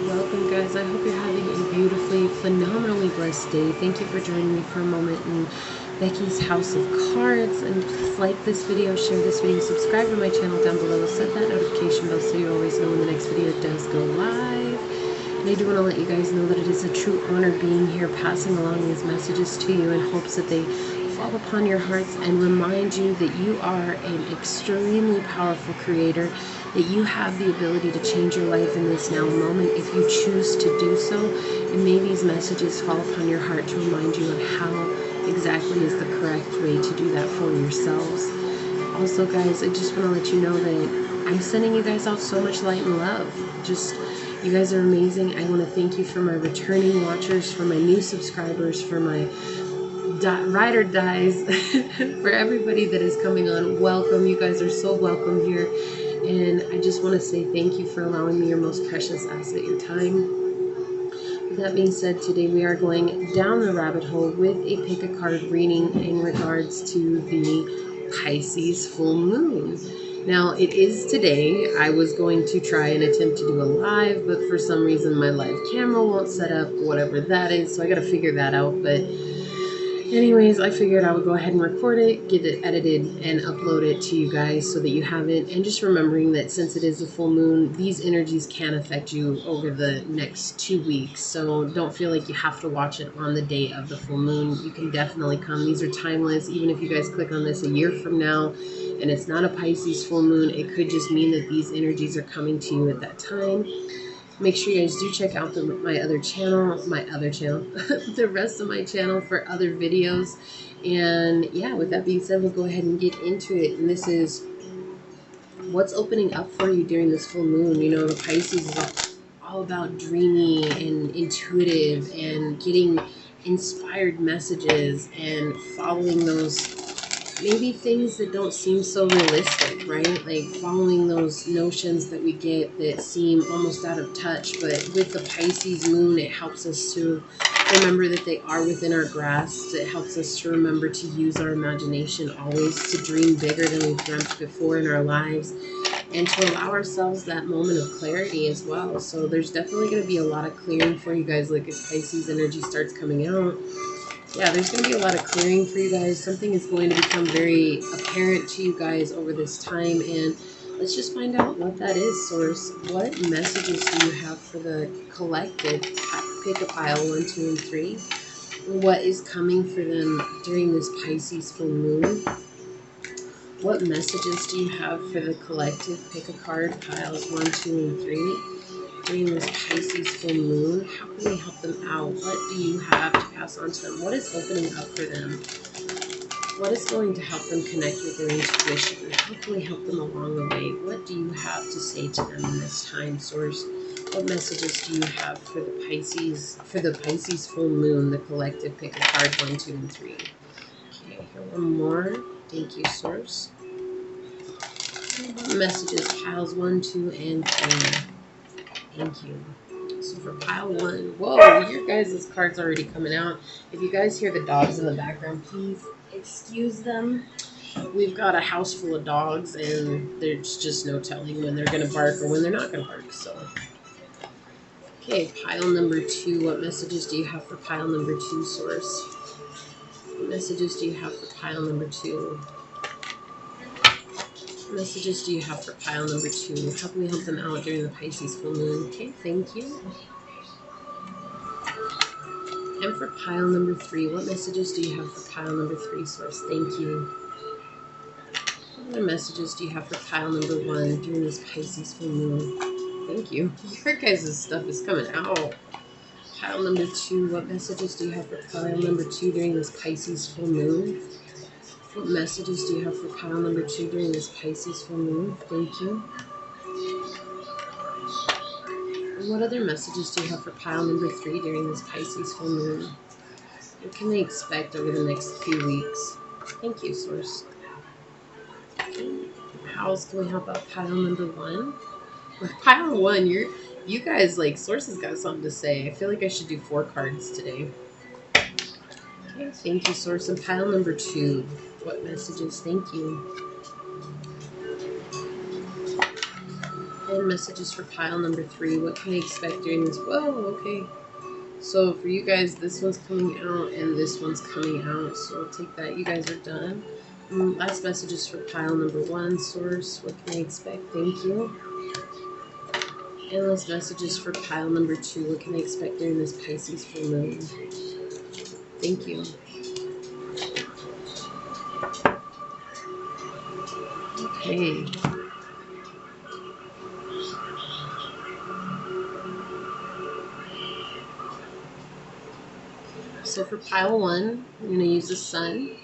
Welcome, guys. I hope you're having a beautifully, phenomenally blessed day. Thank you for joining me for a moment in Becky's House of Cards. And please like this video, share this video, subscribe to my channel down below, set that notification bell so you always know when the next video does go live. And I do want to let you guys know that it is a true honor being here, passing along these messages to you in hopes that they fall upon your hearts and remind you that you are an extremely powerful creator, that you have the ability to change your life in this now moment if you choose to do so. And may these messages fall upon your heart to remind you of how exactly is the correct way to do that for yourselves. Also, guys, I just want to let you know that I'm sending you guys out so much light and love. You guys are amazing. I want to thank you for my returning watchers, for my new subscribers, for my ride or dies, for everybody that is coming on. Welcome. You guys are so welcome here. And I just want to say thank you for allowing me your most precious asset, your time. With that being said, today we are going down the rabbit hole with a pick a card reading in regards to the Pisces full moon. Now, it is today. I was going to try and attempt to do a live, but for some reason my live camera won't set up, whatever that is, so I got to figure that out. But anyways, I figured I would go ahead and record it, get it edited, and upload it to you guys so that you have it. And just remembering that since it is a full moon, these energies can affect you over the next 2 weeks. So don't feel like you have to watch it on the day of the full moon. You can definitely come. These are timeless. Even if you guys click on this a year from now and it's not a Pisces full moon, it could just mean that these energies are coming to you at that time. Make sure you guys do check out my other channel, the rest of my channel for other videos. And yeah, with that being said, we'll go ahead and get into it. And this is what's opening up for you during this full moon. You know, the Pisces is all about dreamy and intuitive and getting inspired messages and following those maybe things that don't seem so realistic, right? Like following those notions that we get that seem almost out of touch. But with the Pisces moon, it helps us to remember that they are within our grasp. It helps us to remember to use our imagination always, to dream bigger than we've dreamt before in our lives, and to allow ourselves that moment of clarity as well. So there's definitely going to be a lot of clearing for you guys, like as Pisces energy starts coming out. Yeah, there's going to be a lot of clearing for you guys. Something is going to become very apparent to you guys over this time. And let's just find out what that is, Source. What messages do you have for the collective? Pick a pile 1, 2, and 3. What is coming for them during this Pisces full moon? What messages do you have for the collective? Pick a card, piles 1, 2, and 3. During this Pisces full moon, how can we help them out? What do you have to pass on to them? What is opening up for them? What is going to help them connect with their intuition? How can we help them along the way? What do you have to say to them in this time, Source? What messages do you have for the Pisces full moon, the collective? Pick a card 1, 2, and 3. Okay, here one more. Thank you, Source. What messages? Piles 1, 2, and 3. Thank you. So for pile 1, whoa, your guys' card's already coming out. If you guys hear the dogs in the background, please excuse them. We've got a house full of dogs, and there's just no telling when they're going to bark or when they're not going to bark. So, okay, pile number 2. What messages do you have for pile number 2, Source? What messages do you have for pile number 2? Messages do you have for pile number 2? How can we help them out during the Pisces full moon? Okay, thank you. And for pile number 3, what messages do you have for pile number 3, Source? Thank you. What other messages do you have for pile number 1 during this Pisces full moon? Thank you. Your guys' stuff is coming out. Pile number 2, what messages do you have for pile number 2 during this Pisces full moon? What messages do you have for pile number 2 during this Pisces full moon? Thank you. And what other messages do you have for pile number 3 during this Pisces full moon? What can they expect over the next few weeks? Thank you, Source. Okay. How else can we help out pile number 1? With pile 1, you guys, like, Source has got something to say. I feel like I should do 4 cards today. Okay, thank you, Source. And pile number 2. What messages? Thank you. And messages for pile number 3. What can I expect during this? Whoa, okay. So for you guys, this one's coming out and this one's coming out. So I'll take that. You guys are done. Last messages for pile number 1. Source, what can I expect? Thank you. Endless messages for pile number 2. What can I expect during this Pisces full moon? Thank you. Okay. So for pile 1, I'm going to use the sun.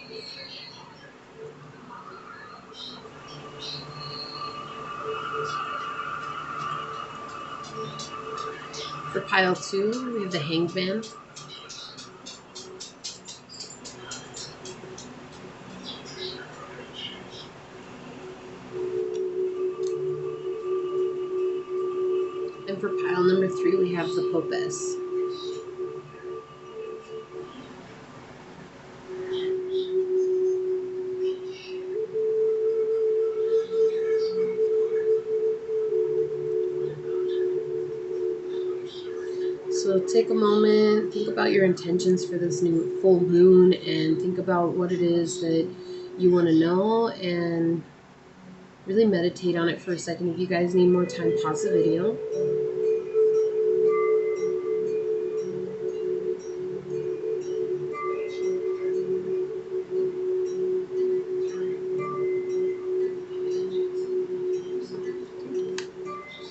For pile 2, we have the Hanged Man. And for pile number 3, we have the Popess. So take a moment, think about your intentions for this new full moon, and think about what it is that you want to know, and really meditate on it for a second. If you guys need more time, pause the video.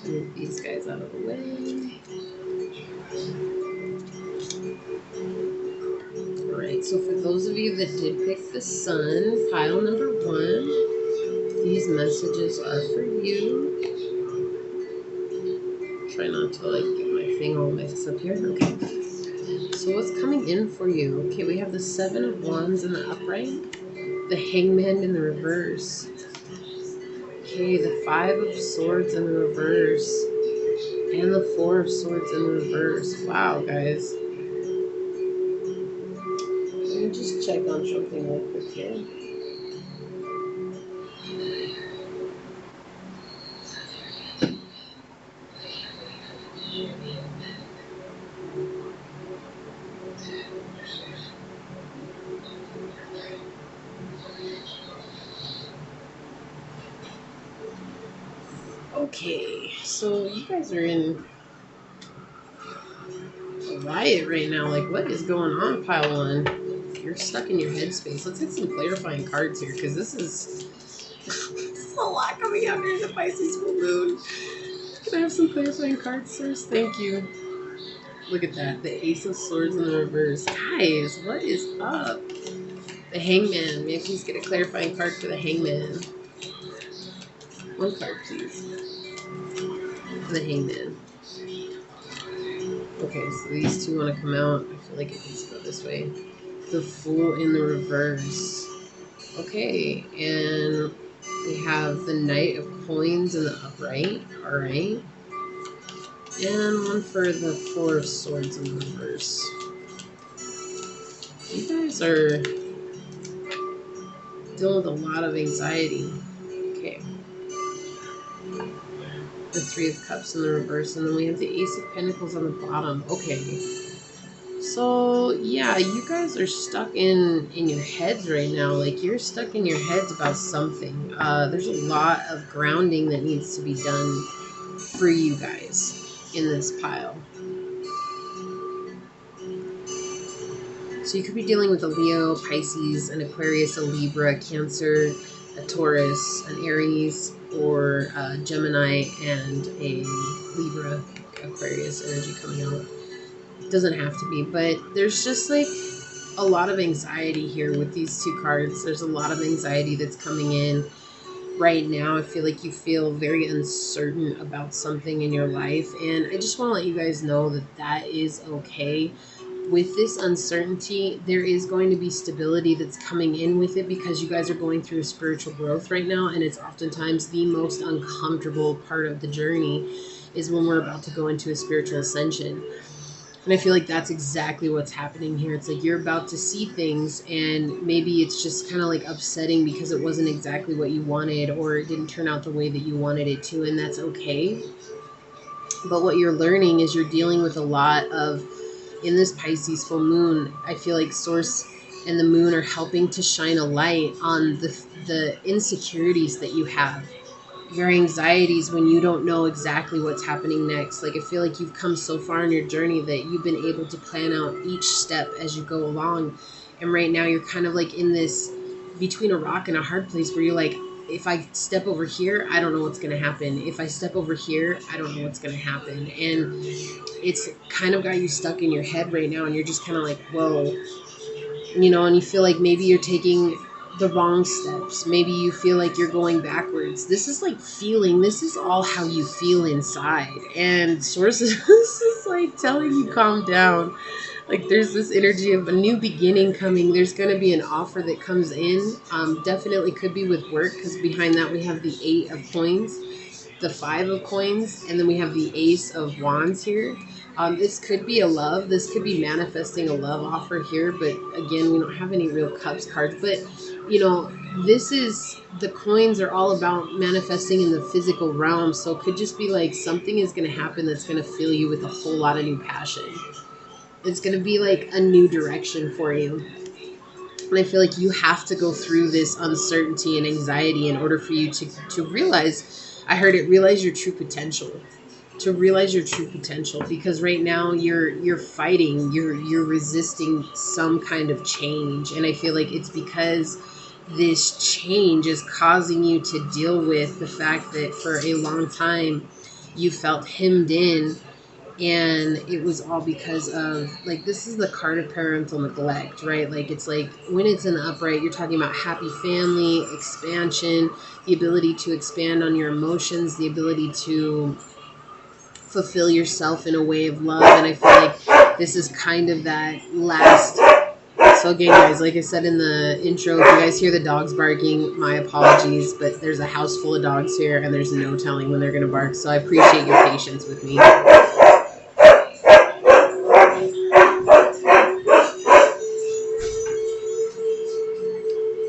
Move these guys out of the way. Alright, so for those of you that did pick the sun, pile number 1, these messages are for you. Try not to get my thing all mixed up here. Okay. So what's coming in for you? Okay, we have the 7 of Wands in the upright, the Hangman in the reverse. Okay, the 5 of Swords in the reverse, and the 4 of Swords in the reverse. Wow, guys. Let me just check on something real quick here. Okay, so you guys are in a riot right now. Like, what is going on, pile 1? You're stuck in your headspace. Let's get some clarifying cards here, because this is a lot coming out during the Pisces full moon. Can I have some clarifying cards, sirs? Thank you. Look at that. The Ace of Swords in the reverse. Guys, what is up? The Hangman. May I please get a clarifying card for the Hangman? One card, please. The Hangman. Okay, so these two want to come out. I feel like it needs to go this way. The Fool in the reverse. Okay, and we have the Knight of Coins in the upright. Alright. And one for the 4 of Swords in the reverse. You guys are dealing with a lot of anxiety. Okay. The 3 of Cups in the reverse, and then we have the Ace of Pentacles on the bottom. Okay. So, yeah, you guys are stuck in your heads right now. Like, you're stuck in your heads about something. There's a lot of grounding that needs to be done for you guys in this pile. So you could be dealing with a Leo, Pisces, an Aquarius, a Libra, Cancer, a Taurus, an Aries, or a Gemini and a Libra, Aquarius energy coming out. It doesn't have to be, but there's just like a lot of anxiety here with these 2 cards. There's a lot of anxiety that's coming in right now. I feel like you feel very uncertain about something in your life, and I just want to let you guys know that that is okay. With this uncertainty, there is going to be stability that's coming in with it, because you guys are going through a spiritual growth right now, and it's oftentimes the most uncomfortable part of the journey is when we're about to go into a spiritual ascension. And I feel like that's exactly what's happening here. It's like you're about to see things, and maybe it's just kind of like upsetting because it wasn't exactly what you wanted, or it didn't turn out the way that you wanted it to, and that's okay. But what you're learning is you're dealing with a lot of, in this Pisces full moon, I feel like Source and the moon are helping to shine a light on the insecurities that you have, your anxieties when you don't know exactly what's happening next. Like, I feel like you've come so far in your journey that you've been able to plan out each step as you go along. And right now you're kind of like in this between a rock and a hard place where you're like, if I step over here, I don't know what's going to happen. If I step over here, I don't know what's going to happen. And it's kind of got you stuck in your head right now. And you're just kind of like, whoa, you know, and you feel like maybe you're taking the wrong steps. Maybe you feel like you're going backwards. This is like feeling, this is all how you feel inside. And sources is like telling you calm down. Like there's this energy of a new beginning coming. There's going to be an offer that comes in. Definitely could be with work, because behind that we have the 8 of coins, the 5 of coins, and then we have the Ace of Wands here. This could be a love. This could be manifesting a love offer here. But again, we don't have any real cups cards. But, you know, this is, the coins are all about manifesting in the physical realm. So it could just be like something is going to happen that's going to fill you with a whole lot of new passion. It's going to be like a new direction for you. And I feel like you have to go through this uncertainty and anxiety in order for you to realize, I heard it, realize your true potential. To realize your true potential, because right now you're fighting, you're resisting some kind of change. And I feel like it's because this change is causing you to deal with the fact that for a long time you felt hemmed in. And it was all because of, like, this is the card of parental neglect, right? Like, it's like when it's in the upright, you're talking about happy family, expansion, the ability to expand on your emotions, the ability to fulfill yourself in a way of love. And I feel like this is kind of that last. So again, guys, like I said in the intro, if you guys hear the dogs barking, my apologies, but there's a house full of dogs here and there's no telling when they're going to bark. So I appreciate your patience with me.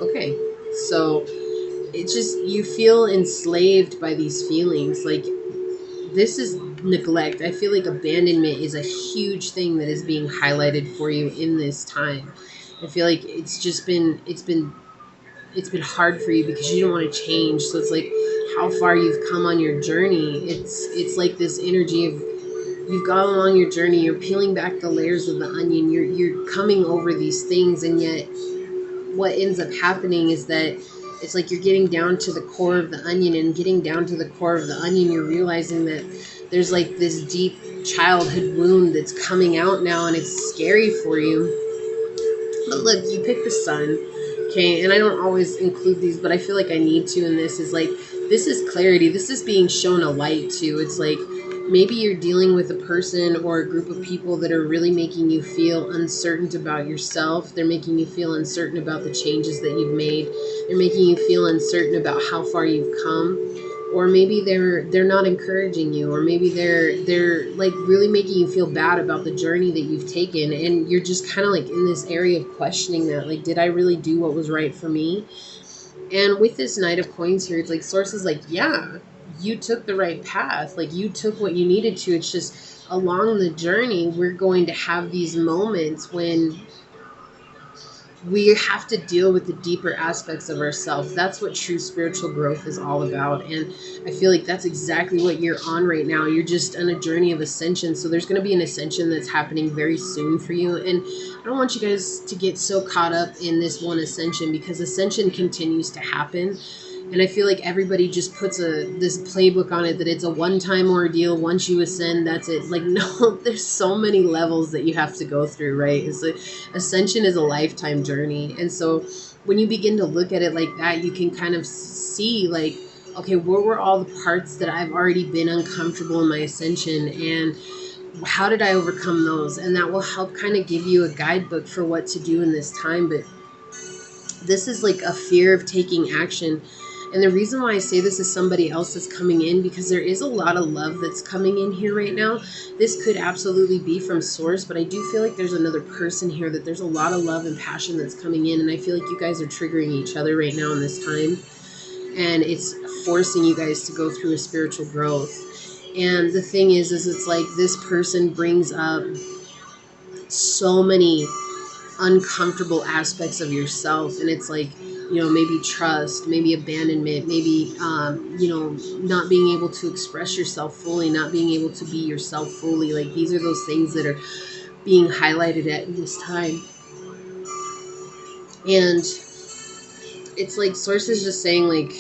Okay, so it's just, you feel enslaved by these feelings. Like, this is neglect. I feel like abandonment is a huge thing that is being highlighted for you in this time. I feel like it's just been, it's been hard for you because you don't want to change. So it's like how far you've come on your journey. It's like this energy of, you've gone along your journey, you're peeling back the layers of the onion, you're coming over these things, and yet what ends up happening is that it's like you're getting down to the core of the onion, and getting down to the core of the onion, you're realizing that there's like this deep childhood wound that's coming out now, and it's scary for you. But look, you pick the sun, okay? And I don't always include these, but I feel like I need to, and this is like, this is clarity. This is being shown a light to. It's like, maybe you're dealing with a person or a group of people that are really making you feel uncertain about yourself. They're making you feel uncertain about the changes that you've made. They're making you feel uncertain about how far you've come. Or maybe they're not encouraging you, or maybe they're like really making you feel bad about the journey that you've taken, and you're just kind of like in this area of questioning that, like, did I really do what was right for me? And with this Knight of Coins here, it's like Source is like, yeah, you took the right path. Like, you took what you needed to. It's just along the journey, we're going to have these moments when we have to deal with the deeper aspects of ourselves. That's what true spiritual growth is all about. And I feel like that's exactly what you're on right now. You're just on a journey of ascension. So there's going to be an ascension that's happening very soon for you. And I don't want you guys to get so caught up in this one ascension, because ascension continues to happen. And I feel like everybody just puts this playbook on it, that it's a one-time ordeal. Once you ascend, that's it. Like, no, there's so many levels that you have to go through, right? It's like, ascension is a lifetime journey. And so when you begin to look at it like that, you can kind of see, like, okay, where were all the parts that I've already been uncomfortable in my ascension, and how did I overcome those? And that will help kind of give you a guidebook for what to do in this time. But this is like a fear of taking action. And the reason why I say this is somebody else that's coming in, because there is a lot of love that's coming in here right now. This could absolutely be from source, but I do feel like there's another person here, that there's a lot of love and passion that's coming in. And I feel like you guys are triggering each other right now in this time. And it's forcing you guys to go through a spiritual growth. And the thing is it's like this person brings up so many uncomfortable aspects of yourself, and it's like, you know, maybe trust, maybe abandonment, maybe you know, not being able to express yourself fully, not being able to be yourself fully. Like, these are those things that are being highlighted at this time. And it's like source is just saying, like,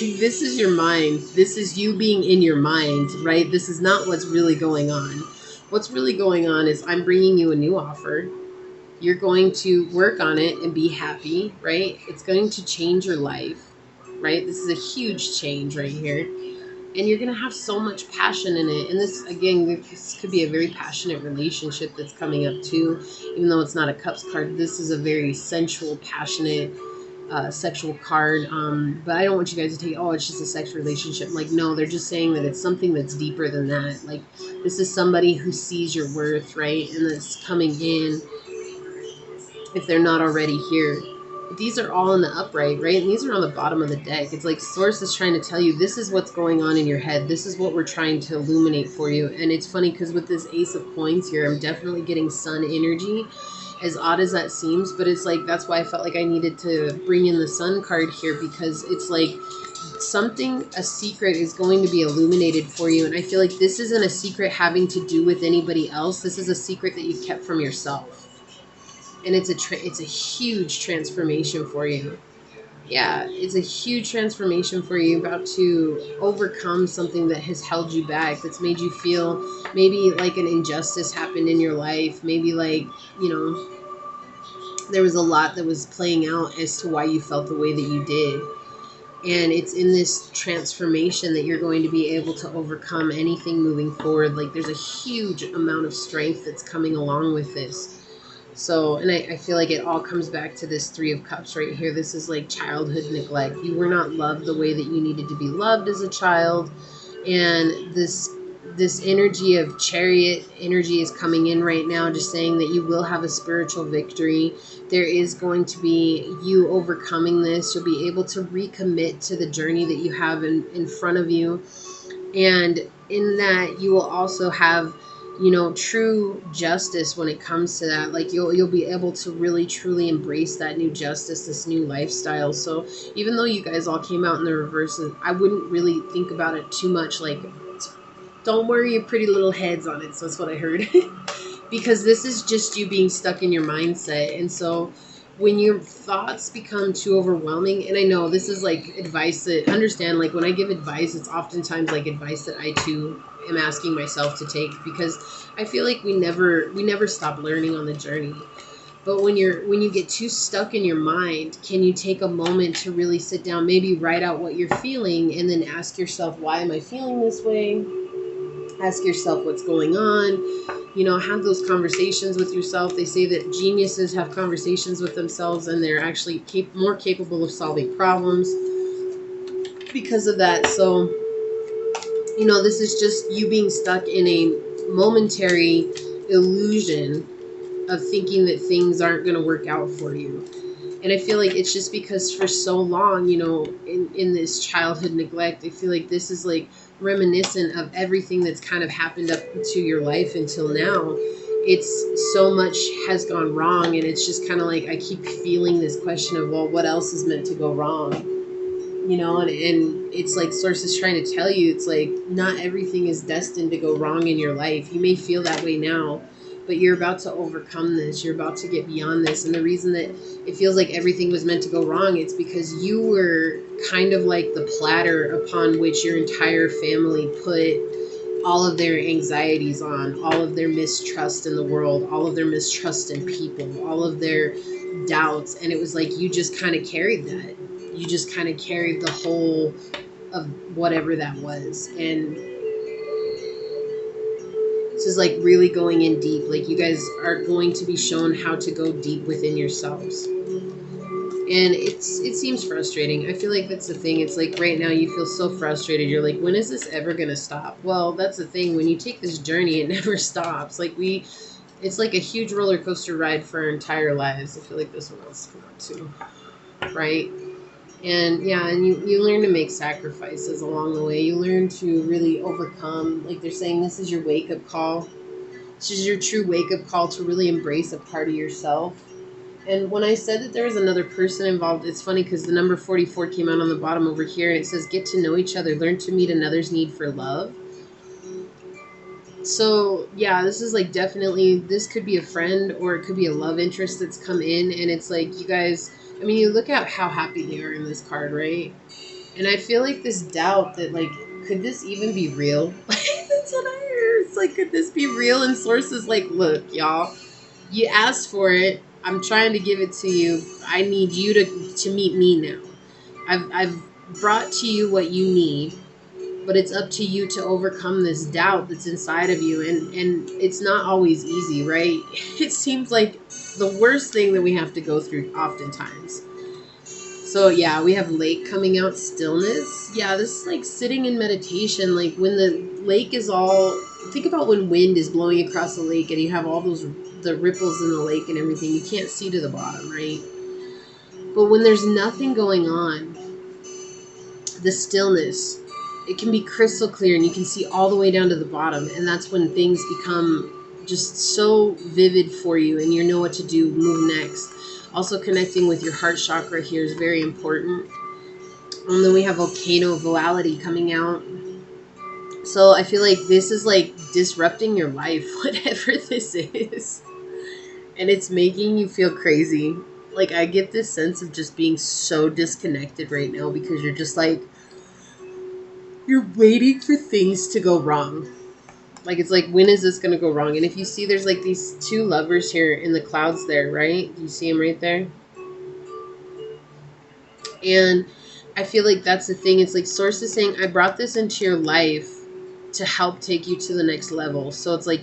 this is your mind, this is you being in your mind, right? This is not what's really going on. What's really going on is I'm bringing you a new offer. You're going to work on it and be happy, right? It's going to change your life, right? This is a huge change right here. And you're going to have so much passion in it. And this, again, this could be a very passionate relationship that's coming up too. Even though it's not a cups card, this is a very sensual, passionate, sexual card. But I don't want you guys to take, oh, it's just a sex relationship. Like, no, they're just saying that it's something that's deeper than that. Like, this is somebody who sees your worth, right? And that's coming in, if they're not already here. But these are all in the upright, right? And these are on the bottom of the deck. It's like source is trying to tell you, this is what's going on in your head. This is what we're trying to illuminate for you. And it's funny because with this Ace of Coins here, I'm definitely getting sun energy, as odd as that seems. But it's like, that's why I felt like I needed to bring in the sun card here, because it's like something, a secret is going to be illuminated for you. And I feel like this isn't a secret having to do with anybody else. This is a secret that you've kept from yourself. And it's a huge transformation for you. Yeah, it's a huge transformation for you, about to overcome something that has held you back, that's made you feel maybe like an injustice happened in your life. Maybe like, you know, there was a lot that was playing out as to why you felt the way that you did. And it's in this transformation that you're going to be able to overcome anything moving forward. Like, there's a huge amount of strength that's coming along with this. So, and I feel like it all comes back to this Three of Cups right here. This is like childhood neglect. You were not loved the way that you needed to be loved as a child. And this energy of Chariot energy is coming in right now, just saying that you will have a spiritual victory. There is going to be you overcoming this. You'll be able to recommit to the journey that you have in front of you. And in that, you will also have, you know, true justice when it comes to that. Like, you'll be able to really truly embrace that new justice, this new lifestyle. So even though you guys all came out in the reverse, I wouldn't really think about it too much. Like, don't worry your pretty little heads on it. So that's what I heard. Because this is just you being stuck in your mindset. And so when your thoughts become too overwhelming, and I know this is like advice that, understand, like when I give advice, it's oftentimes like advice that I too am asking myself to take, because I feel like we never stop learning on the journey. But when you get too stuck in your mind, can you take a moment to really sit down, maybe write out what you're feeling, and then ask yourself, why am I feeling this way? Ask yourself what's going on. You know, have those conversations with yourself. They say that geniuses have conversations with themselves, and they're actually more capable of solving problems because of that. So, you know, this is just you being stuck in a momentary illusion of thinking that things aren't going to work out for you. And I feel like it's just because for so long, you know, in this childhood neglect, I feel like this is like reminiscent of everything that's kind of happened up to your life until now. It's so much has gone wrong, and it's just kind of like I keep feeling this question of, well, what else is meant to go wrong? You know, and it's like source is trying to tell you, it's like not everything is destined to go wrong in your life. You may feel that way now, but you're about to overcome this. You're about to get beyond this. And the reason that it feels like everything was meant to go wrong, it's because you were kind of like the platter upon which your entire family put all of their anxieties on, all of their mistrust in the world, all of their mistrust in people, all of their doubts. And it was like you just kind of carried that. You just kind of carried the whole of whatever that was. And this is like really going in deep. Like, you guys are going to be shown how to go deep within yourselves. And it seems frustrating. I feel like that's the thing. It's like right now you feel so frustrated. You're like, when is this ever going to stop? Well, that's the thing. When you take this journey, it never stops. Like it's like a huge roller coaster ride for our entire lives. I feel like this one else come out too, right? And yeah, and you learn to make sacrifices along the way. You learn to really overcome. Like they're saying, this is your wake up call. This is your true wake up call to really embrace a part of yourself. And when I said that there was another person involved, it's funny because the number 44 came out on the bottom over here, and it says, get to know each other, learn to meet another's need for love. So yeah, this is like definitely, this could be a friend or it could be a love interest that's come in, and it's like you guys, I mean, you look at how happy they are in this card, right? And I feel like this doubt that like, could this even be real? That's what I heard. It's like, could this be real? And sources like, look, y'all, you asked for it. I'm trying to give it to you. I need you to meet me now. I've brought to you what you need, but it's up to you to overcome this doubt that's inside of you. And it's not always easy, right? It seems like the worst thing that we have to go through oftentimes. So yeah, we have lake coming out, stillness. Yeah, this is like sitting in meditation. Like when the lake is all, think about when wind is blowing across the lake and you have all those, the ripples in the lake and everything. You can't see to the bottom, right? But when there's nothing going on, the stillness, it can be crystal clear and you can see all the way down to the bottom. And that's when things become just so vivid for you and you know what to do, move next. Also connecting with your heart chakra here is very important. And then we have volcano duality coming out. So I feel like this is like disrupting your life, whatever this is. And it's making you feel crazy. Like I get this sense of just being so disconnected right now because you're just like, you're waiting for things to go wrong. Like it's like, when is this going to go wrong? And if you see, there's like these two lovers here in the clouds there, right? Do you see them right there? And I feel like that's the thing. It's like source is saying, I brought this into your life to help take you to the next level. So it's like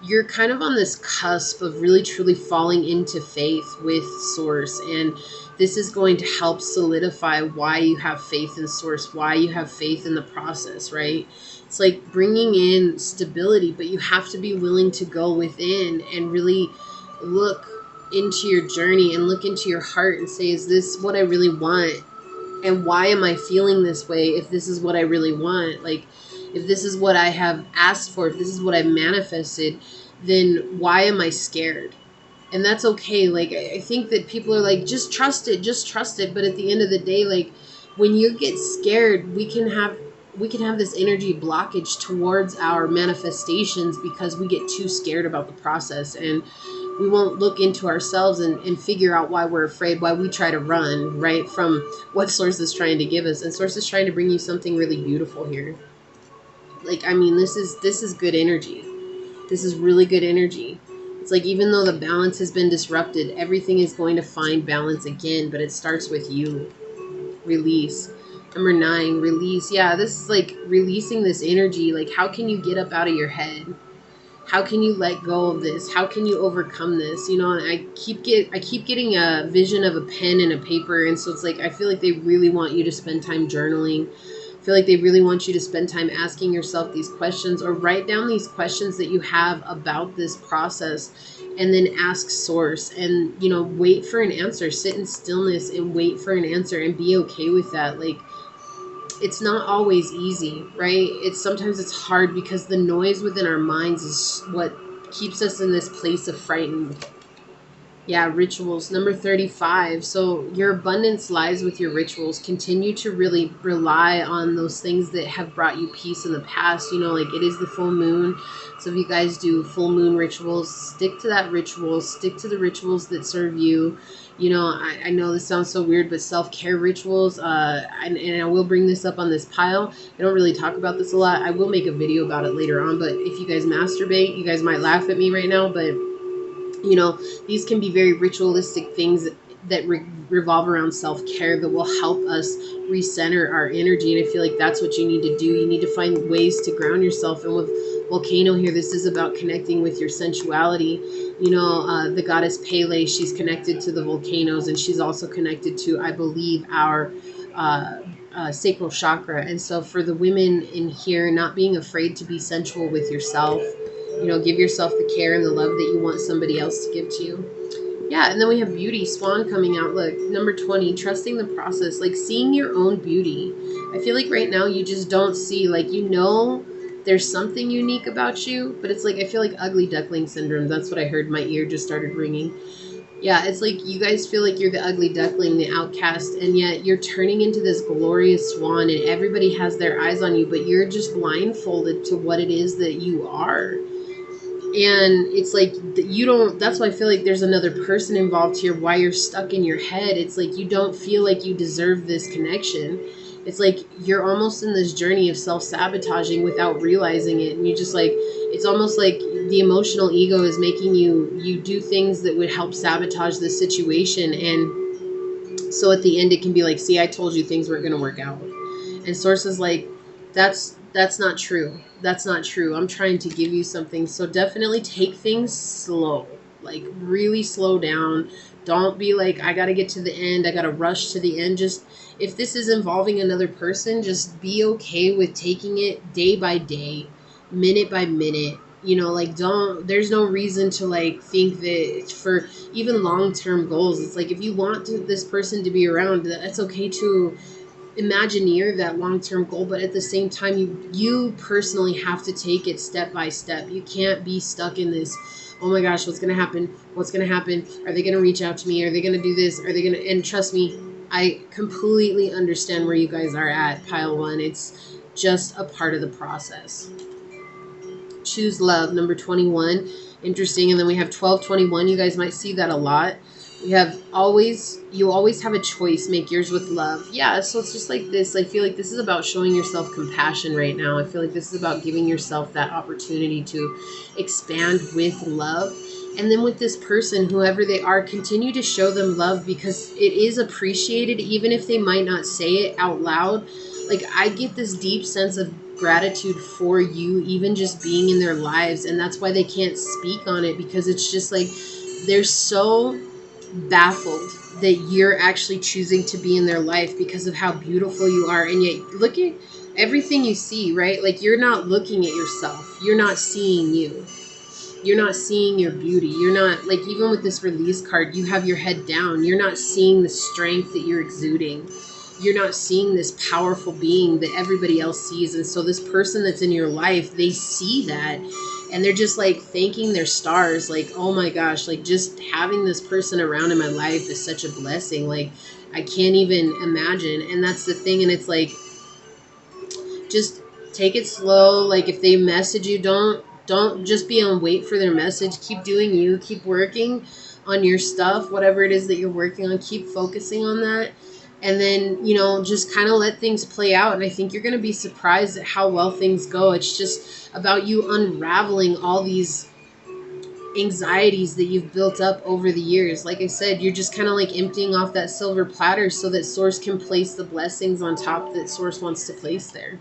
you're kind of on this cusp of really truly falling into faith with source. And this is going to help solidify why you have faith in source, why you have faith in the process, right? It's like bringing in stability, but you have to be willing to go within and really look into your journey and look into your heart and say, is this what I really want? And why am I feeling this way if this is what I really want? Like, if this is what I have asked for, if this is what I've manifested, then why am I scared? And that's okay. Like, I think that people are like, just trust it. But at the end of the day, like, when you get scared, we can have this energy blockage towards our manifestations because we get too scared about the process, and we won't look into ourselves and figure out why we're afraid, why we try to run, right, from what source is trying to give us. And source is trying to bring you something really beautiful here. Like, I mean, this is good energy. This is really good energy. It's like, even though the balance has been disrupted, everything is going to find balance again, but it starts with you. Release. Number 9, release. Yeah, this is like releasing this energy. Like, how can you get up out of your head? How can you let go of this? How can you overcome this? You know, and I keep getting a vision of a pen and a paper, and so it's like, I feel like they really want you to spend time journaling. I feel like they really want you to spend time asking yourself these questions, or write down these questions that you have about this process, and then ask source, and, you know, wait for an answer. Sit in stillness and wait for an answer, and be okay with that. Like, it's not always easy, right? Sometimes it's hard because the noise within our minds is what keeps us in this place of frightened. Yeah, rituals. Number 35. So your abundance lies with your rituals. Continue to really rely on those things that have brought you peace in the past. You know, like, it is the full moon. So if you guys do full moon rituals, stick to that ritual. Stick to the rituals that serve you. You know, I know this sounds so weird, but self-care rituals, and I will bring this up on this pile. I don't really talk about this a lot. I will make a video about it later on, but if you guys masturbate, you guys might laugh at me right now, but, you know, these can be very ritualistic things that revolve around self-care that will help us recenter our energy. And I feel like that's what you need to do. You need to find ways to ground yourself. And with volcano here. This is about connecting with your sensuality. You know, the goddess Pele, she's connected to the volcanoes, and she's also connected to, I believe, our sacral chakra. And so for the women in here, not being afraid to be sensual with yourself, you know, give yourself the care and the love that you want somebody else to give to you. Yeah, and then we have beauty, swan coming out. Look, number 20, trusting the process, like seeing your own beauty. I feel like right now you just don't see, like, you know, there's something unique about you, but it's like, I feel like ugly duckling syndrome. That's what I heard. My ear just started ringing. Yeah, it's like you guys feel like you're the ugly duckling, the outcast, and yet you're turning into this glorious swan, and everybody has their eyes on you, but you're just blindfolded to what it is that you are. And it's like you don't, that's why I feel like there's another person involved here, why you're stuck in your head. It's like you don't feel like you deserve this connection. It's like you're almost in this journey of self-sabotaging without realizing it, and you just like, it's almost like the emotional ego is making you do things that would help sabotage the situation. And so at the end it can be like, see, I told you things weren't going to work out. And source is like, that's not true. That's not true. I'm trying to give you something. So definitely take things slow, like really slow down. Don't be like, I got to get to the end. I got to rush to the end. Just, if this is involving another person, just be okay with taking it day by day, minute by minute. You know, like, there's no reason to like think that for even long-term goals, it's like, if you want this person to be around, that's okay to imagineer that long-term goal, but at the same time you personally have to take it step by step. You can't be stuck in this, oh my gosh, what's going to happen, are they going to reach out to me, are they going to do this, are they going to, and trust me, I completely understand where you guys are at, pile one. It's just a part of the process. Choose love, number 21, interesting. And then we have 1221. You guys might see that a lot. We have you always have a choice, make yours with love. Yeah, so it's just like this. I feel like this is about showing yourself compassion right now. I feel like this is about giving yourself that opportunity to expand with love. And then with this person, whoever they are, continue to show them love, because it is appreciated, even if they might not say it out loud. Like, I get this deep sense of gratitude for you, even just being in their lives. And that's why they can't speak on it, because it's just like they're so baffled that you're actually choosing to be in their life because of how beautiful you are. And yet look at everything you see, right? Like, you're not looking at yourself, you're not seeing you, you're not seeing your beauty, you're not, like, even with this release card, you have your head down, you're not seeing the strength that you're exuding, you're not seeing this powerful being that everybody else sees. And so this person that's in your life, they see that, and they're just like thanking their stars, like, oh my gosh, like, just having this person around in my life is such a blessing. Like, I can't even imagine. And that's the thing. And it's like, just take it slow. Like, if they message you, don't just be on wait for their message. Keep doing you, keep working on your stuff, whatever it is that you're working on, keep focusing on that. And then, you know, just kind of let things play out. And I think you're going to be surprised at how well things go. It's just about you unraveling all these anxieties that you've built up over the years. Like I said, you're just kind of like emptying off that silver platter so that Source can place the blessings on top that Source wants to place there.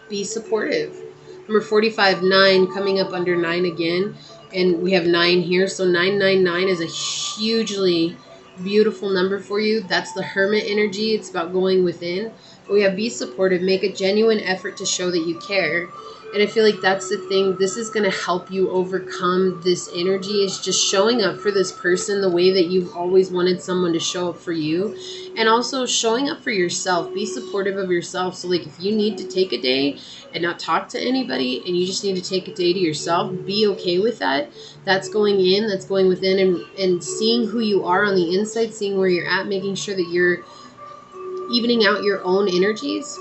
Be supportive. Number 45, 9, coming up under 9 again. And we have 9 here. So 999 is a hugely beautiful number for you. That's the Hermit energy. It's about going within. But we have be supportive. Make a genuine effort to show that you care. And I feel like that's the thing. This is going to help you overcome this energy, is just showing up for this person the way that you've always wanted someone to show up for you. And also showing up for yourself. Be supportive of yourself. So like, if you need to take a day and not talk to anybody, and you just need to take a day to yourself, be okay with that. That's going in, that's going within, and seeing who you are on the inside, seeing where you're at, making sure that you're evening out your own energies.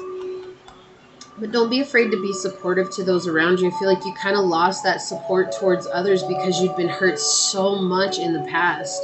But don't be afraid to be supportive to those around you. I feel like you kind of lost that support towards others because you'd been hurt so much in the past.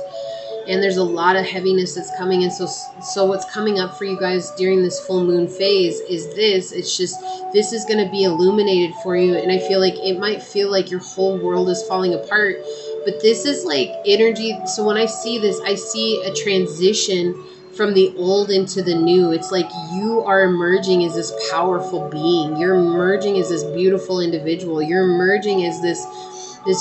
And there's a lot of heaviness that's coming in. So what's coming up for you guys during this full moon phase is this. It's just, this is going to be illuminated for you. And I feel like it might feel like your whole world is falling apart. But this is like energy. So when I see this, I see a transition from the old into the new. It's like you are emerging as this powerful being. You're emerging as this beautiful individual. You're emerging as this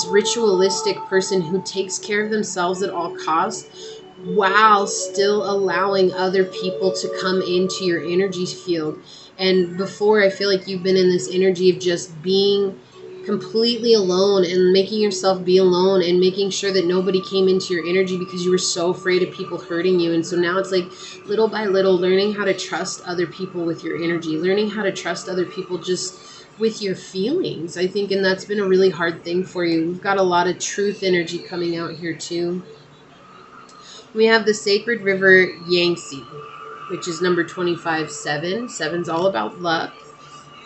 ritualistic person who takes care of themselves at all costs, while still allowing other people to come into your energy field. And before, I feel like you've been in this energy of just being completely alone and making yourself be alone and making sure that nobody came into your energy because you were so afraid of people hurting you. And so now it's like little by little learning how to trust other people with your energy, learning how to trust other people just with your feelings, I think. And that's been a really hard thing for you. We've got a lot of truth energy coming out here too. We have the sacred river Yangtze, which is number 25, 7. 7's all about luck.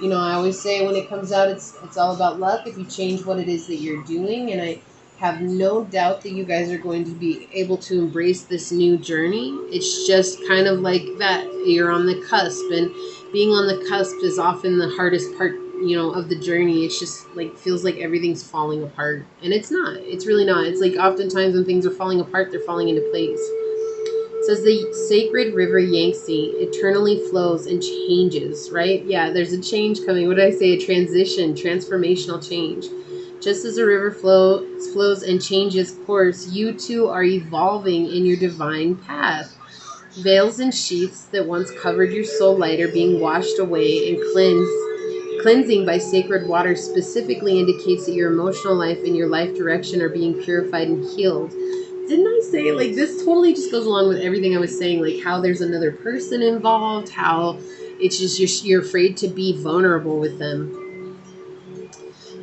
You know, I always say when it comes out, it's all about luck if you change what it is that you're doing. And I have no doubt that you guys are going to be able to embrace this new journey. It's just kind of like that. You're on the cusp, and being on the cusp is often the hardest part, you know, of the journey. It's just like feels like everything's falling apart, and it's not. It's really not. It's like oftentimes when things are falling apart, they're falling into place. It says the sacred river Yangtze eternally flows and changes, right? Yeah, there's a change coming. What did I say? A transition, transformational change. Just as a river flows and changes course, you too are evolving in your divine path. Veils and sheaths that once covered your soul light are being washed away and cleansed. Cleansing by sacred water specifically indicates that your emotional life and your life direction are being purified and healed. Didn't I say, like, this totally just goes along with everything I was saying, like how there's another person involved, how it's just you're afraid to be vulnerable with them.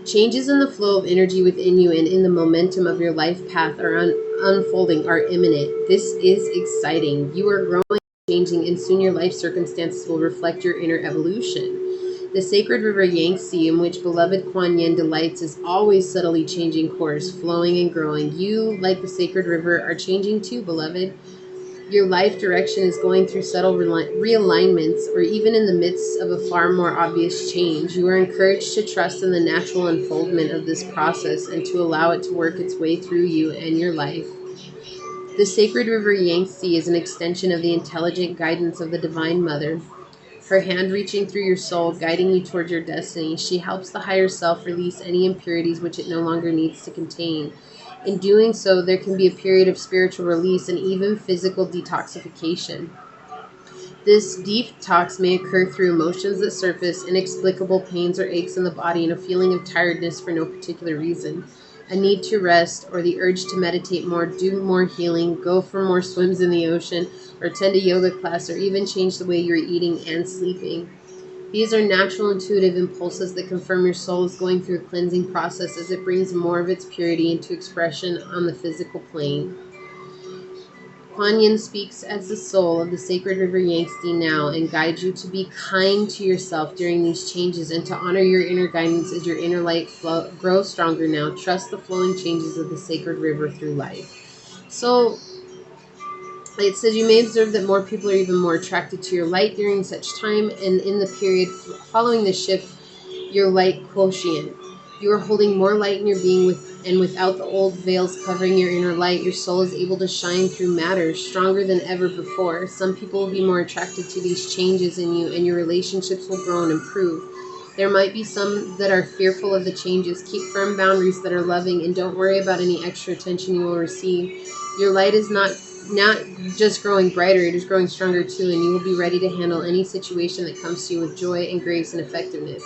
Changes in the flow of energy within you and in the momentum of your life path are unfolding, are imminent. This is exciting. You are growing, changing, and soon your life circumstances will reflect your inner evolution. The sacred river Yangtze, in which beloved Kuan Yin delights, is always subtly changing course, flowing and growing. You, like the sacred river, are changing too, beloved. Your life direction is going through subtle realignments, or even in the midst of a far more obvious change. You are encouraged to trust in the natural unfoldment of this process and to allow it to work its way through you and your life. The sacred river Yangtze is an extension of the intelligent guidance of the Divine Mother, her hand reaching through your soul, guiding you toward your destiny. She helps the higher self release any impurities which it no longer needs to contain. In doing so, there can be a period of spiritual release and even physical detoxification. This detox may occur through emotions that surface, inexplicable pains or aches in the body, and a feeling of tiredness for no particular reason. A need to rest, or the urge to meditate more, do more healing, go for more swims in the ocean, or attend a yoga class, or even change the way you're eating and sleeping. These are natural, intuitive impulses that confirm your soul is going through a cleansing process as it brings more of its purity into expression on the physical plane. Kuan Yin speaks as the soul of the sacred river Yangtze now and guides you to be kind to yourself during these changes and to honor your inner guidance as your inner light grows stronger now. Trust the flowing changes of the sacred river through life. So it says you may observe that more people are even more attracted to your light during such time, and in the period following the shift, your light quotient. You are holding more light in your being and without the old veils covering your inner light, your soul is able to shine through matter stronger than ever before. Some people will be more attracted to these changes in you, and your relationships will grow and improve. There might be some that are fearful of the changes. Keep firm boundaries that are loving, and don't worry about any extra attention you will receive. Your light is not just growing brighter, it is growing stronger too, and you will be ready to handle any situation that comes to you with joy and grace and effectiveness.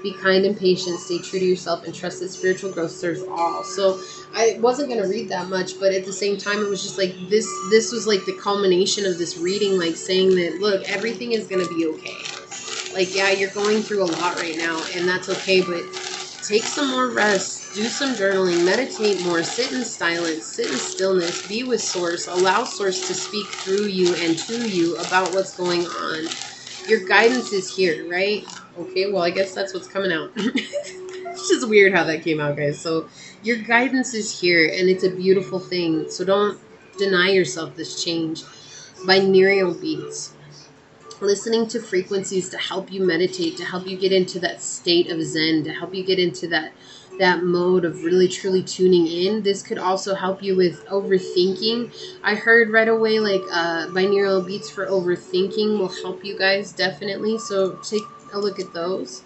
Be kind and patient, stay true to yourself, and trust that spiritual growth serves all. So I wasn't going to read that much, but at the same time, it was just like this was like the culmination of this reading, like saying that, look, everything is going to be okay. Like, yeah, you're going through a lot right now, and that's okay, but take some more rest, do some journaling, meditate more, sit in silence, sit in stillness, be with Source, allow Source to speak through you and to you about what's going on. Your guidance is here, right? Okay, well, I guess that's what's coming out. It's just weird how that came out, guys. So your guidance is here, and it's a beautiful thing. So don't deny yourself this change. Binaural beats. Listening to frequencies to help you meditate, to help you get into that state of Zen, to help you get into that that mode of really truly tuning in. This could also help you with overthinking. I heard right away, like binaural beats for overthinking will help you guys definitely. So take a look at those.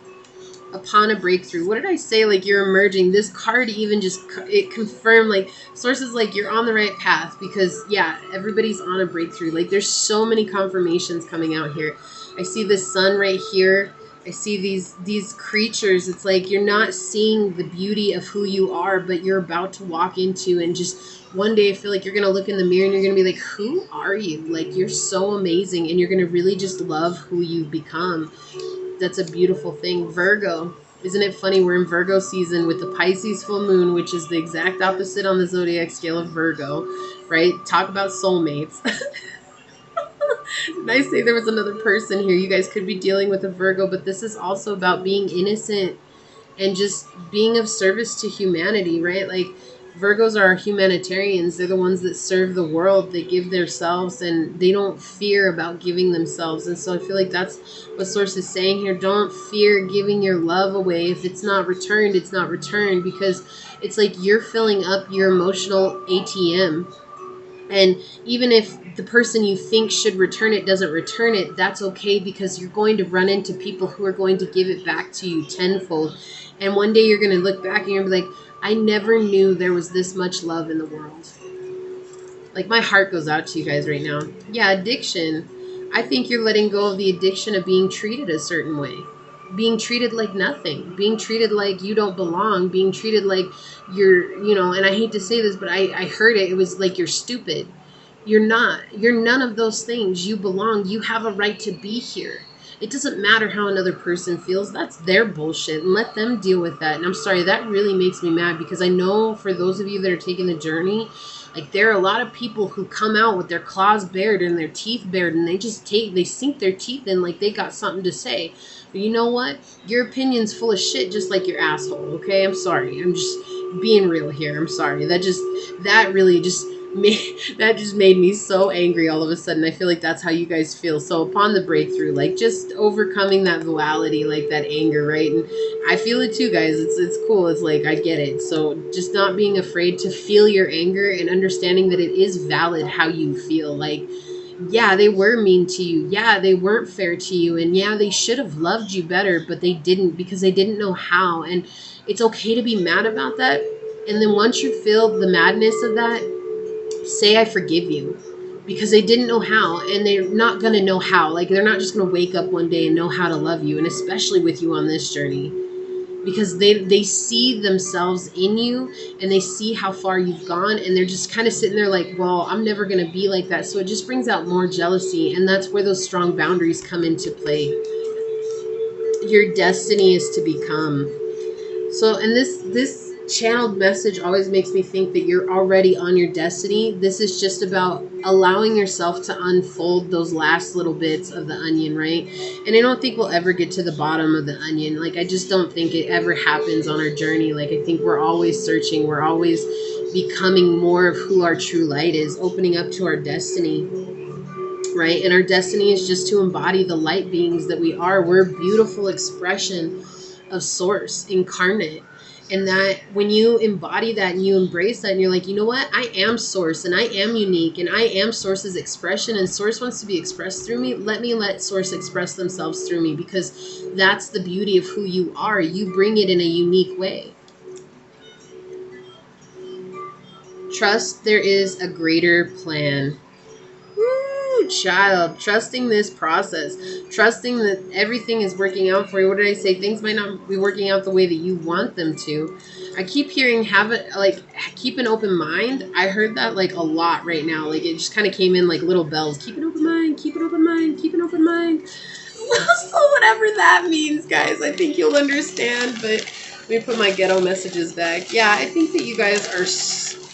Upon a breakthrough, what did I say? Like, you're emerging. This card even just, it confirmed, like, sources like you're on the right path, because yeah, everybody's on a breakthrough. Like, there's so many confirmations coming out here. I see the sun right here. I see these creatures. It's like you're not seeing the beauty of who you are, but you're about to walk into, and just one day I feel like you're going to look in the mirror and you're going to be like, who are you? Like, you're so amazing, and you're going to really just love who you become. That's a beautiful thing. Virgo. Isn't it funny? We're in Virgo season with the Pisces full moon, which is the exact opposite on the zodiac scale of Virgo, right? Talk about soulmates. Did I say there was another person here? You guys could be dealing with a Virgo, but this is also about being innocent and just being of service to humanity, right? Like, Virgos are humanitarians. They're the ones that serve the world. They give themselves, and they don't fear about giving themselves. And so I feel like that's what Source is saying here. Don't fear giving your love away. If it's not returned, it's not returned, because it's like you're filling up your emotional ATM. And even if the person you think should return it doesn't return it, that's okay, because you're going to run into people who are going to give it back to you tenfold. And one day you're going to look back and you're going to be like, I never knew there was this much love in the world. Like, my heart goes out to you guys right now. Yeah, addiction. I think you're letting go of the addiction of being treated a certain way. Being treated like nothing. Being treated like you don't belong. Being treated like you're, and I hate to say this, but I heard it. It was like you're stupid. You're not. You're none of those things. You belong. You have a right to be here. It doesn't matter how another person feels. That's their bullshit, and let them deal with that. And I'm sorry, that really makes me mad, because I know for those of you that are taking the journey, like, there are a lot of people who come out with their claws bared and their teeth bared, and they sink their teeth in like they got something to say. But you know what? Your opinion's full of shit, just like your asshole, okay? I'm sorry. I'm just being real here. I'm sorry. That really just made me so angry all of a sudden. I feel like that's how you guys feel. So upon the breakthrough, like, just overcoming that duality, like that anger, right? And I feel it too, guys. It's cool. It's like, I get it. So just not being afraid to feel your anger, and understanding that it is valid how you feel. Like, yeah, they were mean to you. Yeah, they weren't fair to you. And yeah, they should have loved you better, but they didn't, because they didn't know how. And it's okay to be mad about that. And then once you feel the madness of that, say, I forgive you, because they didn't know how, and they're not going to know how. Like, they're not just going to wake up one day and know how to love you, and especially with you on this journey, because they see themselves in you, and they see how far you've gone, and they're just kind of sitting there like, well, I'm never going to be like that. So it just brings out more jealousy, and that's where those strong boundaries come into play. Your destiny is to become. So, and this channeled message always makes me think that you're already on your destiny. This is just about allowing yourself to unfold those last little bits of the onion, right? And I don't think we'll ever get to the bottom of the onion. Like, I just don't think it ever happens on our journey. Like, I think we're always searching. We're always becoming more of who our true light is, opening up to our destiny, right? And our destiny is just to embody the light beings that we are. We're a beautiful expression of Source incarnate. And that when you embody that and you embrace that, and you're like, you know what? I am Source, and I am unique, and I am Source's expression, and Source wants to be expressed through me. Let me let Source express themselves through me, because that's the beauty of who you are. You bring it in a unique way. Trust there is a greater plan. Woo, child. Trusting this process. Trusting that everything is working out for you. What did I say? Things might not be working out the way that you want them to. I keep hearing, keep an open mind. I heard that like a lot right now. Like, it just kind of came in like little bells. Keep an open mind. Keep an open mind. Keep an open mind. So whatever that means, guys, I think you'll understand. But let me put my ghetto messages back. Yeah, I think that you guys are,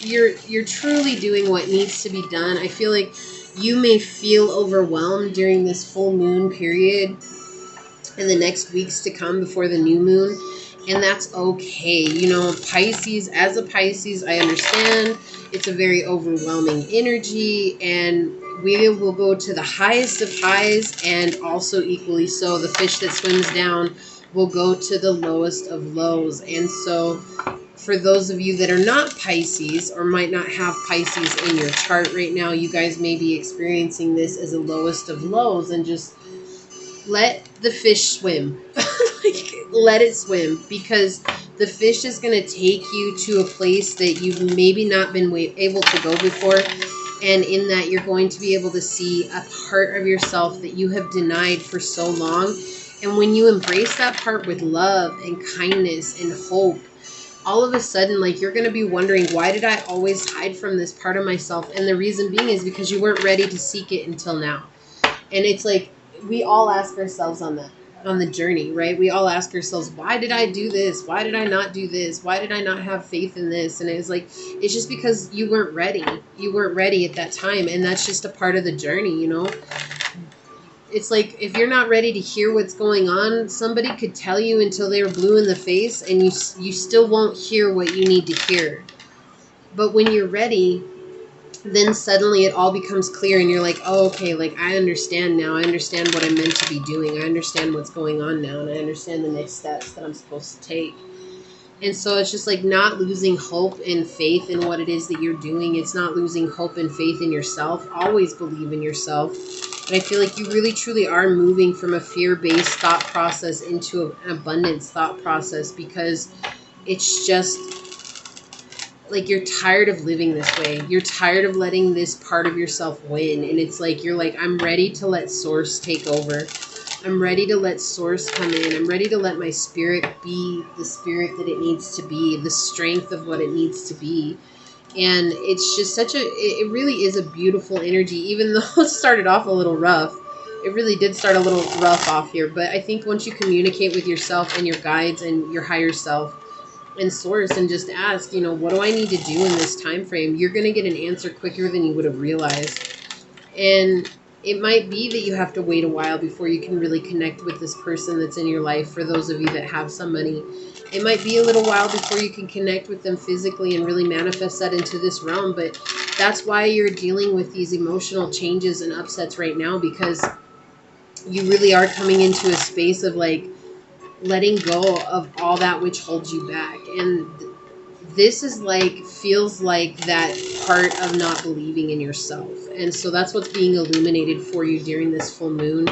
you're truly doing what needs to be done. I feel like you may feel overwhelmed during this full moon period and the next weeks to come before the new moon. And that's okay. You know, Pisces, as a Pisces, I understand it's a very overwhelming energy, and we will go to the highest of highs, and also equally so the fish that swims down will go to the lowest of lows. And so for those of you that are not Pisces or might not have Pisces in your chart right now, you guys may be experiencing this as a lowest of lows, and just let the fish swim. Like, let it swim, because the fish is going to take you to a place that you've maybe not been able to go before. And in that, you're going to be able to see a part of yourself that you have denied for so long. And when you embrace that part with love and kindness and hope, all of a sudden, like, you're going to be wondering, why did I always hide from this part of myself? And the reason being is because you weren't ready to seek it until now. And it's like, we all ask ourselves on the journey, right? We all ask ourselves, why did I do this? Why did I not do this? Why did I not have faith in this? And it's like, it's just because you weren't ready. You weren't ready at that time. And that's just a part of the journey, you know? It's like, if you're not ready to hear what's going on, somebody could tell you until they were blue in the face, and you still won't hear what you need to hear. But when you're ready, then suddenly it all becomes clear, and you're like, oh, okay, like, I understand now. I understand what I'm meant to be doing. I understand what's going on now, and I understand the next steps that I'm supposed to take. And so it's just like not losing hope and faith in what it is that you're doing. It's not losing hope and faith in yourself. Always believe in yourself. And I feel like you really truly are moving from a fear-based thought process into an abundance thought process, because it's just like, you're tired of living this way. You're tired of letting this part of yourself win. And it's like, you're like, I'm ready to let Source take over. I'm ready to let Source come in. I'm ready to let my spirit be the spirit that it needs to be, the strength of what it needs to be. And it's just it really is a beautiful energy, even though it started off a little rough. It really did start a little rough off here. But I think once you communicate with yourself and your guides and your higher self and Source, and just ask, you know, what do I need to do in this time frame? You're going to get an answer quicker than you would have realized. And it might be that you have to wait a while before you can really connect with this person that's in your life. For those of you that have somebody, it might be a little while before you can connect with them physically and really manifest that into this realm. But that's why you're dealing with these emotional changes and upsets right now, because you really are coming into a space of like letting go of all that which holds you back. And this is like, feels like that part of not believing in yourself. And so that's what's being illuminated for you during this full moon,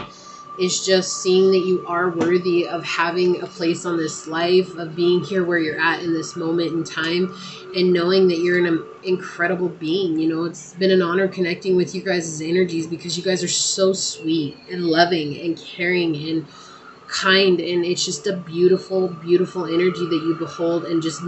is just seeing that you are worthy of having a place on this life, of being here where you're at in this moment in time, and knowing that you're an incredible being. You know, it's been an honor connecting with you guys' energies, because you guys are so sweet and loving and caring and kind, and it's just a beautiful, beautiful energy that you behold. And just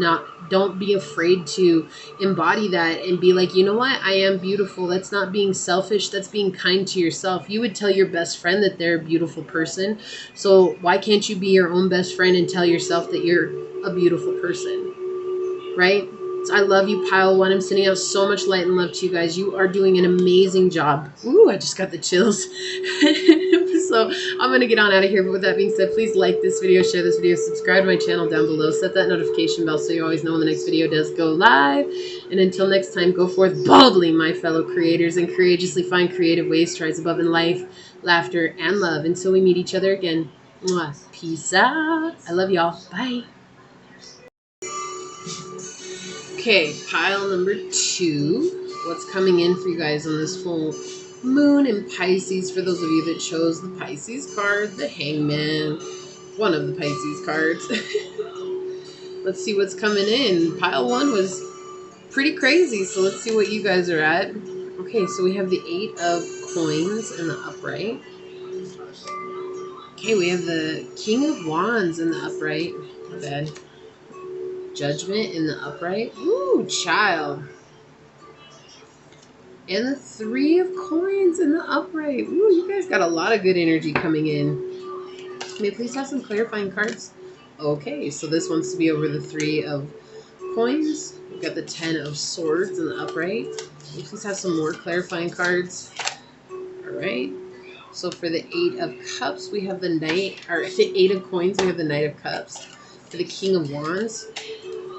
don't be afraid to embody that and be like, you know what, I am beautiful. That's not being selfish, that's being kind to yourself. You would tell your best friend that they're a beautiful person, so why can't you be your own best friend and tell yourself that you're a beautiful person, right? So I love you, Pile 1. I'm sending out so much light and love to you guys. You are doing an amazing job. Ooh, I just got the chills. So I'm going to get on out of here. But with that being said, please like this video, share this video, subscribe to my channel down below, set that notification bell so you always know when the next video does go live. And until next time, go forth boldly, my fellow creators, and courageously find creative ways to rise above in life, laughter, and love. Until we meet each other again. Mwah. Peace out. I love y'all. Bye. Okay, pile number 2. What's coming in for you guys on this full moon in Pisces? For those of you that chose the Pisces card, the Hangman, one of the Pisces cards. Let's see what's coming in. Pile 1 was pretty crazy, so let's see what you guys are at. Okay, so we have the 8 of coins in the upright. Okay, we have the King of Wands in the upright. Not bad. Judgment in the upright. Ooh, child. And the 3 of coins in the upright. Ooh, you guys got a lot of good energy coming in. May I please have some clarifying cards? Okay, so this wants to be over the 3 of coins. We've got the 10 of swords in the upright. May I please have some more clarifying cards? All right. So for the 8 of cups, we have the knight, or the 8 of coins, we have the knight of cups. For the King of Wands,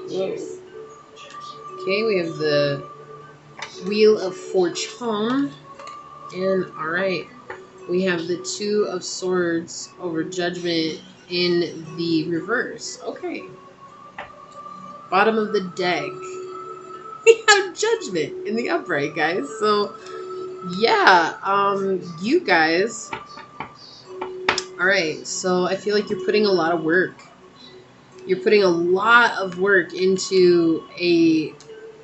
whoa. Okay, we have the Wheel of Fortune. And all right, we have the 2 of swords over Judgment in the reverse. Okay. Bottom of the deck. We have Judgment in the upright, guys. So yeah, you guys. All right. So I feel like you're putting a lot of work. You're putting a lot of work into a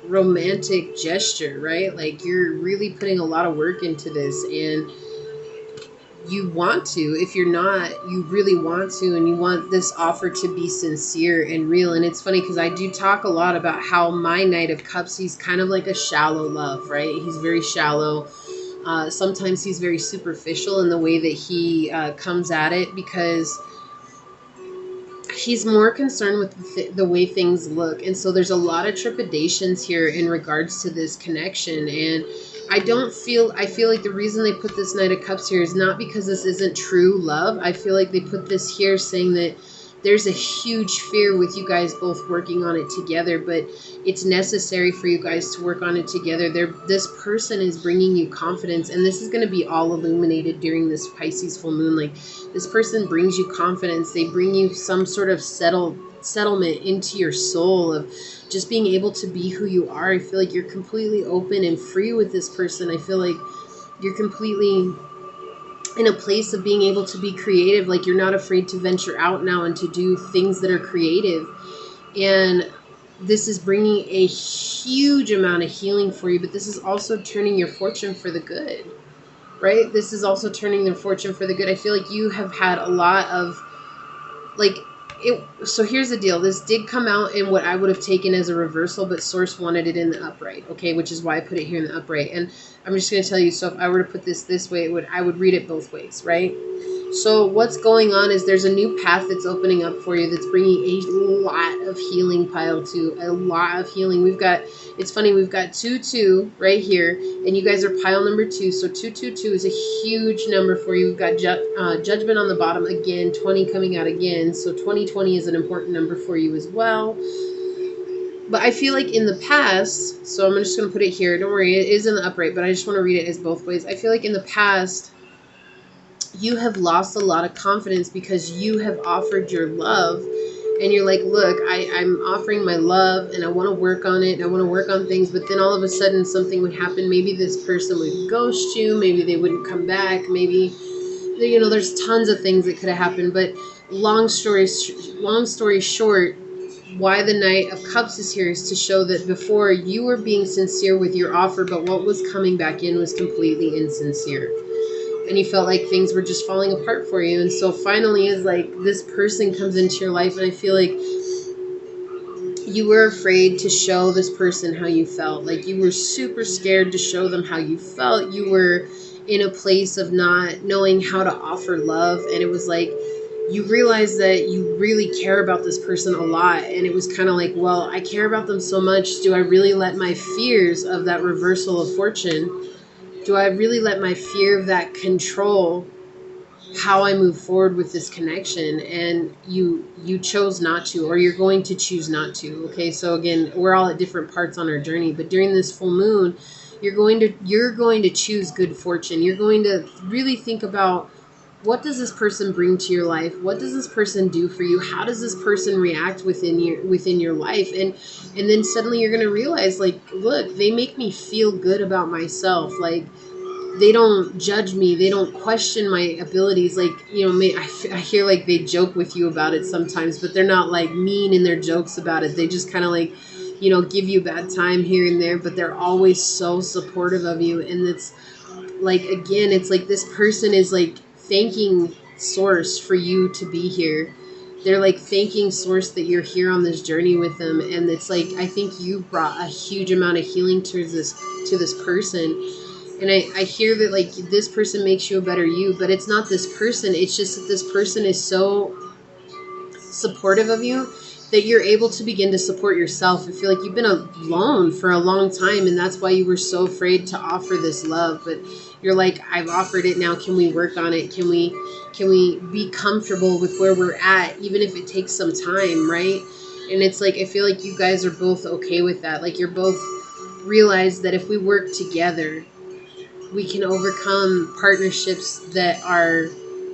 romantic gesture, right? Like you're really putting a lot of work into this, and you want to. If you're not, you really want to, and you want this offer to be sincere and real. And it's funny because I do talk a lot about how my Knight of Cups, he's kind of like a shallow love, right? He's very shallow. Sometimes he's very superficial in the way that he comes at it, because he's more concerned with the way things look. And so there's a lot of trepidations here in regards to this connection. And I feel like the reason they put this Knight of Cups here is not because this isn't true love. I feel like they put this here saying that there's a huge fear with you guys both working on it together, but it's necessary for you guys to work on it together. This person is bringing you confidence, and this is going to be all illuminated during this Pisces full moon. Like, this person brings you confidence. They bring you some sort of settlement into your soul of just being able to be who you are. I feel like you're completely open and free with this person. I feel like you're completely in a place of being able to be creative. Like, you're not afraid to venture out now and to do things that are creative. And this is bringing a huge amount of healing for you, but this is also turning your fortune for the good, right? This is also turning their fortune for the good. I feel like you have had a lot of, like, so here's the deal. This did come out in what I would have taken as a reversal, but Source wanted it in the upright, okay, which is why I put it here in the upright. And I'm just going to tell you, so if I were to put this way, I would read it both ways, right? So what's going on is there's a new path that's opening up for you that's bringing a lot of healing, pile two, a lot of healing. It's funny, we've got 2-2 right here, and you guys are pile number 2. So 222 is a huge number for you. We've got Judgment on the bottom again, 20 coming out again. So 2020 is an important number for you as well. But I feel like in the past, so I'm just going to put it here. Don't worry, it is in the upright, but I just want to read it as both ways. I feel like in the past, you have lost a lot of confidence because you have offered your love, and you're like, look, I'm offering my love and I want to work on it and I want to work on things, but then all of a sudden something would happen. Maybe this person would ghost you, maybe they wouldn't come back, maybe, you know, there's tons of things that could have happened. But long story short, why the Knight of Cups is here is to show that before you were being sincere with your offer, but what was coming back in was completely insincere. And you felt like things were just falling apart for you. And so finally is like this person comes into your life, and I feel like you were afraid to show this person how you felt. Like, you were super scared to show them how you felt. You were in a place of not knowing how to offer love. And it was like you realized that you really care about this person a lot. And it was kind of like, well, I care about them so much. Do I really let my fears of that reversal of fortune, do I really let my fear of that control how I move forward with this connection? And you chose not to, or you're going to choose not to. Okay, so again, we're all at different parts on our journey, but during this full moon, you're going to choose good fortune. You're going to really think about, what does this person bring to your life? What does this person do for you? How does this person react within your life? And then suddenly you're going to realize, like, look, they make me feel good about myself. Like, they don't judge me. They don't question my abilities. Like, you know, I hear like they joke with you about it sometimes, but they're not like mean in their jokes about it. They just kind of like, you know, give you a bad time here and there, but they're always so supportive of you. And it's like, again, it's like this person is like thanking Source for you to be here. They're like thanking Source that you're here on this journey with them. And it's like, I think you brought a huge amount of healing to this person. And I hear that like this person makes you a better you, but it's not this person. It's just that this person is so supportive of you that you're able to begin to support yourself. I feel like you've been alone for a long time, and that's why you were so afraid to offer this love. But you're like, I've offered it now. Can we work on it? Can we be comfortable with where we're at, even if it takes some time, right? And it's like, I feel like you guys are both okay with that. Like, you're both realize that if we work together, we can overcome partnerships that are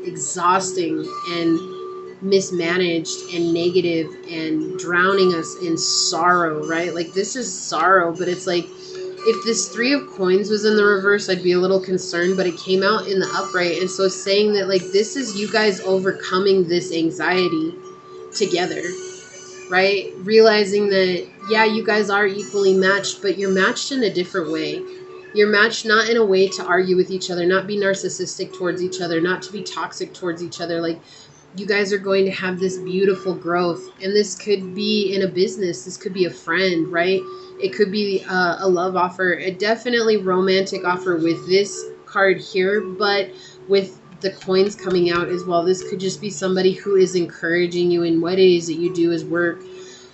exhausting and mismanaged and negative and drowning us in sorrow, right? Like this is sorrow, but it's like if this 3 of coins was in the reverse, I'd be a little concerned, but it came out in the upright. And so it's saying that like this is you guys overcoming this anxiety together, right? Realizing that, yeah, you guys are equally matched, but you're matched in a different way. You're matched not in a way to argue with each other, not be narcissistic towards each other, not to be toxic towards each other. Like, you guys are going to have this beautiful growth. And this could be in a business. This could be a friend, right? It could be a love offer, a definitely romantic offer with this card here, but with the coins coming out as well. This could just be somebody who is encouraging you in what it is that you do as work.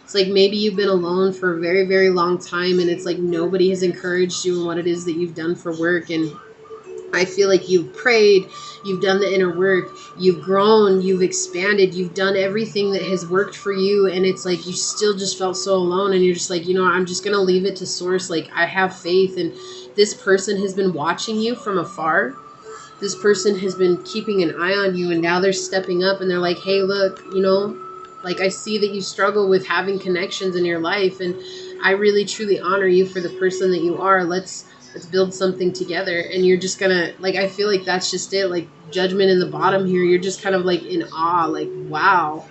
It's like maybe you've been alone for a very, very long time, and it's like nobody has encouraged you in what it is that you've done for work. And I feel like you've prayed, you've done the inner work, you've grown, you've expanded, you've done everything that has worked for you. And it's like you still just felt so alone, and you're just like, you know, I'm just going to leave it to source. Like, I have faith. And this person has been watching you from afar. This person has been keeping an eye on you, and now they're stepping up and they're like, hey, look, you know, like I see that you struggle with having connections in your life, and I really truly honor you for the person that you are. Let's build something together. And you're just gonna, like, I feel like that's just it. Like, judgment in the bottom here, you're just kind of like in awe, like, wow,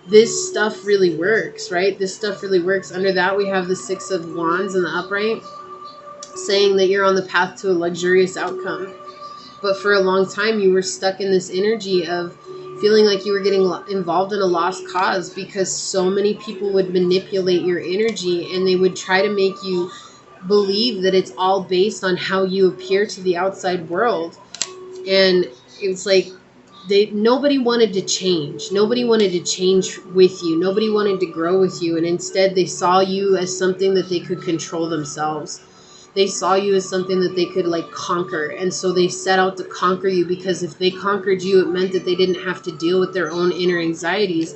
this stuff really works, right? This stuff really works. Under that, we have the 6 of Wands in the upright, saying that you're on the path to a luxurious outcome. But for a long time, you were stuck in this energy of feeling like you were getting involved in a lost cause, because so many people would manipulate your energy, and they would try to make you believe that it's all based on how you appear to the outside world. And it's like nobody wanted to change. Nobody wanted to change with you. Nobody wanted to grow with you. And instead, they saw you as something that they could control themselves. They saw you as something that they could like conquer. And so they set out to conquer you, because if they conquered you, it meant that they didn't have to deal with their own inner anxieties.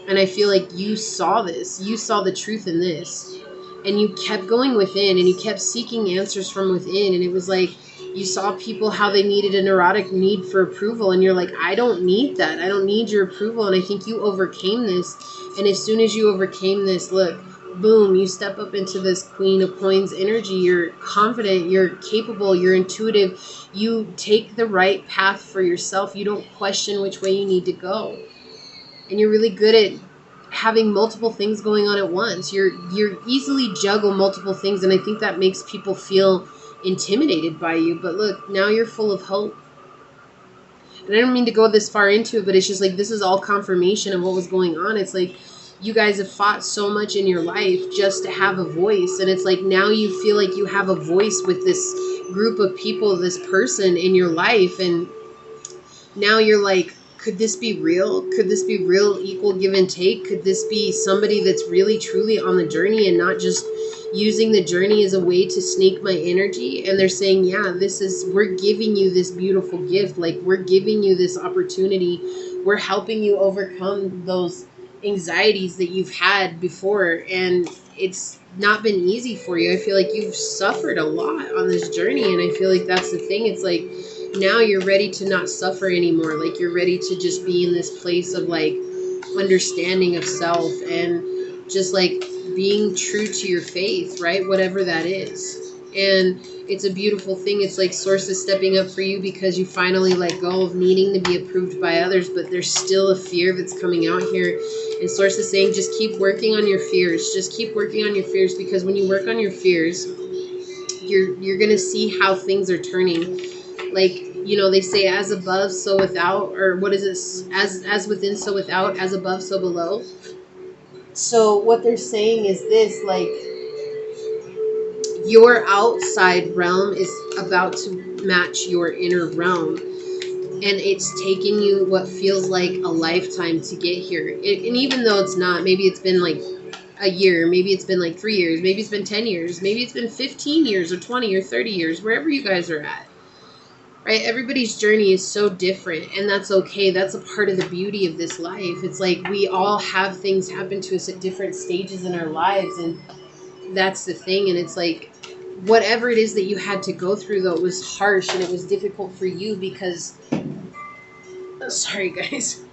And I feel like you saw this. You saw the truth in this. And you kept going within, and you kept seeking answers from within. And it was like you saw people, how they needed a neurotic need for approval. And you're like, I don't need that. I don't need your approval. And I think you overcame this. And as soon as you overcame this, look, boom, you step up into this Queen of Coins energy. You're confident, you're capable, you're intuitive. You take the right path for yourself. You don't question which way you need to go. And you're really good at having multiple things going on at once. You're easily juggle multiple things, and I think that makes people feel intimidated by you. But look, now you're full of hope. And I don't mean to go this far into it, but it's just like this is all confirmation of what was going on. It's like you guys have fought so much in your life just to have a voice. And it's like now you feel like you have a voice with this group of people, this person in your life. And now you're like, could this be real? Could this be real equal give and take? Could this be somebody that's really truly on the journey and not just using the journey as a way to sneak my energy? And they're saying, yeah, we're giving you this beautiful gift. Like, we're giving you this opportunity. We're helping you overcome those anxieties that you've had before. And it's not been easy for you. I feel like you've suffered a lot on this journey. And I feel like that's the thing. It's like, now you're ready to not suffer anymore. Like, you're ready to just be in this place of like understanding of self and just like being true to your faith, right? Whatever that is. And it's a beautiful thing. It's like Source is stepping up for you, because you finally let go of needing to be approved by others, but there's still a fear that's coming out here. And Source is saying, just keep working on your fears. Just keep working on your fears, because when you work on your fears, you're going to see how things are turning. Like, you know, they say as above, so without, or what is it? As within, so without, as above, so below. So what they're saying is this, like, your outside realm is about to match your inner realm. And it's taking you what feels like a lifetime to get here. And even though it's not, maybe it's been like a year, maybe it's been like 3 years, maybe it's been 10 years, maybe it's been 15 years or 20 or 30 years, wherever you guys are at. Right? Everybody's journey is so different, and that's okay. That's a part of the beauty of this life. It's like we all have things happen to us at different stages in our lives, and that's the thing. And it's like, whatever it is that you had to go through, though, it was harsh and it was difficult for you because, oh, sorry guys,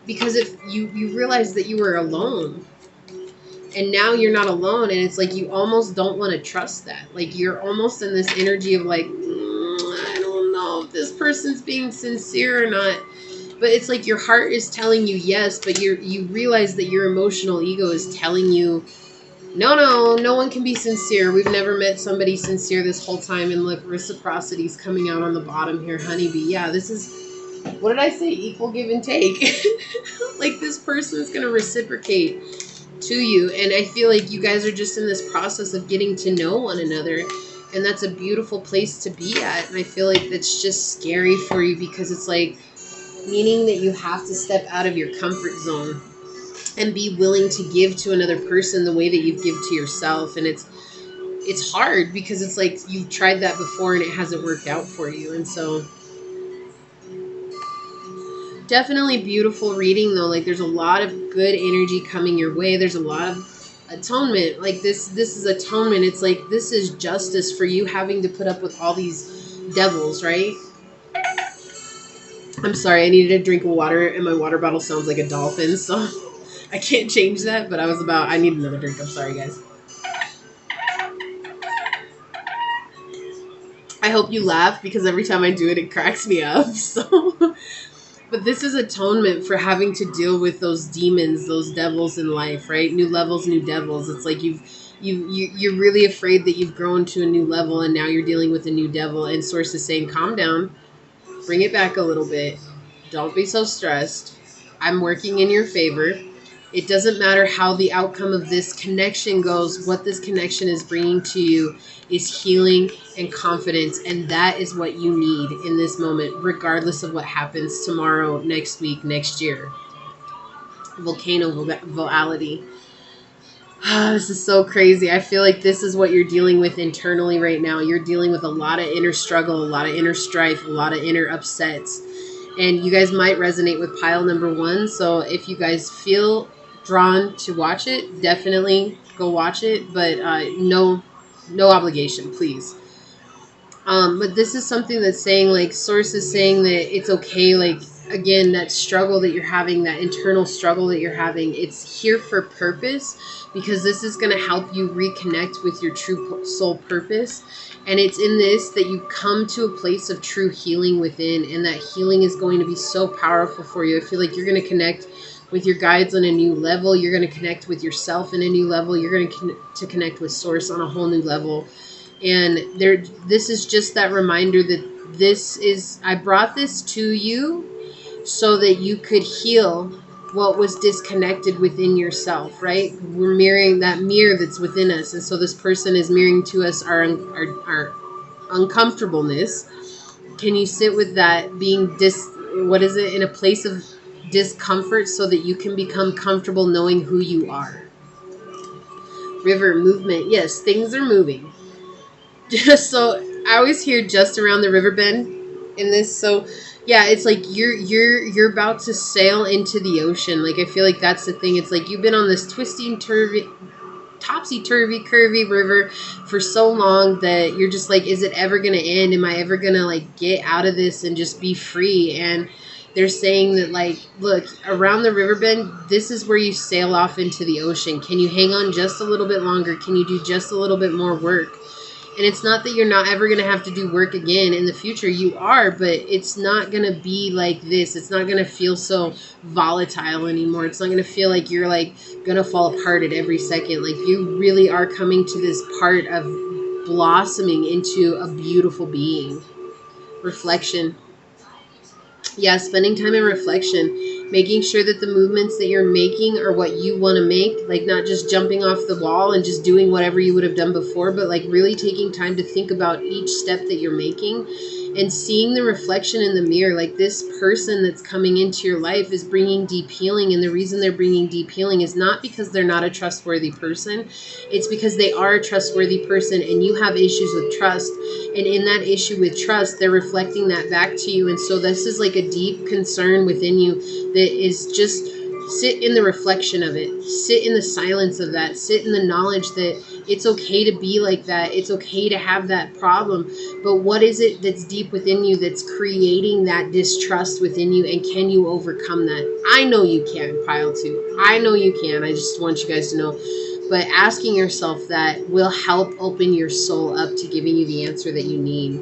because if you realize that you were alone, and now you're not alone, and it's like you almost don't want to trust that. Like you're almost in this energy of like, I don't know if this person's being sincere or not. But it's like your heart is telling you yes, but you realize that your emotional ego is telling you, no one can be sincere. We've never met somebody sincere this whole time. And look, reciprocity's coming out on the bottom here, honeybee. Yeah, this is, what did I say? Equal give and take. Like this person's going to reciprocate to you. And I feel like you guys are just in this process of getting to know one another. And that's a beautiful place to be at. And I feel like that's just scary for you, because it's like, meaning that you have to step out of your comfort zone and be willing to give to another person the way that you give to yourself. And it's hard, because it's like you've tried that before and it hasn't worked out for you. And so definitely beautiful reading though. Like there's a lot of good energy coming your way. There's a lot of atonement. Like this is atonement. It's like this is justice for you having to put up with all these devils, right? I'm sorry, I needed a drink of water and my water bottle sounds like a dolphin, so I can't change that, but I need another drink. I'm sorry, guys. I hope you laugh, because every time I do it, it cracks me up. So, but this is atonement for having to deal with those demons, those devils in life, right? New levels, new devils. It's like you're really afraid that you've grown to a new level and now you're dealing with a new devil, and Source is saying, calm down. Bring it back a little bit. Don't be so stressed. I'm working in your favor. It doesn't matter how the outcome of this connection goes. What this connection is bringing to you is healing and confidence. And that is what you need in this moment, regardless of what happens tomorrow, next week, next year. Volcano Voality. This is so crazy. I feel like this is what you're dealing with internally right now. You're dealing with a lot of inner struggle, a lot of inner strife, a lot of inner upsets. And you guys might resonate with pile number 1. So if you guys feel drawn to watch it, definitely go watch it. But no obligation, please. But this is something that's saying, like, Source is saying that it's okay. Like, again, that struggle that you're having, that internal struggle that you're having, it's here for purpose, because this is going to help you reconnect with your true soul purpose. And it's in this that you come to a place of true healing within, and that healing is going to be so powerful for you. I feel like you're going to connect with your guides on a new level. You're going to connect with yourself in a new level. You're going to connect with Source on a whole new level. And this is just that reminder that I brought this to you so that you could heal what was disconnected within yourself, right? We're mirroring that mirror that's within us. And so this person is mirroring to us our uncomfortableness. Can you sit with that being in a place of discomfort, so that you can become comfortable knowing who you are? River movement. Yes, things are moving. So I always hear just around the river bend in this. So yeah, it's like you're about to sail into the ocean. Like I feel like that's the thing. It's like you've been on this twisting, topsy-turvy, curvy river for so long that you're just like, is it ever gonna end? Am I ever gonna like get out of this and just be free? And they're saying that, like, look, around the river bend, this is where you sail off into the ocean. Can you hang on just a little bit longer? Can you do just a little bit more work? And it's not that you're not ever going to have to do work again in the future. You are, but it's not going to be like this. It's not going to feel so volatile anymore. It's not going to feel like you're like going to fall apart at every second. Like you really are coming to this part of blossoming into a beautiful being. Reflection. Yeah, spending time in reflection, making sure that the movements that you're making are what you want to make, like not just jumping off the wall and just doing whatever you would have done before, but like really taking time to think about each step that you're making and seeing the reflection in the mirror. Like this person that's coming into your life is bringing deep healing, and the reason they're bringing deep healing is not because they're not a trustworthy person. It's because they are a trustworthy person and you have issues with trust. And in that issue with trust, they're reflecting that back to you. And so this is like a deep concern within you that is just Sit in the reflection of it. Sit in the silence of that. Sit in the knowledge that it's okay to be like that. It's okay to have that problem. But what is it that's deep within you that's creating that distrust within you? And can you overcome that? I know you can, pile two. I know you can. I just want you guys to know. But asking yourself that will help open your soul up to giving you the answer that you need.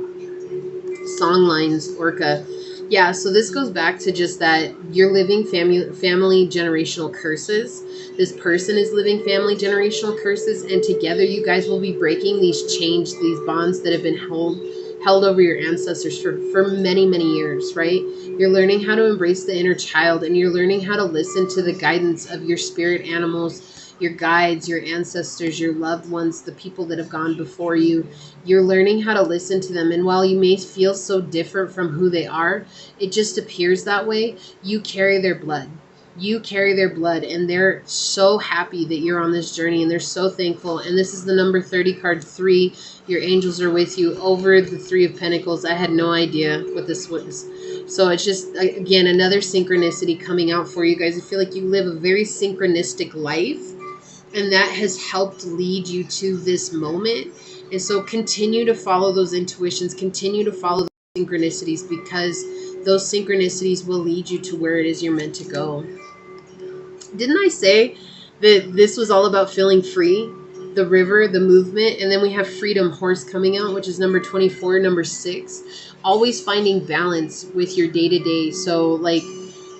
Songlines, Orca. Yeah, so this goes back to just that you're living family generational curses. This person is living family generational curses, and together you guys will be breaking these chains, these bonds that have been held over your ancestors for many, many years, right? You're learning how to embrace the inner child, and you're learning how to listen to the guidance of your spirit animals, your guides, your ancestors, your loved ones, the people that have gone before you. You're learning how to listen to them. And while you may feel so different from who they are, it just appears that way. You carry their blood. You carry their blood, and they're so happy that you're on this journey, and they're so thankful. And this is the number 30 card, 3. Your angels are with you over the 3 of Pentacles. I had no idea what this was. So it's just, again, another synchronicity coming out for you guys. I feel like you live a very synchronistic life, and that has helped lead you to this moment. And so continue to follow those intuitions, continue to follow those synchronicities, because those synchronicities will lead you to where it is you're meant to go. Didn't I say that this was all about feeling free? The river, the movement, and then we have freedom horse coming out, which is number 24, number 6. Always finding balance with your day-to-day. So like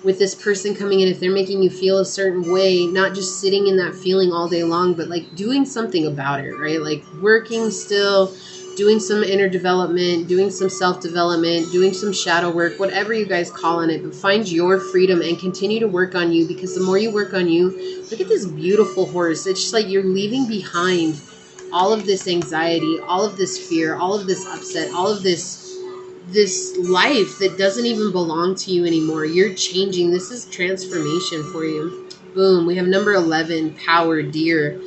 with this person coming in, if they're making you feel a certain way, not just sitting in that feeling all day long, but like doing something about it, right? Like working still, doing some inner development, doing some self-development, doing some shadow work, whatever you guys call on it, but find your freedom and continue to work on you, because the more you work on you, look at this beautiful horse. It's just like you're leaving behind all of this anxiety, all of this fear, all of this upset, all of this life that doesn't even belong to you anymore. You're changing. This is transformation for you. Boom. We have number 11, power, deer.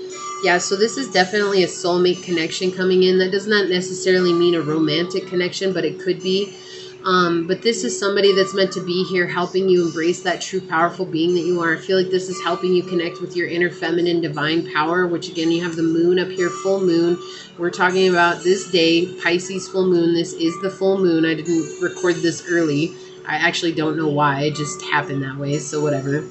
Yeah, so this is definitely a soulmate connection coming in. That does not necessarily mean a romantic connection, but it could be. But this is somebody that's meant to be here helping you embrace that true powerful being that you are. I feel like this is helping you connect with your inner feminine divine power, which again, you have the moon up here, full moon. We're talking about this day, Pisces full moon. This is the full moon. I didn't record this early. I actually don't know why. It just happened that way, so whatever.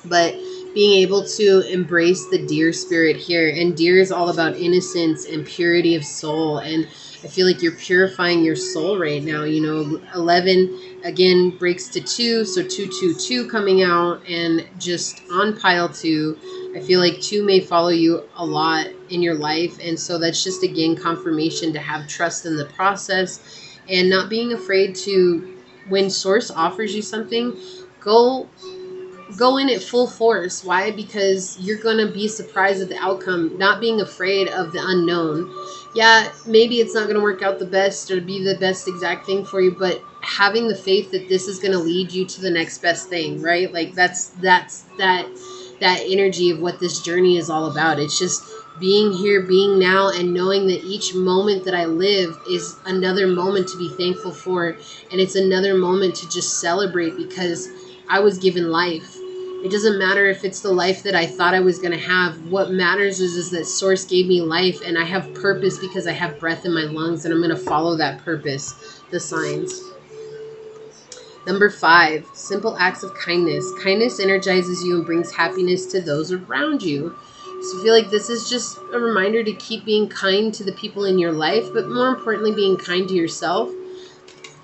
But being able to embrace the deer spirit here, and deer is all about innocence and purity of soul, and I feel like you're purifying your soul right now. You know, 11 again breaks to 2, so 222 coming out, and just on pile 2, I feel like 2 may follow you a lot in your life, and so that's just again confirmation to have trust in the process and not being afraid to, when source offers you something, go in at full force. Why? Because you're going to be surprised at the outcome, not being afraid of the unknown. Yeah, maybe it's not going to work out the best or be the best exact thing for you, but having the faith that this is going to lead you to the next best thing, right? Like that's that energy of what this journey is all about. It's just being here, being now, and knowing that each moment that I live is another moment to be thankful for, and it's another moment to just celebrate because I was given life. It doesn't matter if it's the life that I thought I was going to have. What matters is that source gave me life, and I have purpose because I have breath in my lungs, and I'm going to follow that purpose. The signs. Number 5, simple acts of kindness. Kindness energizes you and brings happiness to those around you. So I feel like this is just a reminder to keep being kind to the people in your life, but more importantly, being kind to yourself.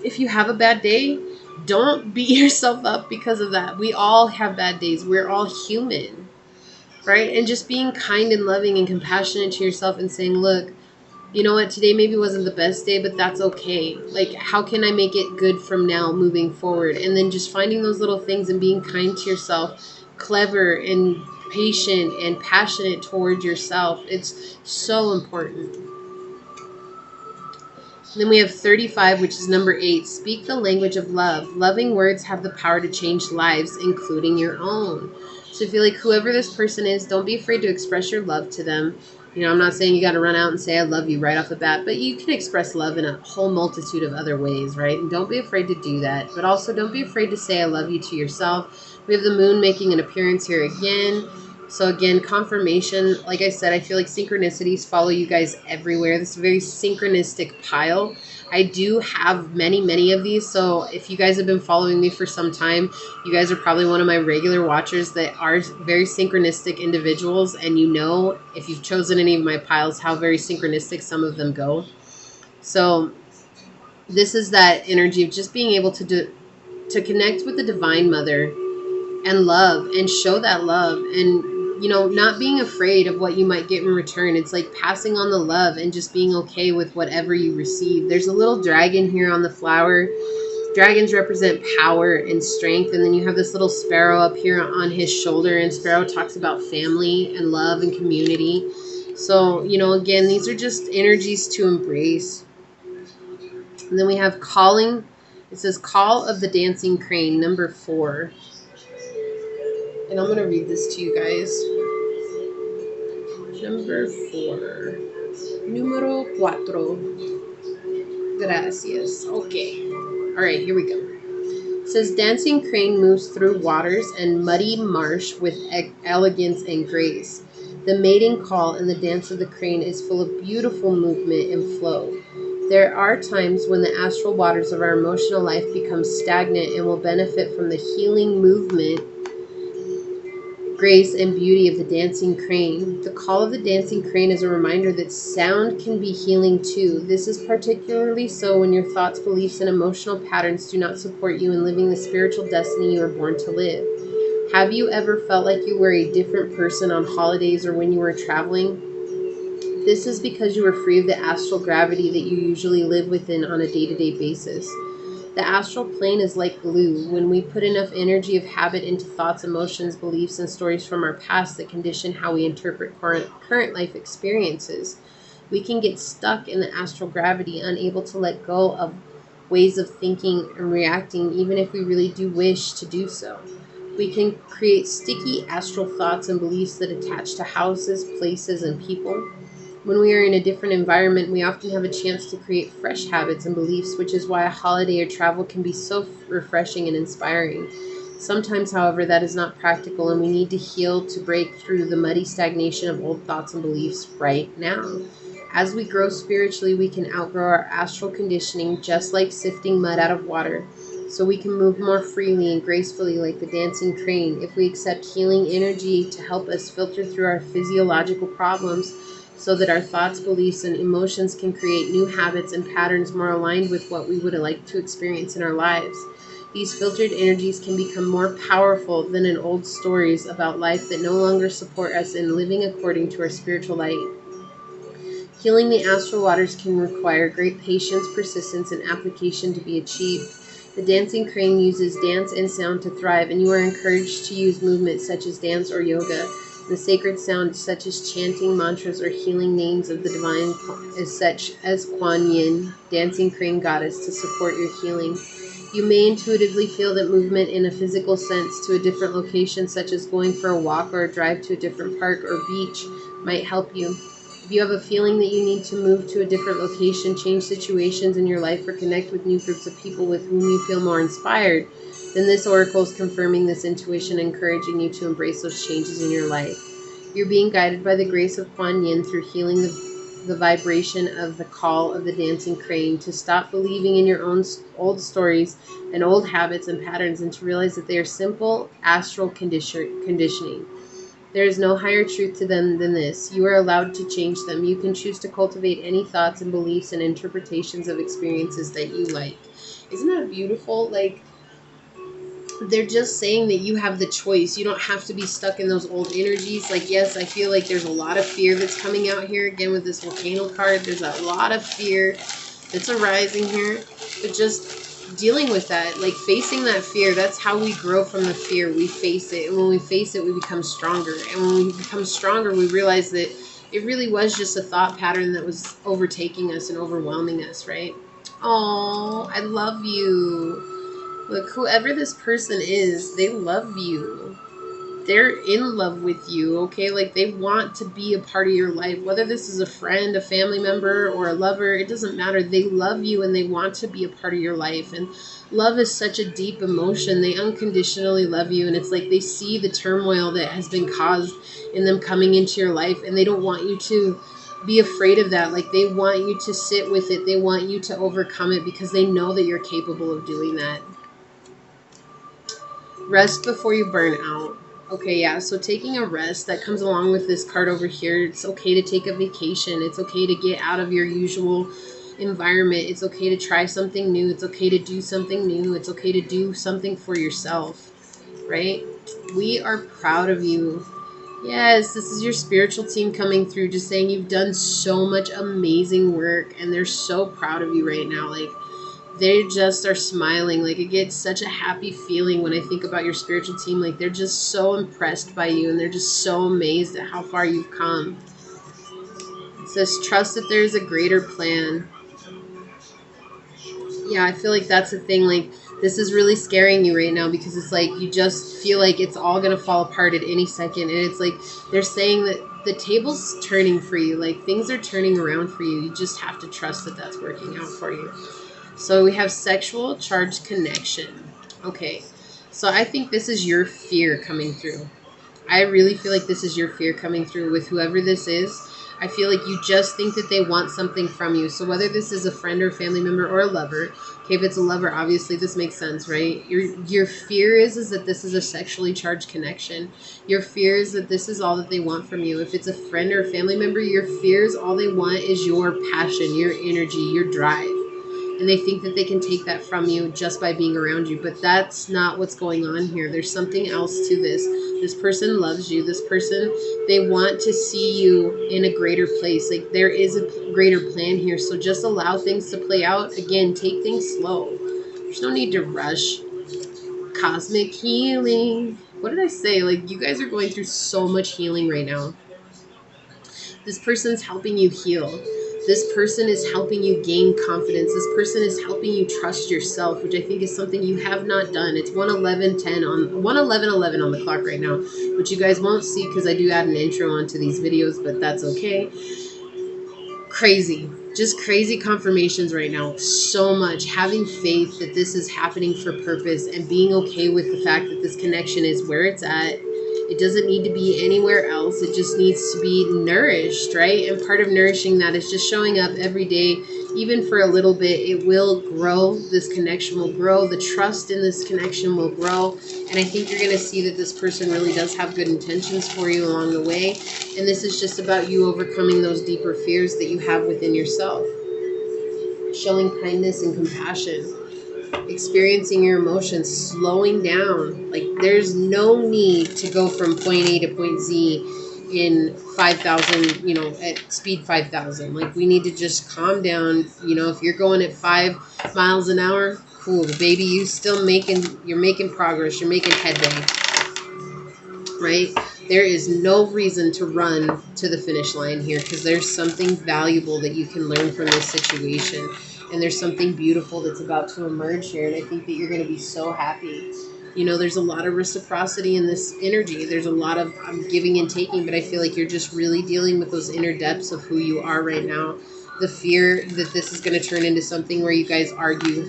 If you have a bad day, don't beat yourself up because of that. We all have bad days. We're all human, right? And just being kind and loving and compassionate to yourself and saying, look, you know what, today maybe wasn't the best day, but that's okay. Like, how can I make it good from now moving forward? And then just finding those little things and being kind to yourself, clever and patient and passionate towards yourself. It's so important. And then we have 35, which is number 8. Speak the language of love. Loving words have the power to change lives, including your own. So I feel like whoever this person is, don't be afraid to express your love to them. You know, I'm not saying you got to run out and say I love you right off the bat, but you can express love in a whole multitude of other ways, right? And don't be afraid to do that. But also don't be afraid to say I love you to yourself. We have the moon making an appearance here again. So again, confirmation. Like I said, I feel like synchronicities follow you guys everywhere. This is a very synchronistic pile. I do have many of these. So if you guys have been following me for some time, you guys are probably one of my regular watchers that are very synchronistic individuals. And you know, if you've chosen any of my piles, how very synchronistic some of them go. So this is that energy of just being able to connect with the Divine Mother and love and show that love, and you know, not being afraid of what you might get in return. It's like passing on the love and just being okay with whatever you receive. There's a little dragon here on the flower. Dragons represent power and strength, and then you have this little sparrow up here on his shoulder, and sparrow talks about family and love and community. So, you know, again, these are just energies to embrace. And then we have calling. It says Call of the Dancing Crane, number 4. And I'm going to read this to you guys. Number 4. Número 4. Gracias. Okay. All right, here we go. It says, Dancing crane moves through waters and muddy marsh with elegance and grace. The mating call in the dance of the crane is full of beautiful movement and flow. There are times when the astral waters of our emotional life become stagnant and will benefit from the healing movement, grace, and beauty of the dancing crane. The call of the dancing crane is a reminder that sound can be healing too. This is particularly so when your thoughts, beliefs, and emotional patterns do not support you in living the spiritual destiny you were born to live. Have you ever felt like you were a different person on holidays or when you were traveling? This is because you were free of the astral gravity that you usually live within on a day-to-day basis. The astral plane is like glue. When we put enough energy of habit into thoughts, emotions, beliefs, and stories from our past that condition how we interpret current life experiences, we can get stuck in the astral gravity, unable to let go of ways of thinking and reacting, even if we really do wish to do so. We can create sticky astral thoughts and beliefs that attach to houses, places, and people. When we are in a different environment, we often have a chance to create fresh habits and beliefs, which is why a holiday or travel can be so refreshing and inspiring. Sometimes, however, that is not practical, and we need to heal to break through the muddy stagnation of old thoughts and beliefs right now. As we grow spiritually, we can outgrow our astral conditioning, just like sifting mud out of water, so we can move more freely and gracefully like the dancing crane if we accept healing energy to help us filter through our physiological problems, so that our thoughts, beliefs, and emotions can create new habits and patterns more aligned with what we would like to experience in our lives. These filtered energies can become more powerful than in old stories about life that no longer support us in living according to our spiritual light. Healing the astral waters can require great patience, persistence, and application to be achieved. The dancing crane uses dance and sound to thrive, and you are encouraged to use movements such as dance or yoga. The sacred sound, such as chanting mantras or healing names of the divine, such as Kuan Yin, dancing crane goddess, to support your healing. You may intuitively feel that movement in a physical sense to a different location, such as going for a walk or a drive to a different park or beach, might help you. If you have a feeling that you need to move to a different location, change situations in your life, or connect with new groups of people with whom you feel more inspired, then this oracle is confirming this intuition, encouraging you to embrace those changes in your life. You're being guided by the grace of Kuan Yin through healing the vibration of the call of the dancing crane, to stop believing in your own old stories and old habits and patterns, and to realize that they are simple astral conditioning. There is no higher truth to them than this. You are allowed to change them. You can choose to cultivate any thoughts and beliefs and interpretations of experiences that you like. Isn't that beautiful? Like, they're just saying that you have the choice. You don't have to be stuck in those old energies. Like, yes, I feel like there's a lot of fear that's coming out here. Again, with this volcano card, there's a lot of fear that's arising here. But just dealing with that, like facing that fear, that's how we grow from the fear. We face it. And when we face it, we become stronger. And when we become stronger, we realize that it really was just a thought pattern that was overtaking us and overwhelming us, right? Oh, I love you. Look, whoever this person is, they love you. they're in love with you, okay? Like they want to be a part of your life, whether this is a friend, a family member, or a lover, it doesn't matter. They love you and they want to be a part of your life. And love is such a deep emotion. They unconditionally love you, and it's like they see the turmoil that has been caused in them coming into your life, and they don't want you to be afraid of that. Like they want you to sit with it. They want you to overcome it because they know that you're capable of doing that. Rest before you burn out. Okay, yeah, so taking a rest, that comes along with this card over here. It's okay to take a vacation. It's okay to get out of your usual environment. It's okay to try something new. It's okay to do something new. It's okay to do something for yourself, right? We are proud of you. Yes, this is your spiritual team coming through, just saying you've done so much amazing work and they're so proud of you right now. Like, they just are smiling. Like, it gets such a happy feeling when I think about your spiritual team. Like, they're just so impressed by you and they're just so amazed at how far you've come. It says, trust that there's a greater plan. Yeah, I feel like that's the thing. Like, this is really scaring you right now because it's like you just feel like it's all going to fall apart at any second. And it's like they're saying that the table's turning for you. Like, things are turning around for you. You just have to trust that that's working out for you. So we have sexual charged connection. Okay, so I think this is your fear coming through. I really feel like this is your fear coming through with whoever this is. I feel like you just think that they want something from you. So whether this is a friend or family member or a lover, okay, if it's a lover, obviously this makes sense, right? Your fear is that this is a sexually charged connection. Your fear is that this is all that they want from you. If it's a friend or a family member, your fears, all they want is your passion, your energy, your drive. And they think that they can take that from you just by being around you. But that's not what's going on here. There's something else to this. This person loves you. This person, they want to see you in a greater place. Like, there is a greater plan here. So just allow things to play out. Again, take things slow. There's no need to rush. Cosmic healing. What did I say? Like, you guys are going through so much healing right now. This person's helping you heal. This person is helping you gain confidence. This person is helping you trust yourself, which I think is something you have not done. It's 1:11:10 on 1:11:11 on the clock right now, which you guys won't see because I do add an intro onto these videos, but that's okay. Crazy. Just crazy confirmations right now. So much. Having faith that this is happening for purpose and being okay with the fact that this connection is where it's at. It doesn't need to be anywhere else. It just needs to be nourished, right? And part of nourishing that is just showing up every day, even for a little bit. It will grow. This connection will grow. The trust in this connection will grow. And I think you're going to see that this person really does have good intentions for you along the way. And this is just about you overcoming those deeper fears that you have within yourself. Showing kindness and compassion. Experiencing your emotions, slowing down. Like, there's no need to go from point A to point Z in 5,000, you know, at speed 5,000. Like, we need to just calm down. You know, if you're going at 5 miles an hour, cool, baby, you're making progress, you're making headway, right? There is no reason to run to the finish line here because there's something valuable that you can learn from this situation. And there's something beautiful that's about to emerge here. And I think that you're going to be so happy. You know, there's a lot of reciprocity in this energy. There's a lot of giving and taking, but I feel like you're just really dealing with those inner depths of who you are right now. The fear that this is going to turn into something where you guys argue.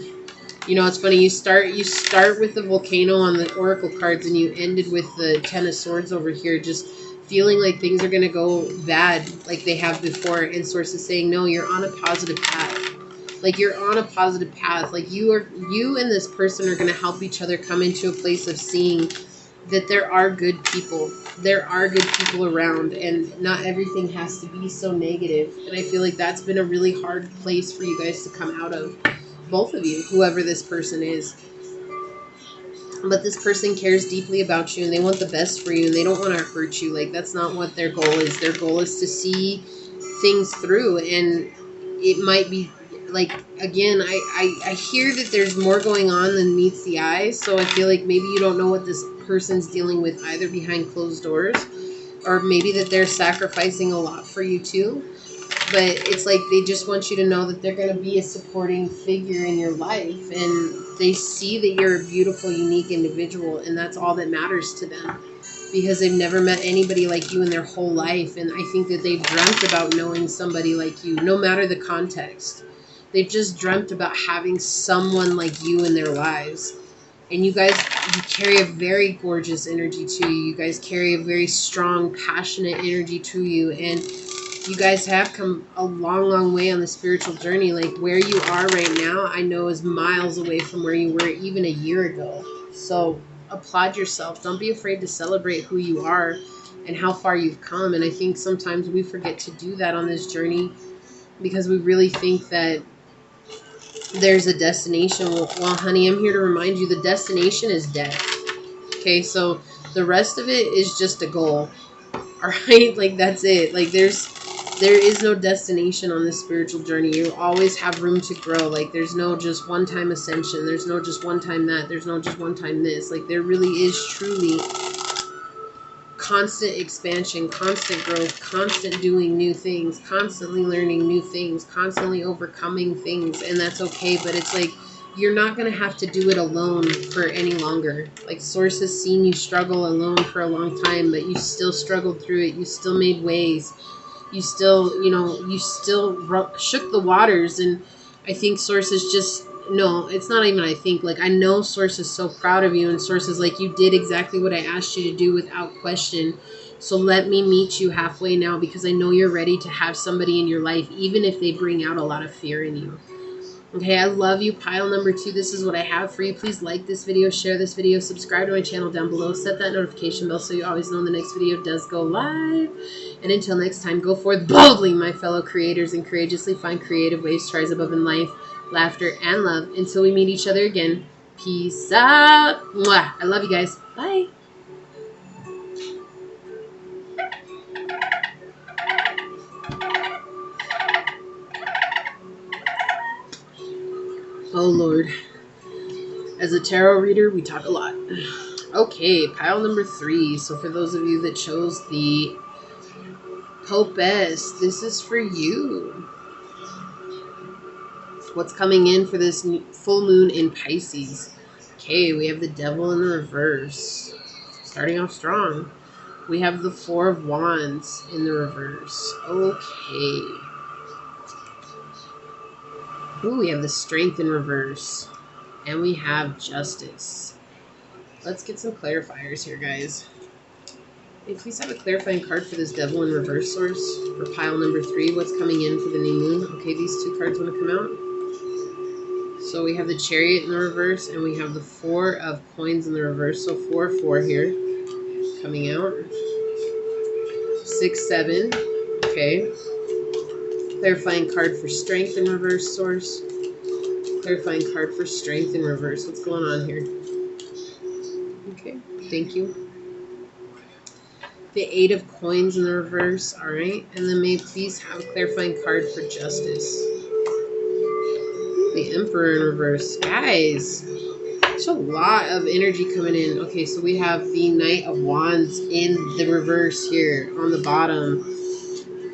You know, it's funny. You start with the volcano on the oracle cards and you ended with the 10 of swords over here, just feeling like things are going to go bad like they have before. And Source is saying, no, you're on a positive path. Like, you're on a positive path. Like, you and this person are going to help each other come into a place of seeing that there are good people. There are good people around, and not everything has to be so negative. And I feel like that's been a really hard place for you guys to come out of. Both of you, whoever this person is. But this person cares deeply about you, and they want the best for you, and they don't want to hurt you. Like, that's not what their goal is. Their goal is to see things through, and it might be... Like, again, I hear that there's more going on than meets the eye. So I feel like maybe you don't know what this person's dealing with either behind closed doors. Or maybe that they're sacrificing a lot for you too. But it's like they just want you to know that they're going to be a supporting figure in your life. And they see that you're a beautiful, unique individual. And that's all that matters to them. because they've never met anybody like you in their whole life. And I think that they've dreamt about knowing somebody like you, no matter the context. They've just dreamt about having someone like you in their lives. And you guys, you carry a very gorgeous energy to you. You guys carry a very strong, passionate energy to you. And you guys have come a long, long way on the spiritual journey. Like where you are right now, I know is miles away from where you were even a year ago. So applaud yourself. Don't be afraid to celebrate who you are and how far you've come. And I think sometimes we forget to do that on this journey because we really think that there's a destination. Well, honey, I'm here to remind you the destination is death. Okay, so the rest of it is just a goal. All right, like that's it. Like there is no destination on this spiritual journey. You always have room to grow. Like there's no just one time ascension. There's no just one time that. There's no just one time this. Like there really is truly constant expansion, constant growth, constant doing new things, constantly learning new things, constantly overcoming things. And that's okay. But it's like, you're not going to have to do it alone for any longer. Like Source has seen you struggle alone for a long time, but you still struggled through it. You still made ways. You still, you still shook the waters. And I think Source is just, no, it's not even I think. Like, I know Source is so proud of you. And Source is like, you did exactly what I asked you to do without question. So let me meet you halfway now because I know you're ready to have somebody in your life, even if they bring out a lot of fear in you. Okay, I love you. Pile number 2, this is what I have for you. Please like this video, share this video, subscribe to my channel down below, set that notification bell so you always know when the next video does go live. And until next time, go forth boldly, my fellow creators, and courageously find creative ways to rise above in life, laughter, and love. Until we meet each other again, peace out. Mwah. I love you guys. Bye. Oh, Lord. As a tarot reader, we talk a lot. Okay, pile number 3. So for those of you that chose the Popess, this is for you. What's coming in for this full moon in Pisces? Okay, we have the Devil in the reverse. Starting off strong. We have the 4 of Wands in the reverse. Okay. Ooh, we have the Strength in reverse. And we have Justice. Let's get some clarifiers here, guys. Hey, please have a clarifying card for this Devil in reverse, Source. For pile number 3, what's coming in for the new moon? Okay, these 2 cards want to come out. So we have the Chariot in the reverse, and we have the 4 of Coins in the reverse. So 4 here coming out. 6, 7. Okay. Clarifying card for Strength in reverse, Source. Clarifying card for Strength in reverse. What's going on here? Okay, thank you. The 8 of Coins in the reverse. All right. And then may I please have a clarifying card for Justice. The Emperor in reverse. Guys, there's a lot of energy coming in. Okay, so we have the Knight of Wands in the reverse here on the bottom.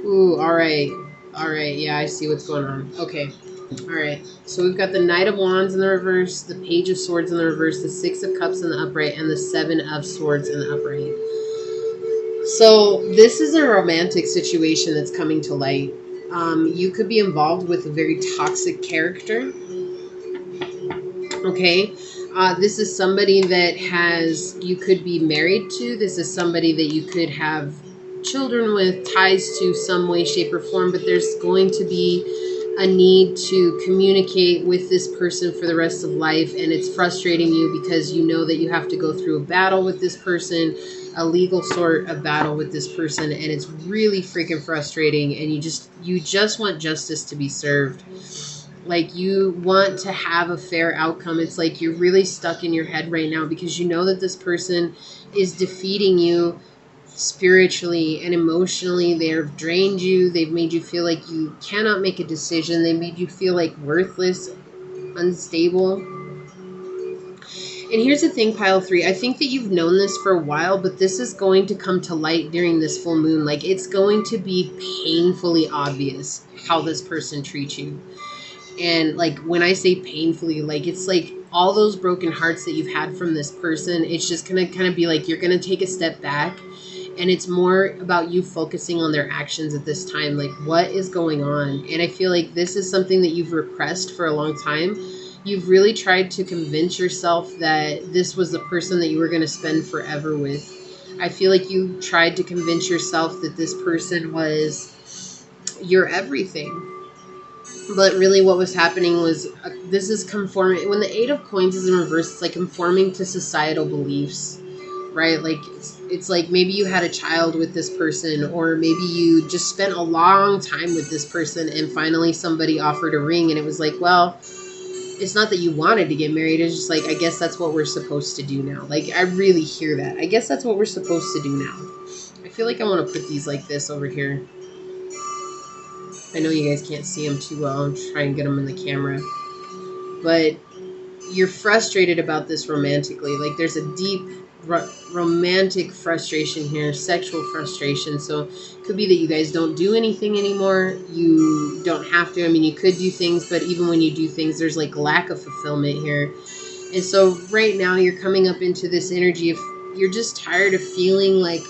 Ooh, all right. All right, yeah, I see what's going on. Okay, all right. So we've got the Knight of Wands in the reverse, the Page of Swords in the reverse, the 6 of Cups in the upright, and the 7 of Swords in the upright. So this is a romantic situation that's coming to light. You could be involved with a very toxic character. Okay, this is somebody that you could be married to. This is somebody that you could have children with, ties to some way, shape, or form, but there's going to be a need to communicate with this person for the rest of life, and it's frustrating you because you know that you have to go through a battle with this person, a legal sort of battle with this person, and it's really freaking frustrating, and you just want justice to be served. Like, you want to have a fair outcome. It's like you're really stuck in your head right now because you know that this person is defeating you spiritually and emotionally. They've drained you. They've made you feel like you cannot make a decision. They made you feel like worthless, unstable. And here's the thing, pile 3. I think that you've known this for a while, but this is going to come to light during this full moon. Like, it's going to be painfully obvious how this person treats you. And like, when I say painfully, like, it's like all those broken hearts that you've had from this person, it's just going to kind of be like you're going to take a step back, and it's more about you focusing on their actions at this time. Like, what is going on? And I feel like this is something that you've repressed for a long time. You've really tried to convince yourself that this was the person that you were going to spend forever with. I feel like you tried to convince yourself that this person was your everything. But really what was happening was, this is conforming. When the Eight of Coins is in reverse, it's like conforming to societal beliefs, right? Like, it's like maybe you had a child with this person, or maybe you just spent a long time with this person, and finally somebody offered a ring, and it was like, well, it's not that you wanted to get married. It's just like, I guess that's what we're supposed to do now. Like, I really hear that. I guess that's what we're supposed to do now. I feel like I want to put these like this over here. I know you guys can't see them too well. I'm trying to get them in the camera. But you're frustrated about this romantically. Like, there's a deep romantic frustration here, sexual frustration. So it could be that you guys don't do anything anymore. You don't have to. I mean, you could do things, but even when you do things, there's like lack of fulfillment here. And so right now you're coming up into this energy of, you're just tired of feeling like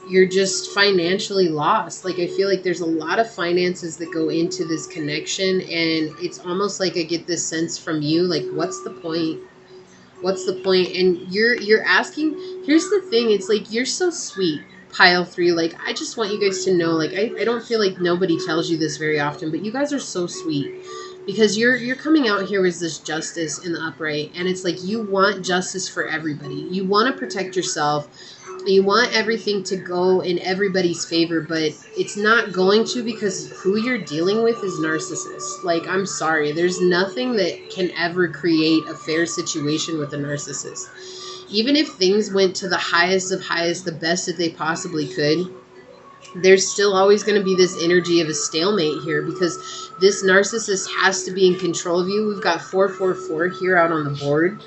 you're just financially lost. Like, I feel like there's a lot of finances that go into this connection, and it's almost like I get this sense from you, like, what's the point? What's the point? And you're asking, here's the thing, it's like, you're so sweet, pile 3. Like, I just want you guys to know, like, I don't feel like nobody tells you this very often, but you guys are so sweet, because you're coming out here with this justice in the upright, and it's like, you want justice for everybody. You want to protect yourself. You want everything to go in everybody's favor, but it's not going to, because who you're dealing with is narcissists. Like, I'm sorry. There's nothing that can ever create a fair situation with a narcissist. Even if things went to the highest of highest, the best that they possibly could, there's still always going to be this energy of a stalemate here, because this narcissist has to be in control of you. We've got 444 here out on the board.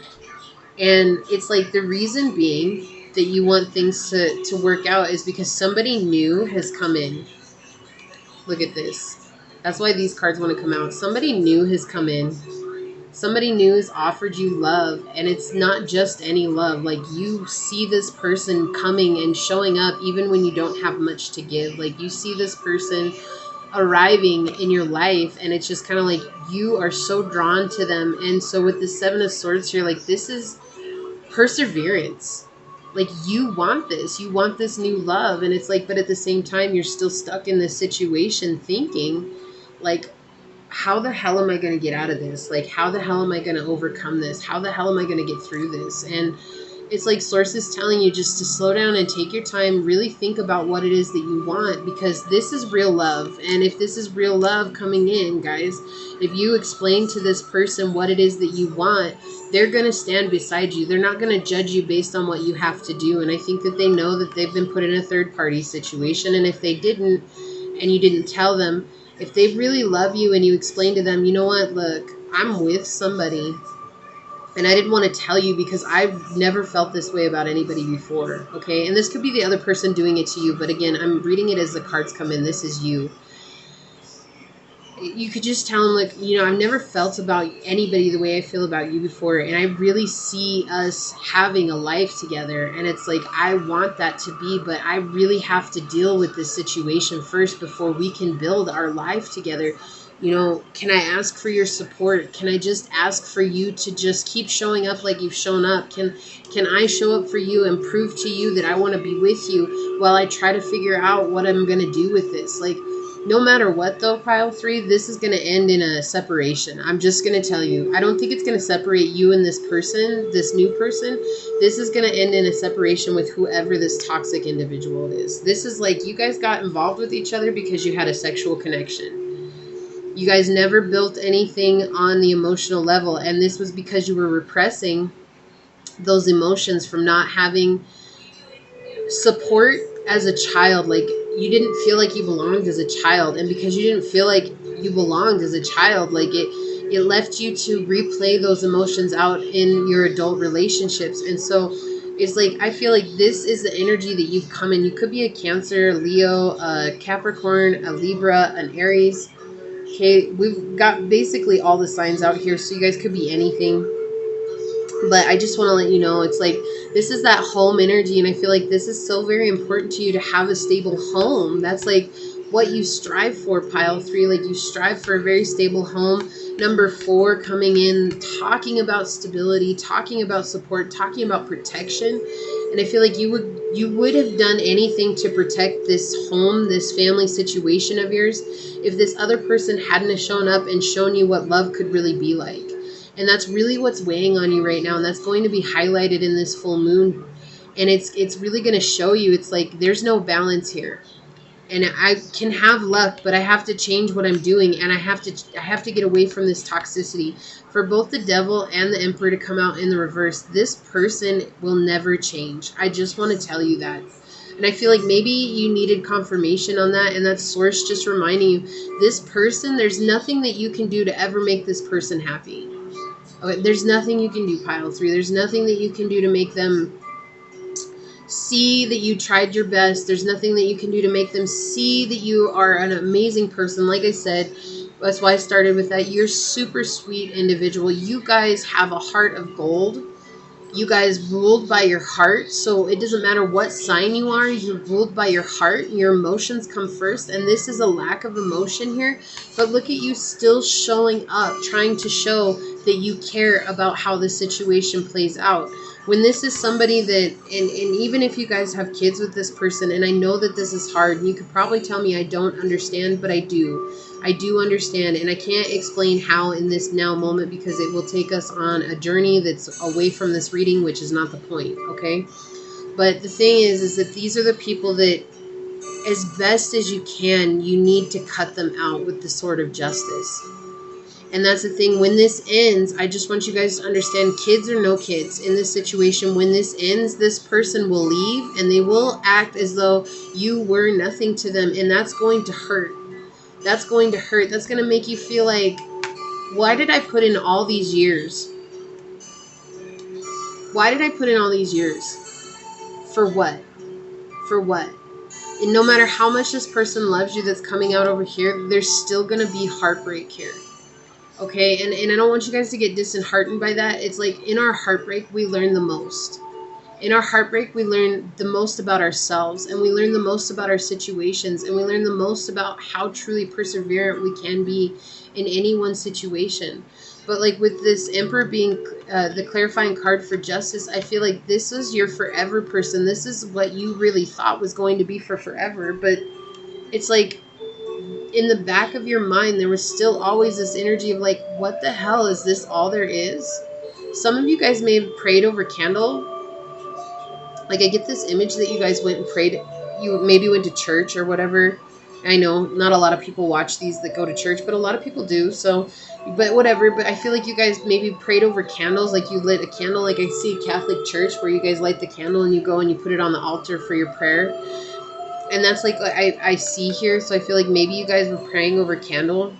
And it's like, the reason being that you want things to work out is because somebody new has come in. Look at this. That's why these cards want to come out. Somebody new has come in. Somebody new has offered you love. And it's not just any love. Like, you see this person coming and showing up even when you don't have much to give. Like, you see this person arriving in your life, and it's just kind of like you are so drawn to them. And so with the 7 of Swords here, like, this is perseverance. Like, you want this new love, and it's like, but at the same time, you're still stuck in this situation thinking, like, how the hell am I going to get out of this? Like, how the hell am I going to overcome this? How the hell am I going to get through this? And it's like Source is telling you just to slow down and take your time, really think about what it is that you want, because this is real love. And if this is real love coming in, guys, if you explain to this person what it is that you want, they're going to stand beside you. They're not going to judge you based on what you have to do. And I think that they know that they've been put in a third-party situation. And if they didn't, and you didn't tell them, if they really love you and you explain to them, you know what, look, I'm with somebody, and I didn't want to tell you because I've never felt this way about anybody before, okay? And this could be the other person doing it to you, but again, I'm reading it as the cards come in. This is you. You could just tell them, like, you know, I've never felt about anybody the way I feel about you before, and I really see us having a life together, and it's like, I want that to be, but I really have to deal with this situation first before we can build our life together. You know, can I ask for your support? Can I just ask for you to just keep showing up like you've shown up? Can I show up for you and prove to you that I want to be with you while I try to figure out what I'm going to do with this? Like, no matter what, though, pile 3, this is going to end in a separation. I'm just going to tell you. I don't think it's going to separate you and this person, this new person. This is going to end in a separation with whoever this toxic individual is. This is like, you guys got involved with each other because you had a sexual connection. You guys never built anything on the emotional level, and this was because you were repressing those emotions from not having support as a child. Like, you didn't feel like you belonged as a child, and because you didn't feel like you belonged as a child, like, it left you to replay those emotions out in your adult relationships. And so it's like, I feel like this is the energy that you've come in. You could be a Cancer, Leo, a Capricorn, a Libra, an Aries. Okay, we've got basically all the signs out here, so you guys could be anything. But I just want to let you know, it's like, this is that home energy. And I feel like this is so very important to you to have a stable home. That's like what you strive for, pile 3. Like, you strive for a very stable home. Number 4 coming in, talking about stability, talking about support, talking about protection. And I feel like you would have done anything to protect this home, this family situation of yours, if this other person hadn't have shown up and shown you what love could really be like. And that's really what's weighing on you right now. And that's going to be highlighted in this full moon. And it's really going to show you, it's like, there's no balance here. And I can have luck, but I have to change what I'm doing. And I have to get away from this toxicity. For both the devil and the emperor to come out in the reverse, this person will never change. I just want to tell you that. And I feel like maybe you needed confirmation on that. And that's source just reminding you, this person, there's nothing that you can do to ever make this person happy. Okay, there's nothing you can do, pile 3. There's nothing that you can do to make them see that you tried your best. There's nothing that you can do to make them see that you are an amazing person. Like I said, that's why I started with that. You're super sweet individual. You guys have a heart of gold. You guys ruled by your heart. So it doesn't matter what sign you are, you're ruled by your heart. Your emotions come first. And this is a lack of emotion here. But look at you still showing up, trying to show that you care about how the situation plays out. When this is somebody that, and even if you guys have kids with this person, and I know that this is hard, and you could probably tell me I don't understand, but I do. I do understand, and I can't explain how in this now moment, because it will take us on a journey that's away from this reading, which is not the point, okay? But the thing is that these are the people that, as best as you can, you need to cut them out with the sword of justice. And that's the thing. When this ends, I just want you guys to understand, kids or no kids in this situation, when this ends, this person will leave and they will act as though you were nothing to them. And that's going to hurt. That's going to hurt. That's going to make you feel like, why did I put in all these years? Why did I put in all these years? For what? For what? And no matter how much this person loves you that's coming out over here, there's still going to be heartbreak here. Okay, and I don't want you guys to get disheartened by that. It's like, in our heartbreak, we learn the most. In our heartbreak, we learn the most about ourselves, and we learn the most about our situations, and we learn the most about how truly perseverant we can be in any one situation. But like with this Emperor being the clarifying card for justice, I feel like this is your forever person. This is what you really thought was going to be for forever, but it's like, in the back of your mind, there was still always this energy of like, what the hell, is this all there is? Some of you guys may have prayed over candle. Like, I get this image that you guys went and prayed. You maybe went to church or whatever. I know not a lot of people watch these that go to church, but a lot of people do. So, but whatever. But I feel like you guys maybe prayed over candles. Like, you lit a candle. Like, I see a Catholic church where you guys light the candle and you go and you put it on the altar for your prayer. And that's like I see here. So I feel like maybe you guys were praying over candle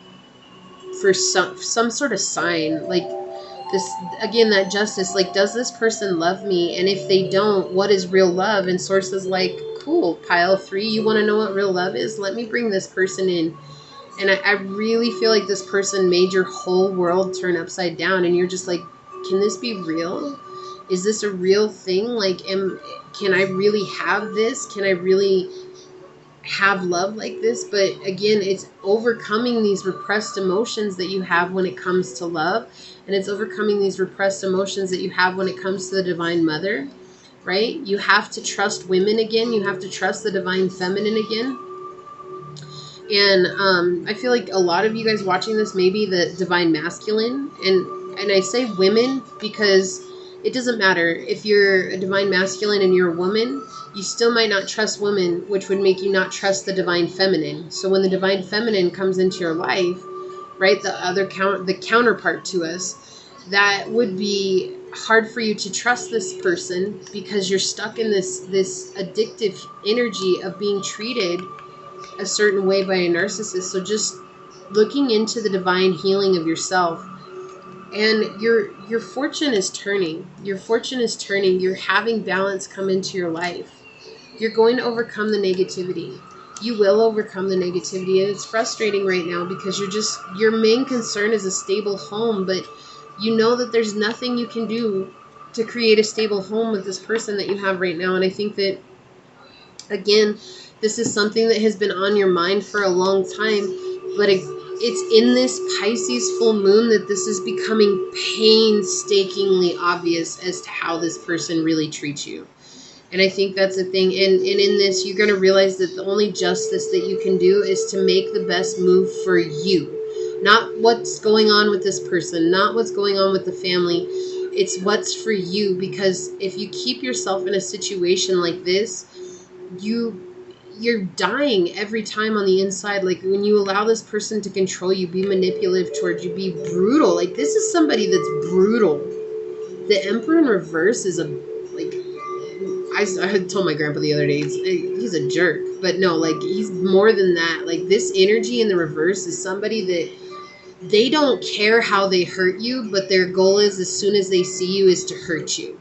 for some sort of sign. Like this, again, that justice. Like, does this person love me? And if they don't, what is real love? And Source is like, cool, pile 3. You want to know what real love is? Let me bring this person in. And I really feel like this person made your whole world turn upside down. And you're just like, can this be real? Is this a real thing? Like, can I really have this? Can I really have love like this? But again, it's overcoming these repressed emotions that you have when it comes to love, and it's overcoming these repressed emotions that you have when it comes to the Divine Mother, right? You have to trust women again. You have to trust the Divine Feminine again. And I feel like a lot of you guys watching this may be the Divine Masculine, and I say women because it doesn't matter if you're a Divine Masculine and you're a woman. You still might not trust women, which would make you not trust the Divine Feminine. So when the Divine Feminine comes into your life, right, the counterpart to us, that would be hard for you to trust this person because you're stuck in this addictive energy of being treated a certain way by a narcissist. So just looking into the divine healing of yourself. And your fortune is turning. Your fortune is turning. You're having balance come into your life. You're going to overcome the negativity. You will overcome the negativity. And it's frustrating right now because your main concern is a stable home, but you know that there's nothing you can do to create a stable home with this person that you have right now. And I think that, again, this is something that has been on your mind for a long time, but it's in this Pisces full moon that this is becoming painstakingly obvious as to how this person really treats you. And I think that's the thing. And in this, you're going to realize that the only justice that you can do is to make the best move for you. Not what's going on with this person, not what's going on with the family. It's what's for you. Because if you keep yourself in a situation like this, you're dying every time on the inside. Like when you allow this person to control you, be manipulative towards you, be brutal. Like this is somebody that's brutal. The Emperor in reverse is I had told my grandpa the other day, he's a jerk. But no, like he's more than that. Like this energy in the reverse is somebody that they don't care how they hurt you, but their goal is, as soon as they see you, is to hurt you.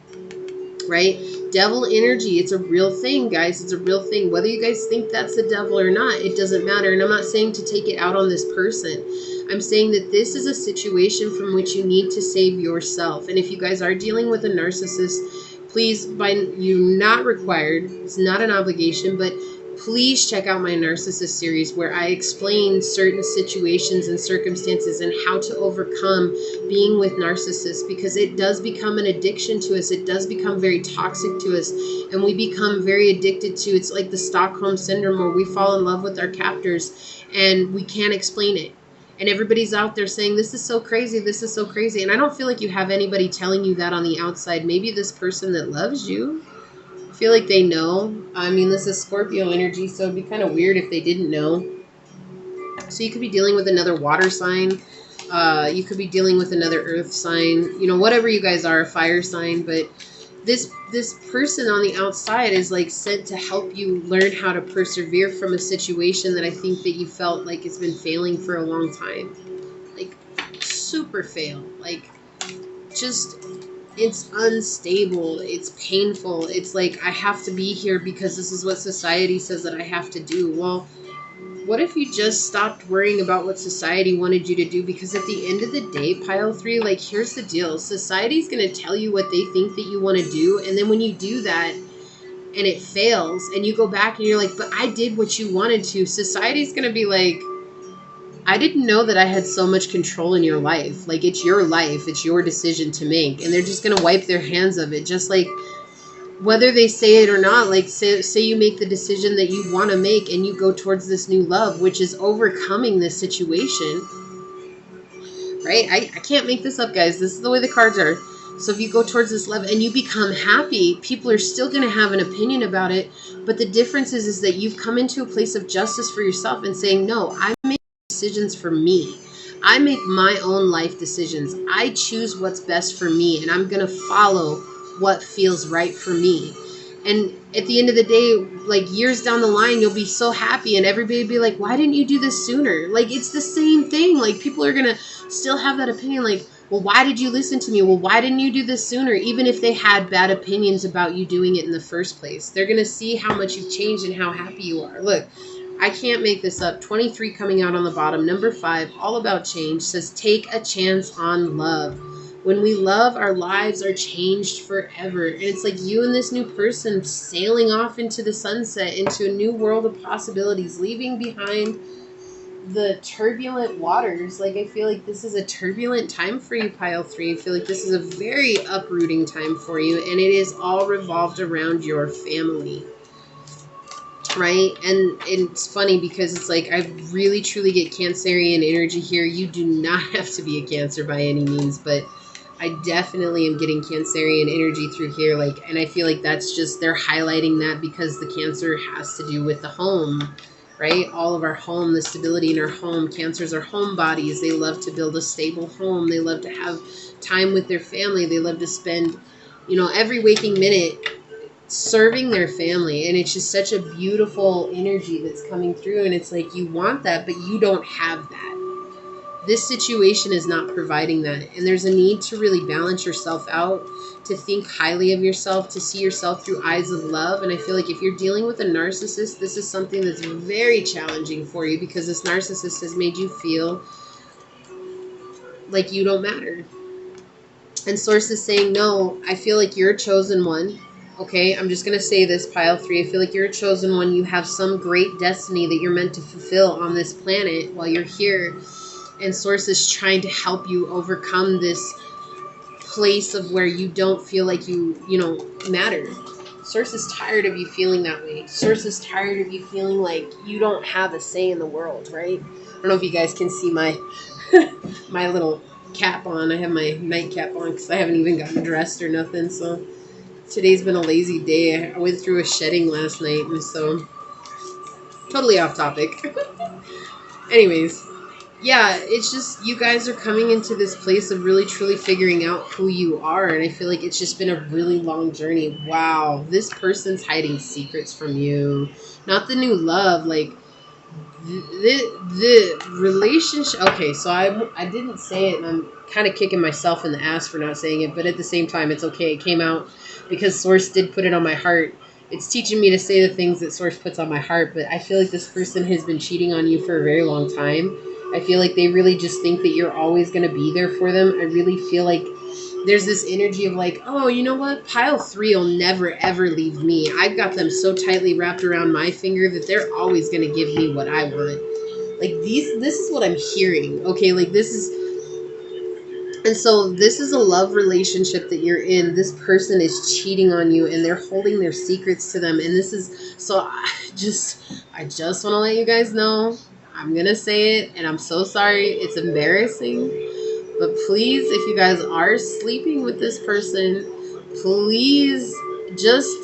Right? Devil energy, it's a real thing, guys. It's a real thing. Whether you guys think that's the devil or not, it doesn't matter. And I'm not saying to take it out on this person. I'm saying that this is a situation from which you need to save yourself. And if you guys are dealing with a narcissist, please, you're not required, it's not an obligation, but please check out my narcissist series where I explain certain situations and circumstances and how to overcome being with narcissists, because it does become an addiction to us. It does become very toxic to us, and we become very addicted to, it's like the Stockholm syndrome where we fall in love with our captors and we can't explain it. And everybody's out there saying, this is so crazy, this is so crazy. And I don't feel like you have anybody telling you that on the outside. Maybe this person that loves you, I feel like they know. I mean, this is Scorpio energy, so it'd be kind of weird if they didn't know. So you could be dealing with another water sign. You could be dealing with another earth sign. You know, whatever you guys are, a fire sign. But this person on the outside is like sent to help you learn how to persevere from a situation that I think that you felt like it's been failing for a long time. Like super fail. Like just, it's unstable. It's painful. It's like, I have to be here because this is what society says that I have to do. Well, what if you just stopped worrying about what society wanted you to do? Because at the end of the day, pile 3, like, here's the deal. Society's going to tell you what they think that you want to do. And then when you do that and it fails and you go back and you're like, but I did what you wanted to, society's going to be like, I didn't know that I had so much control in your life. Like, it's your life. It's your decision to make. And they're just going to wipe their hands of it. Just like, whether they say it or not, like say you make the decision that you want to make and you go towards this new love, which is overcoming this situation, right? I can't make this up, guys. This is the way the cards are. So if you go towards this love and you become happy, people are still going to have an opinion about it. But the difference is that you've come into a place of justice for yourself and saying, no, I make decisions for me. I make my own life decisions. I choose what's best for me, and I'm going to follow what feels right for me. And at the end of the day, like years down the line, you'll be so happy and everybody will be like, why didn't you do this sooner? Like, it's the same thing. Like, people are going to still have that opinion. Like, well, why did you listen to me? Well, why didn't you do this sooner? Even if they had bad opinions about you doing it in the first place, they're going to see how much you've changed and how happy you are. Look, I can't make this up. 23 coming out on the bottom. Number 5, all about change, says take a chance on love. When we love, our lives are changed forever. And it's like you and this new person sailing off into the sunset, into a new world of possibilities, leaving behind the turbulent waters. Like, I feel like this is a turbulent time for you, pile 3. I feel like this is a very uprooting time for you. And it is all revolved around your family. Right? And it's funny because it's like, I really truly get Cancerian energy here. You do not have to be a Cancer by any means, but I definitely am getting Cancerian energy through here. Like, and I feel like that's just, they're highlighting that because the Cancer has to do with the home, right? All of our home, the stability in our home. Cancers are home bodies. They love to build a stable home. They love to have time with their family. They love to spend, you know, every waking minute serving their family. And it's just such a beautiful energy that's coming through. And it's like, you want that, but you don't have that. This situation is not providing that. And there's a need to really balance yourself out, to think highly of yourself, to see yourself through eyes of love. And I feel like if you're dealing with a narcissist, this is something that's very challenging for you, because this narcissist has made you feel like you don't matter. And Source is saying, no, I feel like you're a chosen one. Okay, I'm just going to say this, pile 3. I feel like you're a chosen one. You have some great destiny that you're meant to fulfill on this planet while you're here. And Source is trying to help you overcome this place of where you don't feel like you matter. Source is tired of you feeling that way. Source is tired of you feeling like you don't have a say in the world, right? I don't know if you guys can see my my little cap on. I have my nightcap on because I haven't even gotten dressed or nothing. So today's been a lazy day. I went through a shedding last night, and so totally off topic. Anyways, yeah, it's just you guys are coming into this place of really truly figuring out who you are, and I feel like it's just been a really long journey. Wow, this person's hiding secrets from you. Not the new love, like the relationship. Okay, so I didn't say it, and I'm kind of kicking myself in the ass for not saying it, but at the same time, it's okay. It came out because Source did put it on my heart. It's teaching me to say the things that Source puts on my heart, but I feel like this person has been cheating on you for a very long time. I feel like they really just think that you're always going to be there for them. I really feel like there's this energy of like, oh, you know what? Pile 3 will never, ever leave me. I've got them so tightly wrapped around my finger that they're always going to give me what I want. Like this is what I'm hearing. Okay, like this is, and so this is a love relationship that you're in. This person is cheating on you and they're holding their secrets to them. And this is, so I just want to let you guys know, I'm going to say it and I'm so sorry. It's embarrassing. But please, if you guys are sleeping with this person, please just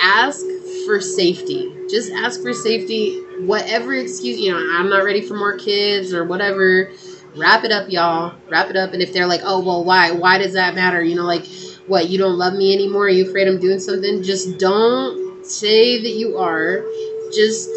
ask for safety. Just ask for safety. Whatever excuse, I'm not ready for more kids or whatever. Wrap it up, y'all. Wrap it up. And if they're like, oh, well, why? Why does that matter? Like, what, you don't love me anymore? Are you afraid I'm doing something? Just don't say that you are. Just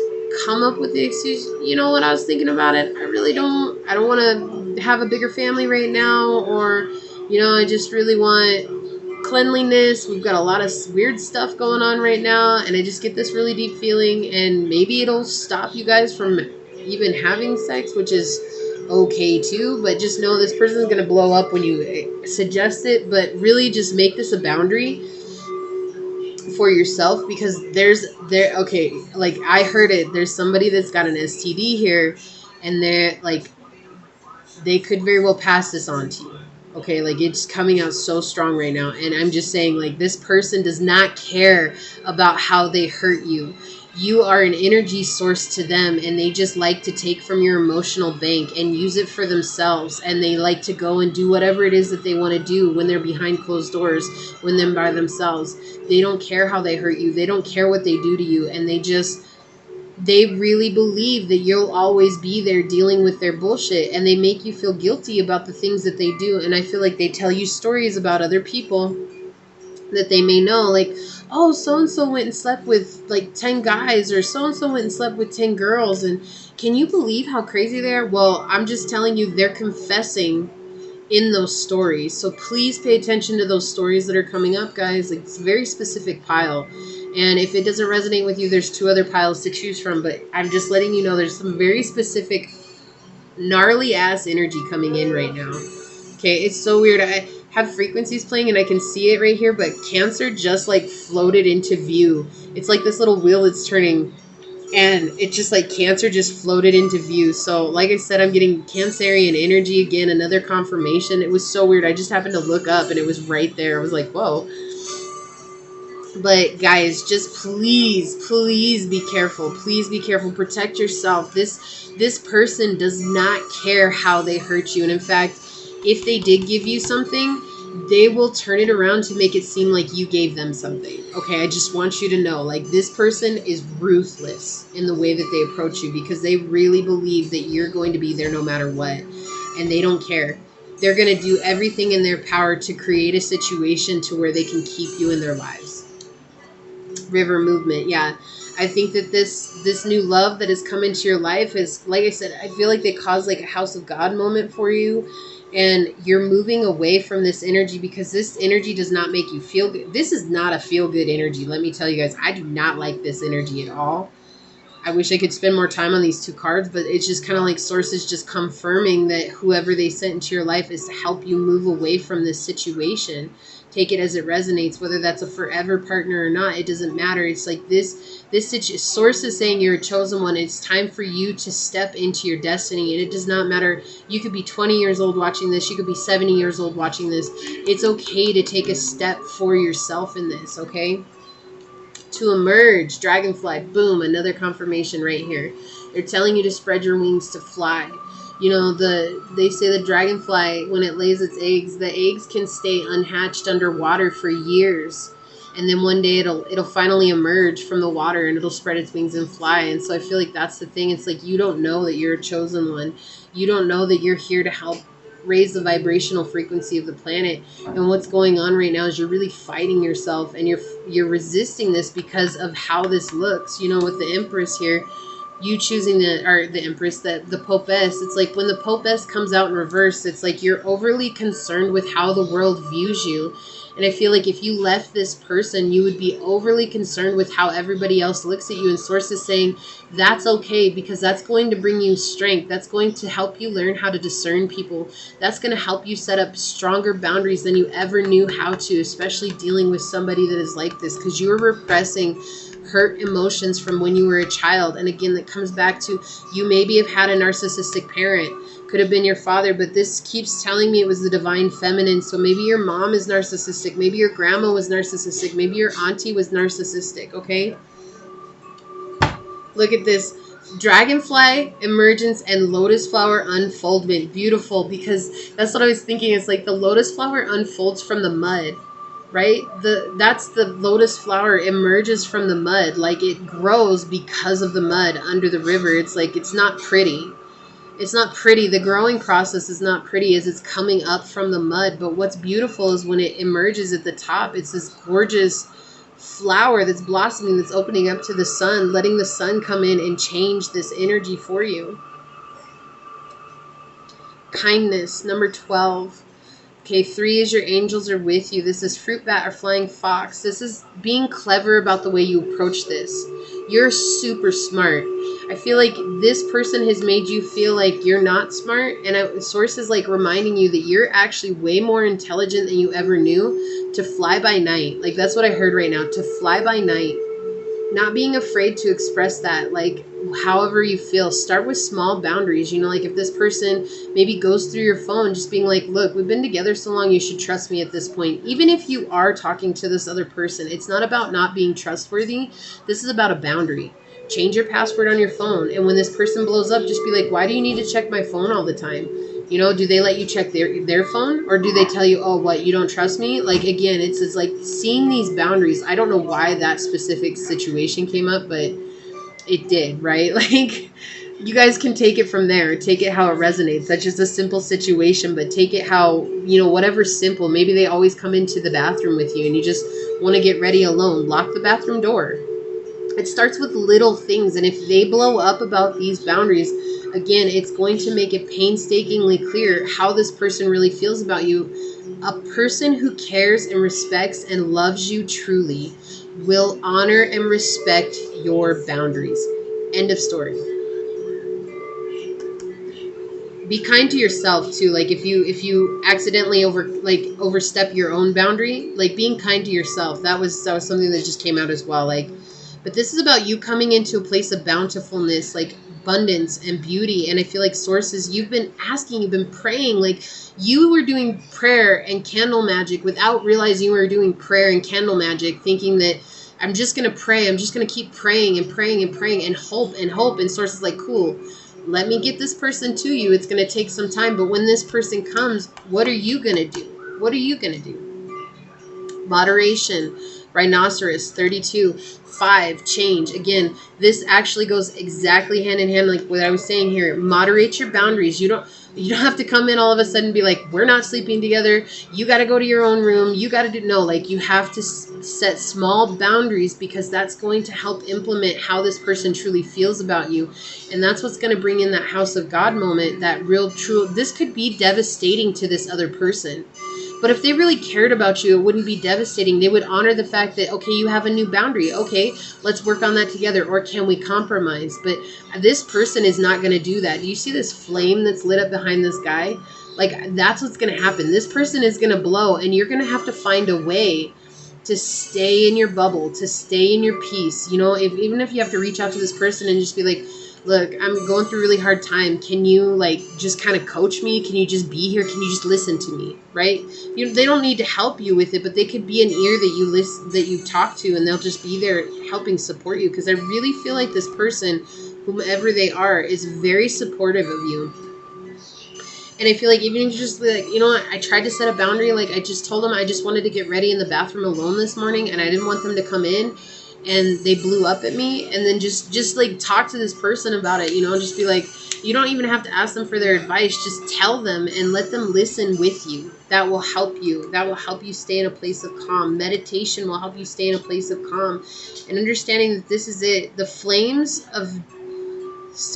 come up with the excuse. You know what? I was thinking about it. I don't want to have a bigger family right now. Or, I just really want cleanliness. We've got a lot of weird stuff going on right now, and I just get this really deep feeling, and maybe it'll stop you guys from even having sex, which is okay too. But just know this person's gonna blow up when you suggest it. But really, just make this a boundary for yourself, because okay, like I heard it. There's somebody that's got an STD here, and they could very well pass this on to you. Okay, like it's coming out so strong right now. And I'm just saying, like, this person does not care about how they hurt you. You are an energy source to them, and they just like to take from your emotional bank and use it for themselves. And they like to go and do whatever it is that they want to do when they're behind closed doors, when they're by themselves. They don't care how they hurt you. They don't care what they do to you. And they really believe that you'll always be there dealing with their bullshit, and they make you feel guilty about the things that they do. And I feel like they tell you stories about other people that they may know, like, oh, so-and-so went and slept with like 10 guys, or so-and-so went and slept with 10 girls, and can you believe how crazy they are? Well, I'm just telling you, they're confessing in those stories. So please pay attention to those stories that are coming up, guys. Like, it's a very specific pile. And if it doesn't resonate with you, there's 2 other piles to choose from. But I'm just letting you know there's some very specific gnarly ass energy coming in right now. Okay, it's so weird. I have frequencies playing and I can see it right here, but Cancer just like floated into view. It's like this little wheel that's turning, and it's just like Cancer just floated into view. So like I said, I'm getting Cancerian energy again, another confirmation. It was so weird. I just happened to look up and it was right there. I was like, whoa. But guys, just please be careful. Please be careful. Protect yourself. This person does not care how they hurt you. And in fact, if they did give you something, they will turn it around to make it seem like you gave them something. Okay, I just want you to know, like, this person is ruthless in the way that they approach you, because they really believe that you're going to be there no matter what. And they don't care. They're going to do everything in their power to create a situation to where they can keep you in their lives. River movement, yeah. I think that this new love that has come into your life is, like I said, I feel like they cause like a house of God moment for you, and you're moving away from this energy, because this energy does not make you feel good. This is not a feel good energy. Let me tell you guys, I do not like this energy at all. I wish I could spend more time on these two cards, but it's just kind of like sources just confirming that whoever they sent into your life is to help you move away from this situation. Take it as it resonates, whether that's a forever partner or not. It doesn't matter. It's like this source is saying you're a chosen one. It's time for you to step into your destiny. And it does not matter. You could be 20 years old watching this. You could be 70 years old watching this. It's okay to take a step for yourself in this, okay? To emerge, dragonfly, boom, another confirmation right here. They're telling you to spread your wings to fly. You know, they say the dragonfly, when it lays its eggs, the eggs can stay unhatched underwater for years. And then one day it'll finally emerge from the water and it'll spread its wings and fly. And so I feel like that's the thing. It's like you don't know that you're a chosen one. You don't know that you're here to help raise the vibrational frequency of the planet. And what's going on right now is you're really fighting yourself, and you're resisting this because of how this looks. You know, with the Empress here, you choosing the Empress, the Popess, it's like when the Popess comes out in reverse, it's like you're overly concerned with how the world views you. And I feel like if you left this person, you would be overly concerned with how everybody else looks at you. And Source is saying that's okay, because that's going to bring you strength. That's going to help you learn how to discern people. That's going to help you set up stronger boundaries than you ever knew how to, especially dealing with somebody that is like this, because you are repressing hurt emotions from when you were a child. And again, that comes back to you maybe have had a narcissistic parent. Could have been your father, but this keeps telling me it was the divine feminine. So maybe your mom is narcissistic. Maybe your grandma was narcissistic. Maybe your auntie was narcissistic, okay? Look at this. Dragonfly emergence and lotus flower unfoldment. Beautiful, because that's what I was thinking. It's like the lotus flower unfolds from the mud, right? That's the lotus flower emerges from the mud. Like it grows because of the mud under the river. It's like it's not pretty. It's not pretty. The growing process is not pretty as it's coming up from the mud. But what's beautiful is when it emerges at the top, it's this gorgeous flower that's blossoming, that's opening up to the sun, letting the sun come in and change this energy for you. Kindness, number 12. Okay, 3 is your angels are with you. This is fruit bat or flying fox. This is being clever about the way you approach this. You're super smart. I feel like this person has made you feel like you're not smart. And Source is like reminding you that you're actually way more intelligent than you ever knew. To fly by night. Like that's what I heard right now. To fly by night. Not being afraid to express that. Like however you feel. Start with small boundaries. You know, like if this person maybe goes through your phone, just being like, look, we've been together so long, you should trust me at this point. Even if you are talking to this other person, it's not about not being trustworthy. This is about a boundary. Change your password on your phone. And when this person blows up, just be like, why do you need to check my phone all the time? You know, do they let you check their phone? Or do they tell you, oh, what, you don't trust me? Like, again, it's like seeing these boundaries. I don't know why that specific situation came up, but it did, right? Like, you guys can take it from there. Take it how it resonates. That's just a simple situation, but take it how, you know, whatever's simple. Maybe they always come into the bathroom with you and you just want to get ready alone. Lock the bathroom door. It starts with little things, and if they blow up about these boundaries, again, it's going to make it painstakingly clear how this person really feels about you. A person who cares and respects and loves you truly will honor and respect your boundaries. End of story. Be kind to yourself too. Like if you accidentally overstep your own boundary, like being kind to yourself, that was something that just came out as well. Like, but this is about you coming into a place of bountifulness, like abundance and beauty. And I feel like Sources, you've been asking, you've been praying, like you were doing prayer and candle magic without realizing you were doing prayer and candle magic, thinking that I'm just going to pray. I'm just going to keep praying and praying and praying and hope and hope. And Sources like, cool, let me get this person to you. It's going to take some time. But when this person comes, what are you going to do? What are you going to do? Moderation. Rhinoceros, 32, 5, change. Again, this actually goes exactly hand in hand, like what I was saying here. Moderate your boundaries. You don't have to come in all of a sudden and be like, we're not sleeping together. You got to go to your own room. You got to do, no, like you have to set small boundaries, because that's going to help implement how this person truly feels about you. And that's what's going to bring in that house of God moment, that real, true, this could be devastating to this other person. But if they really cared about you, it wouldn't be devastating. They would honor the fact that, okay, you have a new boundary. Okay, let's work on that together. Or can we compromise? But this person is not going to do that. Do you see this flame that's lit up behind this guy? Like, that's what's going to happen. This person is going to blow, and you're going to have to find a way to stay in your bubble, to stay in your peace. You know, even if you have to reach out to this person and just be like, look, I'm going through a really hard time. Can you like just kind of coach me? Can you just be here? Can you just listen to me? Right? They don't need to help you with it, but they could be an ear that you listen, that you talk to, and they'll just be there helping support you. Because I really feel like this person, whomever they are, is very supportive of you. And I feel like even if you just like, you know what, I tried to set a boundary. Like I just told them I just wanted to get ready in the bathroom alone this morning, and I didn't want them to come in. And they blew up at me, and then just like talk to this person about it, you know, just be like, you don't even have to ask them for their advice. Just tell them and let them listen with you. That will help you. That will help you stay in a place of calm. Meditation will help you stay in a place of calm, and understanding that this is it. The flames of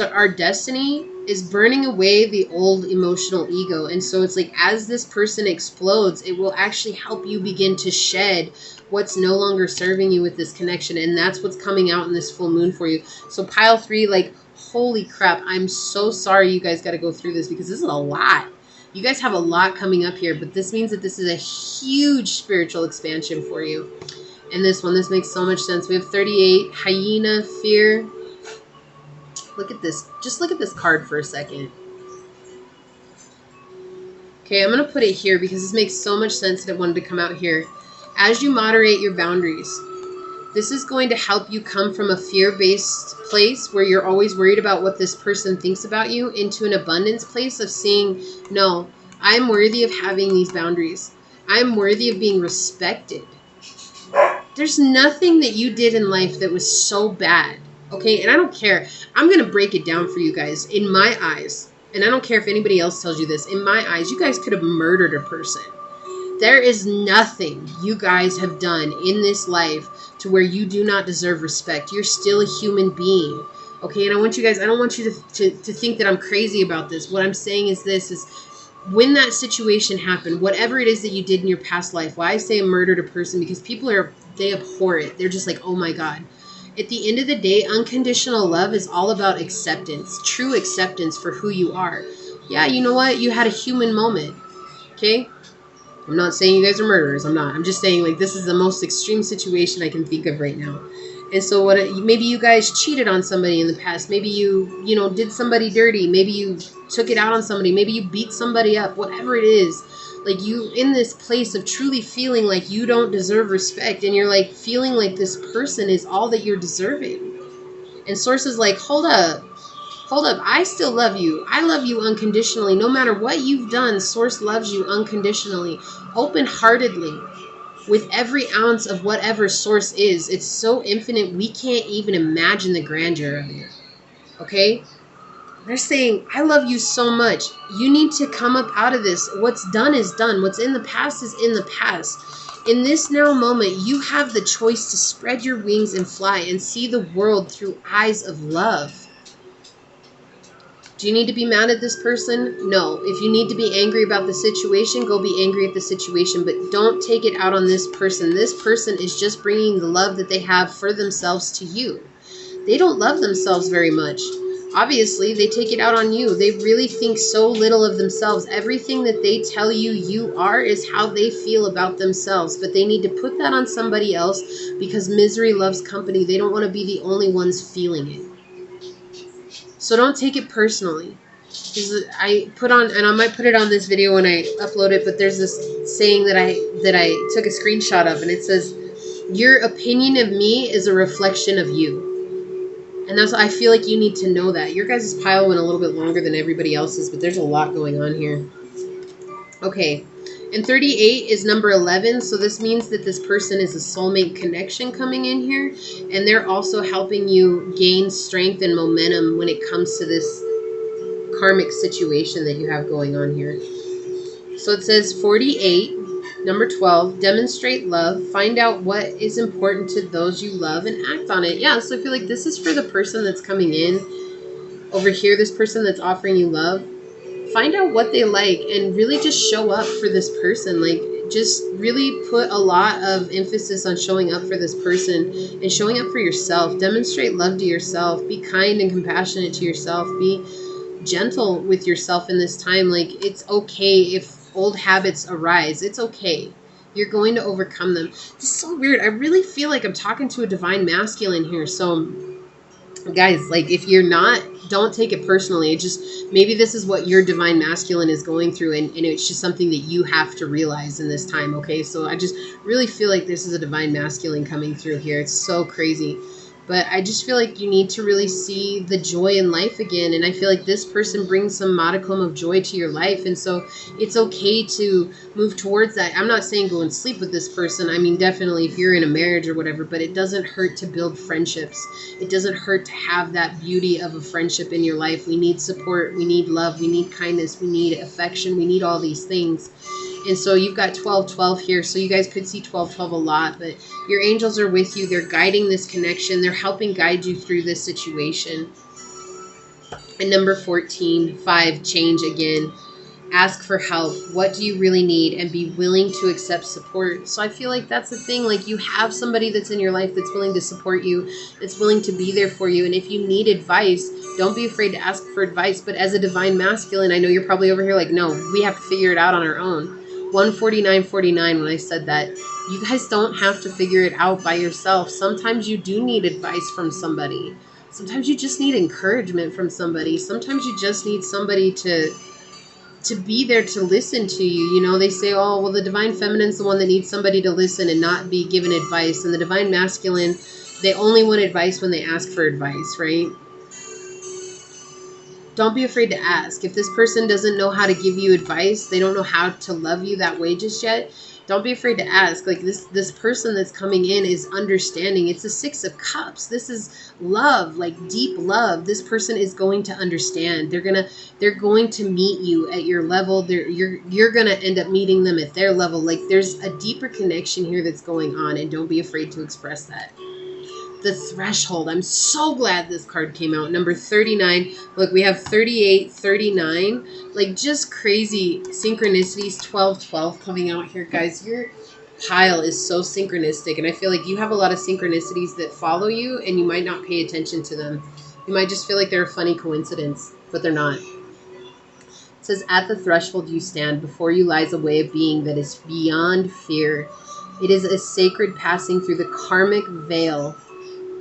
our destiny is burning away the old emotional ego. And so it's like, as this person explodes, it will actually help you begin to shed what's no longer serving you with this connection. And that's what's coming out in this full moon for you. So pile 3, like, holy crap, I'm so sorry you guys got to go through this, because this is a lot. You guys have a lot coming up here, but this means that this is a huge spiritual expansion for you. And this makes so much sense. We have 38, hyena, fear. Look at this. Just look at this card for a second. Okay, I'm going to put it here because this makes so much sense that it wanted to come out here. As you moderate your boundaries, this is going to help you come from a fear-based place where you're always worried about what this person thinks about you into an abundance place of seeing, no, I'm worthy of having these boundaries. I'm worthy of being respected. There's nothing that you did in life that was so bad. Okay, and I don't care. I'm going to break it down for you guys. In my eyes, and I don't care if anybody else tells you this, in my eyes, you guys could have murdered a person. There is nothing you guys have done in this life to where you do not deserve respect. You're still a human being. Okay, and I don't want you to think that I'm crazy about this. What I'm saying is this, is when that situation happened, whatever it is that you did in your past life, why I say murdered a person, because people they abhor it. They're just like, oh my God. At the end of the day, unconditional love is all about acceptance, true acceptance for who you are. Yeah, you know what? You had a human moment, okay? I'm not saying you guys are murderers. I'm not. I'm just saying, like, this is the most extreme situation I can think of right now. And so maybe you guys cheated on somebody in the past. Maybe you did somebody dirty. Maybe you took it out on somebody. Maybe you beat somebody up. Whatever it is. Like, you in this place of truly feeling like you don't deserve respect, and you're like feeling like this person is all that you're deserving. And Source is like, hold up, I still love you. I love you unconditionally. No matter what you've done, Source loves you unconditionally, open-heartedly, with every ounce of whatever Source is. It's so infinite, we can't even imagine the grandeur of it. Okay? They're saying, I love you so much. You need to come up out of this. What's done is done. What's in the past is in the past. In this now moment, you have the choice to spread your wings and fly and see the world through eyes of love. Do you need to be mad at this person? No. If you need to be angry about the situation, go be angry at the situation. But don't take it out on this person. This person is just bringing the love that they have for themselves to you. They don't love themselves very much. Obviously, they take it out on you. They really think so little of themselves. Everything that they tell you you are is how they feel about themselves. But they need to put that on somebody else because misery loves company. They don't want to be the only ones feeling it. So don't take it personally. I put on, and I might put it on this video when I upload it, but there's this saying that I took a screenshot of, and it says, your opinion of me is a reflection of you. And that's, I feel like you need to know that. Your guys' pile went a little bit longer than everybody else's, but there's a lot going on here. Okay. And 38 is number 11. So this means that this person is a soulmate connection coming in here. And they're also helping you gain strength and momentum when it comes to this karmic situation that you have going on here. So it says 48. Number 12, demonstrate love. Find out what is important to those you love and act on it. Yeah, so I feel like this is for the person that's coming in. Over here, this person that's offering you love. Find out what they like and really just show up for this person. Like, just really put a lot of emphasis on showing up for this person and showing up for yourself. Demonstrate love to yourself. Be kind and compassionate to yourself. Be gentle with yourself in this time. Like, it's okay if old habits arise. It's okay. You're going to overcome them. This is so weird. I really feel like I'm talking to a divine masculine here. So guys, like, if you're not, don't take it personally. It just, maybe this is what your divine masculine is going through, and it's just something that you have to realize in this time. Okay, so I just really feel like this is a divine masculine coming through here. It's so crazy. But I just feel like you need to really see the joy in life again. And I feel like this person brings some modicum of joy to your life. And so it's okay to move towards that. I'm not saying go and sleep with this person. I mean, definitely if you're in a marriage or whatever, but it doesn't hurt to build friendships. It doesn't hurt to have that beauty of a friendship in your life. We need support. We need love. We need kindness. We need affection. We need all these things. And so you've got 12-12 here. So you guys could see 12-12 a lot, but your angels are with you. They're guiding this connection. They're helping guide you through this situation. And number 14, 5, change again. Ask for help. What do you really need? And be willing to accept support. So I feel like that's the thing. Like, you have somebody that's in your life that's willing to support you, that's willing to be there for you. And if you need advice, don't be afraid to ask for advice. But as a divine masculine, I know you're probably over here like, no, we have to figure it out on our own. 149.49, when I said that, you guys don't have to figure it out by yourself. Sometimes you do need advice from somebody. Sometimes you just need encouragement from somebody. Sometimes you just need somebody to be there to listen to you. You know, they say, oh, well, the divine feminine's the one that needs somebody to listen and not be given advice. And the divine masculine, they only want advice when they ask for advice, right? Don't be afraid to ask. If this person doesn't know how to give you advice, they don't know how to love you that way just yet, don't be afraid to ask. Like, this person that's coming in is understanding. It's a 6 of Cups. This is love, like deep love. This person is going to understand. They're going to meet you at your level. You're going to end up meeting them at their level. Like, there's a deeper connection here that's going on, and don't be afraid to express that. The threshold. I'm so glad this card came out. Number 39. Look, we have 38, 39. Like, just crazy synchronicities. 12-12 coming out here, guys. Your pile is so synchronistic, and I feel like you have a lot of synchronicities that follow you, and you might not pay attention to them. You might just feel like they're a funny coincidence, but they're not. It says, at the threshold you stand. Before you lies a way of being that is beyond fear. It is a sacred passing through the karmic veil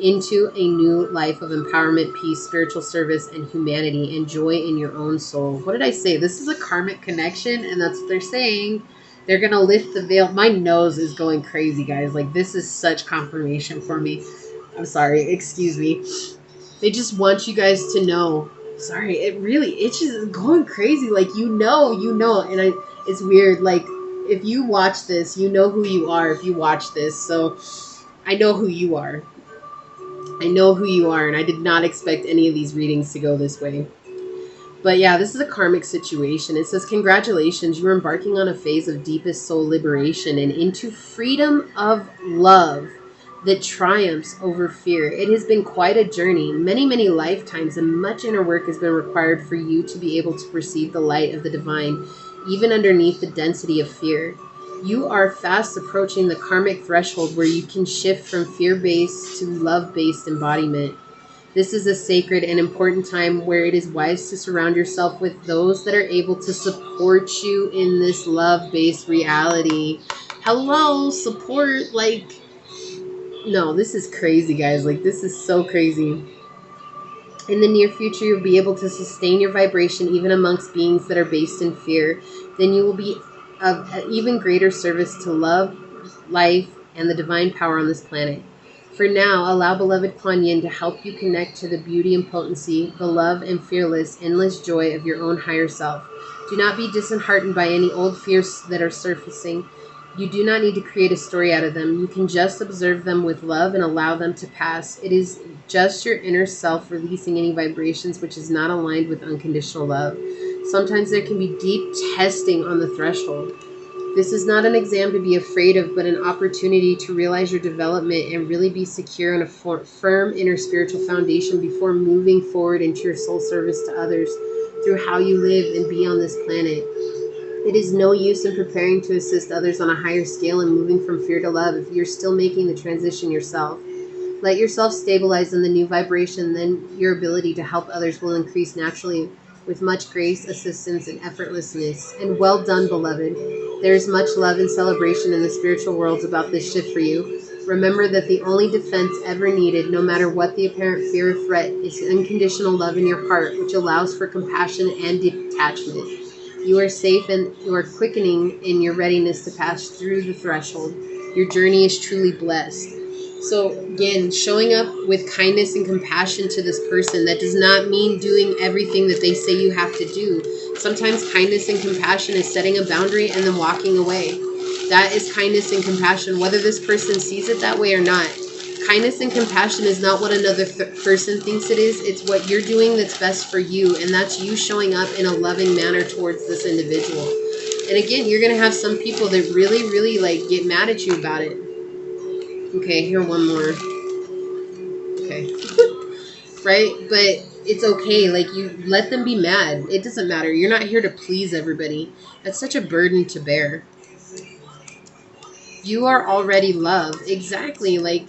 into a new life of empowerment, peace, spiritual service, and humanity, and joy in your own soul. What did I say? This is a karmic connection, and that's what they're saying. They're going to lift the veil. My nose is going crazy, guys. Like, this is such confirmation for me. I'm sorry. Excuse me. They just want you guys to know. Sorry. It really itches. Going crazy. Like, you know. And it's weird. Like, if you watch this, you know who you are if you watch this. So I know who you are. I know who you are, and I did not expect any of these readings to go this way. But yeah, this is a karmic situation. It says, congratulations, you are embarking on a phase of deepest soul liberation and into freedom of love that triumphs over fear. It has been quite a journey, many, many lifetimes, and much inner work has been required for you to be able to perceive the light of the divine, even underneath the density of fear. You are fast approaching the karmic threshold where you can shift from fear-based to love-based embodiment. This is a sacred and important time where it is wise to surround yourself with those that are able to support you in this love-based reality. Hello, support. Like, no, this is crazy, guys. Like, this is so crazy. In the near future, you'll be able to sustain your vibration even amongst beings that are based in fear. Then you will be of even greater service to love, life, and the divine power on this planet. For now, allow beloved Kuan Yin to help you connect to the beauty and potency, the love and fearless, endless joy of your own higher self. Do not be disheartened by any old fears that are surfacing. You do not need to create a story out of them. You can just observe them with love and allow them to pass. It is just your inner self releasing any vibrations which is not aligned with unconditional love. Sometimes there can be deep testing on the threshold. This is not an exam to be afraid of, but an opportunity to realize your development and really be secure on a firm inner spiritual foundation before moving forward into your soul service to others through how you live and be on this planet. It is no use in preparing to assist others on a higher scale and moving from fear to love if you're still making the transition yourself. Let yourself stabilize in the new vibration, then your ability to help others will increase naturally with much grace, assistance, and effortlessness. And well done, beloved. There is much love and celebration in the spiritual worlds about this shift for you. Remember that the only defense ever needed, no matter what the apparent fear or threat, is unconditional love in your heart, which allows for compassion and detachment. You are safe and you are quickening in your readiness to pass through the threshold. Your journey is truly blessed. So again, showing up with kindness and compassion to this person, that does not mean doing everything that they say you have to do. Sometimes kindness and compassion is setting a boundary and then walking away. That is kindness and compassion, whether this person sees it that way or not. Kindness and compassion is not what another person thinks it is. It's what you're doing that's best for you. And that's you showing up in a loving manner towards this individual. And again, you're going to have some people that really, really like get mad at you about it. Okay, here one more. Okay. Right? But it's okay. Like, you let them be mad. It doesn't matter. You're not here to please everybody. That's such a burden to bear. You are already love. Exactly. Like,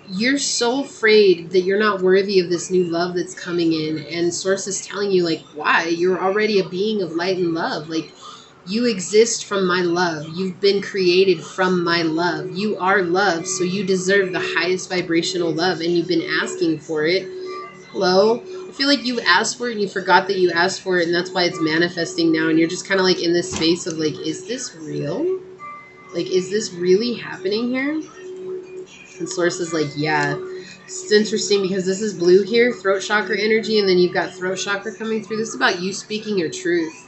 you're so afraid that you're not worthy of this new love that's coming in. And Source is telling you, like, why? You're already a being of light and love. Like, you exist from my love. You've been created from my love. You are love, so you deserve the highest vibrational love, and you've been asking for it. Hello? I feel like you asked for it and you forgot that you asked for it, and that's why it's manifesting now, and you're just kind of like in this space of like, is this real? Like, is this really happening here? And Source is like, yeah. It's interesting because this is blue here, throat chakra energy, and then you've got throat chakra coming through. This is about you speaking your truth.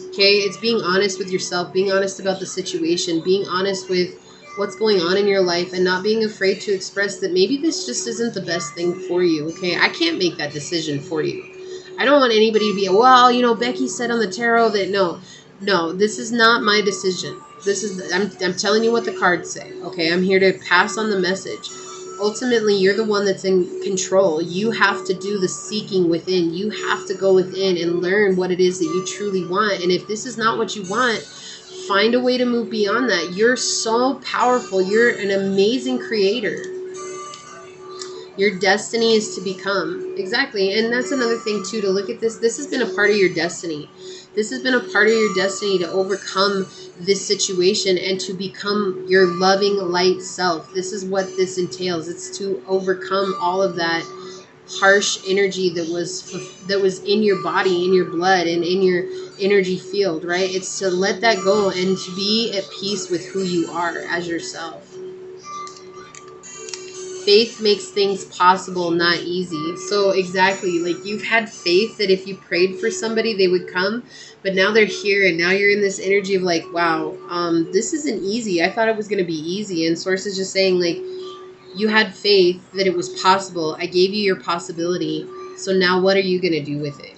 Okay, it's being honest with yourself, being honest about the situation, being honest with what's going on in your life, and not being afraid to express that maybe this just isn't the best thing for you. Okay, I can't make that decision for you. I don't want anybody to be, well, you know, Becky said on the tarot that no, this is not my decision. This is, I'm telling you what the cards say. Okay, I'm here to pass on the message. Ultimately, you're the one that's in control. You have to do the seeking within. You have to go within and learn what it is that you truly want. And if this is not what you want, find a way to move beyond that. You're so powerful. You're an amazing creator. Your destiny is to become. Exactly. And that's another thing, too, to look at this. This has been a part of your destiny. This has been a part of your destiny to overcome this situation and to become your loving light self. This is what this entails. It's to overcome all of that harsh energy that was in your body, in your blood, and in your energy field, right? It's to let that go and to be at peace with who you are as yourself. Faith makes things possible, not easy. So exactly, like, you've had faith that if you prayed for somebody, they would come, but now they're here, and now you're in this energy of like, wow, this isn't easy. I thought it was going to be easy. And Source is just saying, like, you had faith that it was possible. I gave you your possibility. So now what are you going to do with it?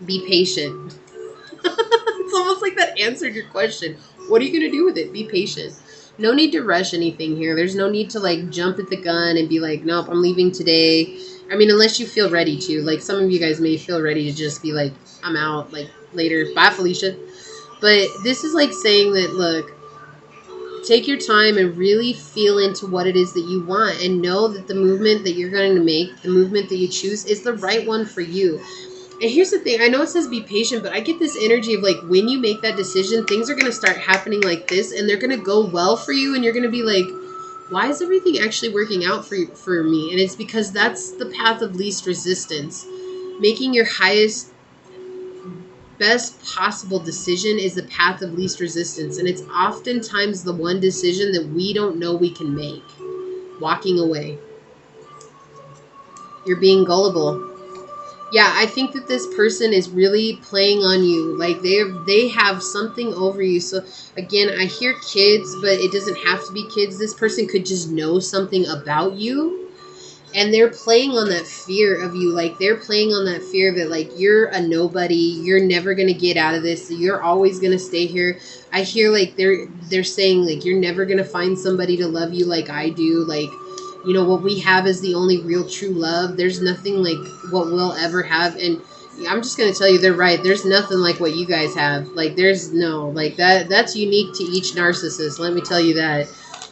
Be patient. It's almost like that answered your question. What are you going to do with it? Be patient. No need to rush anything here. There's no need to like jump at the gun and be like, nope, I'm leaving today. I mean, unless you feel ready to. Like, some of you guys may feel ready to just be like, I'm out, like, later. Bye, Felicia. But this is like saying that, look, take your time and really feel into what it is that you want, and know that the movement that you're going to make, the movement that you choose, is the right one for you. And here's the thing. I know it says be patient, but I get this energy of like, when you make that decision, things are going to start happening like this, and they're going to go well for you, and you're going to be like, why is everything actually working out for me? And it's because that's the path of least resistance. Making your highest, best possible decision is the path of least resistance. And it's oftentimes the one decision that we don't know we can make. Walking away. You're being gullible. Yeah, I think that this person is really playing on you. Like, they have something over you. So again, I hear kids, but it doesn't have to be kids. This person could just know something about you, and they're playing on that fear of you. Like, they're playing on that fear that like, you're a nobody, you're never gonna get out of this, you're always gonna stay here. I hear like they're saying like, you're never gonna find somebody to love you like I do. Like, you know, what we have is the only real true love. There's nothing like what we'll ever have. And I'm just going to tell you they're right. There's nothing like what you guys have. Like, there's no, like, that's unique to each narcissist. Let me tell you that.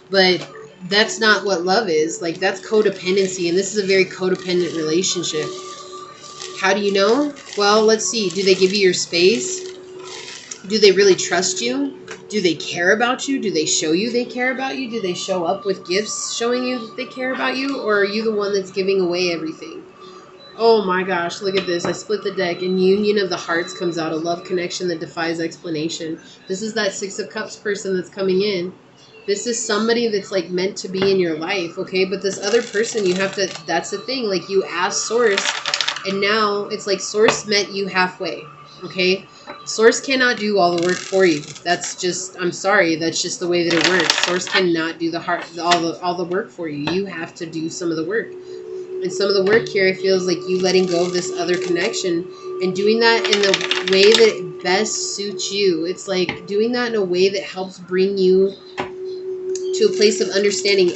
But that's not what love is. Like, that's codependency. And this is a very codependent relationship. How do you know? Well, let's see. Do they give you your space? Do they really trust you? Do they care about you? Do they show you they care about you? Do they show up with gifts showing you that they care about you? Or are you the one that's giving away everything? Oh my gosh, look at this. I split the deck and Union of the Hearts comes out. A love connection that defies explanation. This is that Six of Cups person that's coming in. This is somebody that's like meant to be in your life, okay? But this other person, you have to, that's the thing. Like you asked Source and now it's like Source met you halfway, okay? Source cannot do all the work for you. That's just, I'm sorry, that's just the way that it works. Source cannot do all the work for you. You have to do some of the work. And some of the work here, it feels like you letting go of this other connection and doing that in the way that best suits you. It's like doing that in a way that helps bring you to a place of understanding.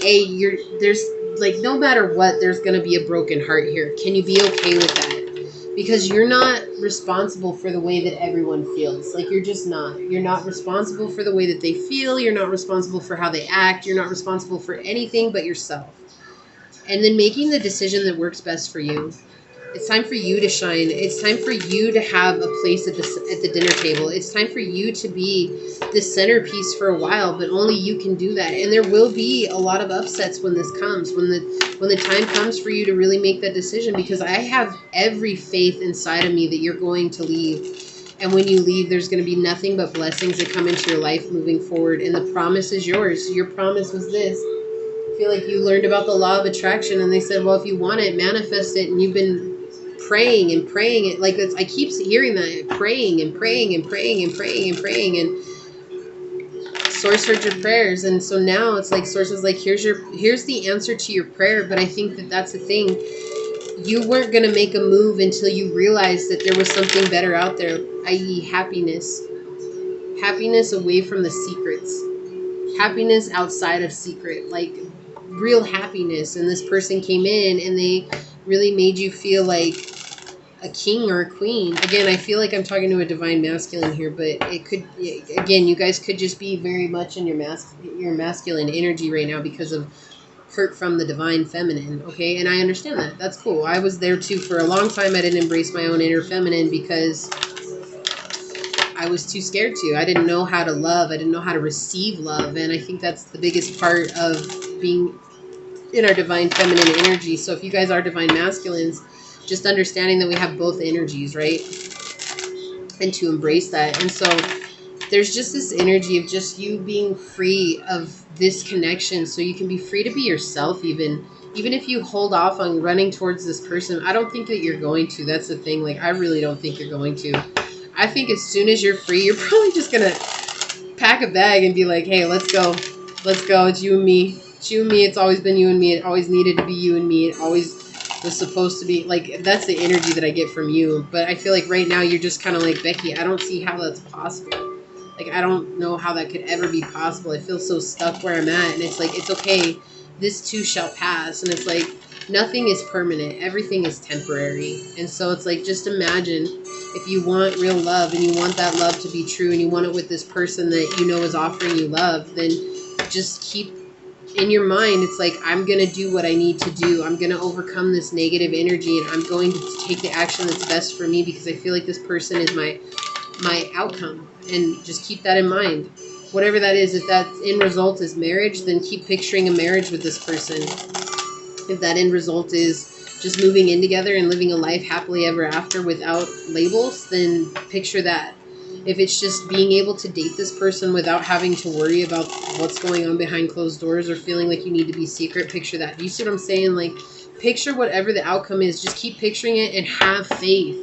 There's like, no matter what, there's going to be a broken heart here. Can you be okay with that? Because you're not responsible for the way that everyone feels. Like, you're just not. You're not responsible for the way that they feel. You're not responsible for how they act. You're not responsible for anything but yourself. And then making the decision that works best for you. It's time for you to shine. It's time for you to have a place at the dinner table. It's time for you to be the centerpiece for a while, but only you can do that. And there will be a lot of upsets when this comes, when the time comes for you to really make that decision, because I have every faith inside of me that you're going to leave. And when you leave, there's going to be nothing but blessings that come into your life moving forward. And the promise is yours. Your promise was this. I feel like you learned about the law of attraction and they said, well, if you want it, manifest it. And you've been praying and praying it. Like, I keep hearing that, praying and praying and praying and praying and praying, and Source heard your prayers. And so now it's like Source is like, here's the answer to your prayer. But I think that that's the thing. You weren't going to make a move until you realized that there was something better out there, i.e. happiness. Happiness away from the secrets. Happiness outside of secret. Like, real happiness. And this person came in and they really made you feel like a king or a queen. Again, I feel like I'm talking to a divine masculine here, but it could, again, you guys could just be very much in your masculine energy right now because of hurt from the divine feminine, okay? And I understand that. That's cool. I was there too. For a long time, I didn't embrace my own inner feminine because I was too scared to. I didn't know how to love. I didn't know how to receive love. And I think that's the biggest part of being in our divine feminine energy. So if you guys are divine masculines, just understanding that we have both energies, right? And to embrace that. And so there's just this energy of just you being free of this connection, so you can be free to be yourself. Even if you hold off on running towards this person, I don't think that you're going to. That's the thing. Like, I really don't think you're going to. I think as soon as you're free, you're probably just gonna pack a bag and be like, hey, let's go, it's you and me. It's you and me. It's always been you and me. It always needed to be you and me. It always was supposed to be. Like, that's the energy that I get from you. But I feel like right now you're just kind of like, Becky, I don't see how that's possible. Like, I don't know how that could ever be possible. I feel so stuck where I'm at. And it's like, it's okay. This too shall pass. And it's like, nothing is permanent. Everything is temporary. And so it's like, just imagine if you want real love and you want that love to be true and you want it with this person that you know is offering you love, then just keep in your mind, it's like, I'm going to do what I need to do. I'm going to overcome this negative energy and I'm going to take the action that's best for me because I feel like this person is my outcome. And just keep that in mind. Whatever that is, if that end result is marriage, then keep picturing a marriage with this person. If that end result is just moving in together and living a life happily ever after without labels, then picture that. If it's just being able to date this person without having to worry about what's going on behind closed doors or feeling like you need to be secret, picture that. Do you see what I'm saying? Like, picture whatever the outcome is. Just keep picturing it and have faith.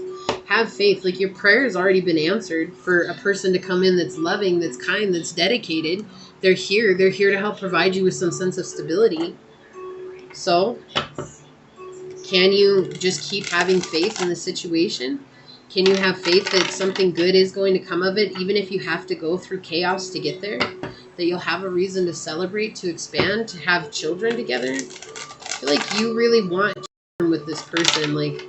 Have faith. Like, your prayer has already been answered for a person to come in that's loving, that's kind, that's dedicated. They're here. They're here to help provide you with some sense of stability. So, can you just keep having faith in the situation? Can you have faith that something good is going to come of it, even if you have to go through chaos to get there? That you'll have a reason to celebrate, to expand, to have children together? I feel like you really want children with this person. Like,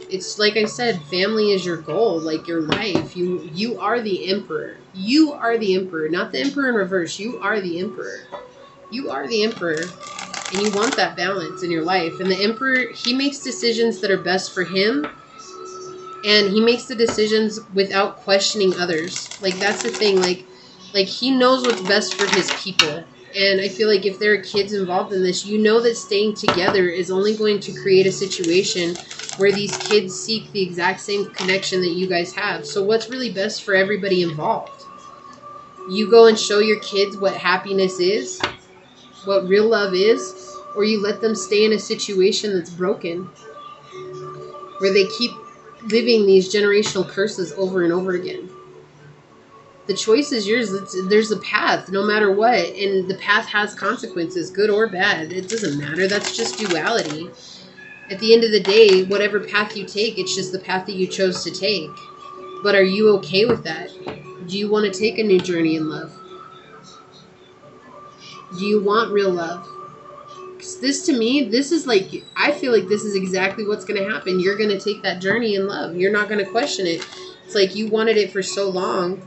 It's like I said, family is your goal, like your life. You are the emperor. You are the emperor, not the emperor in reverse. You are the emperor. You are the emperor, and you want that balance in your life. And the emperor, he makes decisions that are best for him, and he makes the decisions without questioning others. Like, that's the thing. Like he knows what's best for his people. And I feel like if there are kids involved in this, you know that staying together is only going to create a situation where these kids seek the exact same connection that you guys have. So what's really best for everybody involved? You go and show your kids what happiness is, what real love is, or you let them stay in a situation that's broken, where they keep living these generational curses over and over again. The choice is yours. There's a path, no matter what. And the path has consequences, good or bad. It doesn't matter. That's just duality. At the end of the day, whatever path you take, it's just the path that you chose to take. But are you okay with that? Do you want to take a new journey in love? Do you want real love? Because this, to me, this is like, I feel like this is exactly what's going to happen. You're going to take that journey in love. You're not going to question it. It's like you wanted it for so long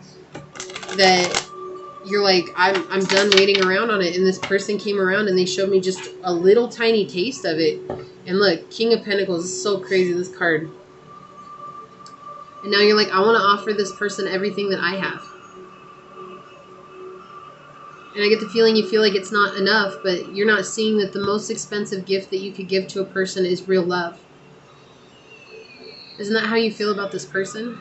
that you're like, I'm done waiting around on it. And this person came around and they showed me just a little tiny taste of it. And look, King of Pentacles is so crazy, this card. And now you're like, I want to offer this person everything that I have. And I get the feeling you feel like it's not enough, but you're not seeing that the most expensive gift that you could give to a person is real love. Isn't that how you feel about this person?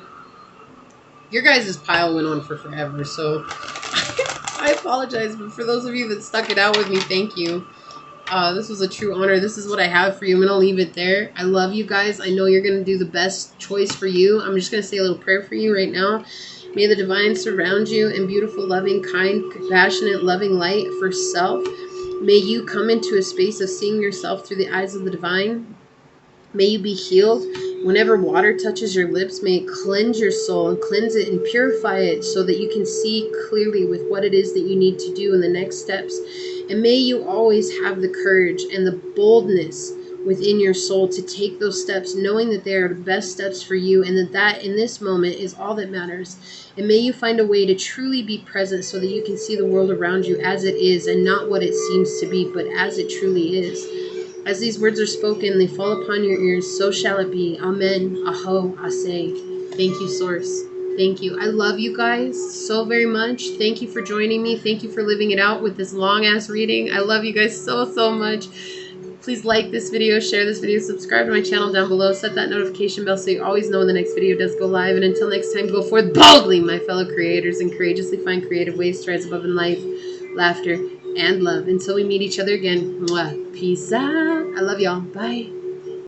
Your guys' pile went on for forever, so I apologize. But for those of you that stuck it out with me, thank you. This was a true honor. This is what I have for you. I'm going to leave it there. I love you guys. I know you're going to do the best choice for you. I'm just going to say a little prayer for you right now. May the divine surround you in beautiful, loving, kind, compassionate, loving light for self. May you come into a space of seeing yourself through the eyes of the divine. May you be healed. Whenever water touches your lips, may it cleanse your soul and cleanse it and purify it so that you can see clearly with what it is that you need to do in the next steps. And may you always have the courage and the boldness within your soul to take those steps, knowing that they are the best steps for you, and that in this moment is all that matters. And may you find a way to truly be present so that you can see the world around you as it is, and not what it seems to be, but as it truly is. As these words are spoken, they fall upon your ears, so shall it be. Amen. Aho, Asay. Thank you, Source. Thank you. I love you guys so very much. Thank you for joining me. Thank you for living it out with this long-ass reading. I love you guys so, so much. Please like this video, share this video, subscribe to my channel down below, set that notification bell so you always know when the next video does go live. And until next time, go forth boldly, my fellow creators, and courageously find creative ways to rise above in life, laughter, and love. Until we meet each other again. Mwah. Peace out. I love y'all. Bye.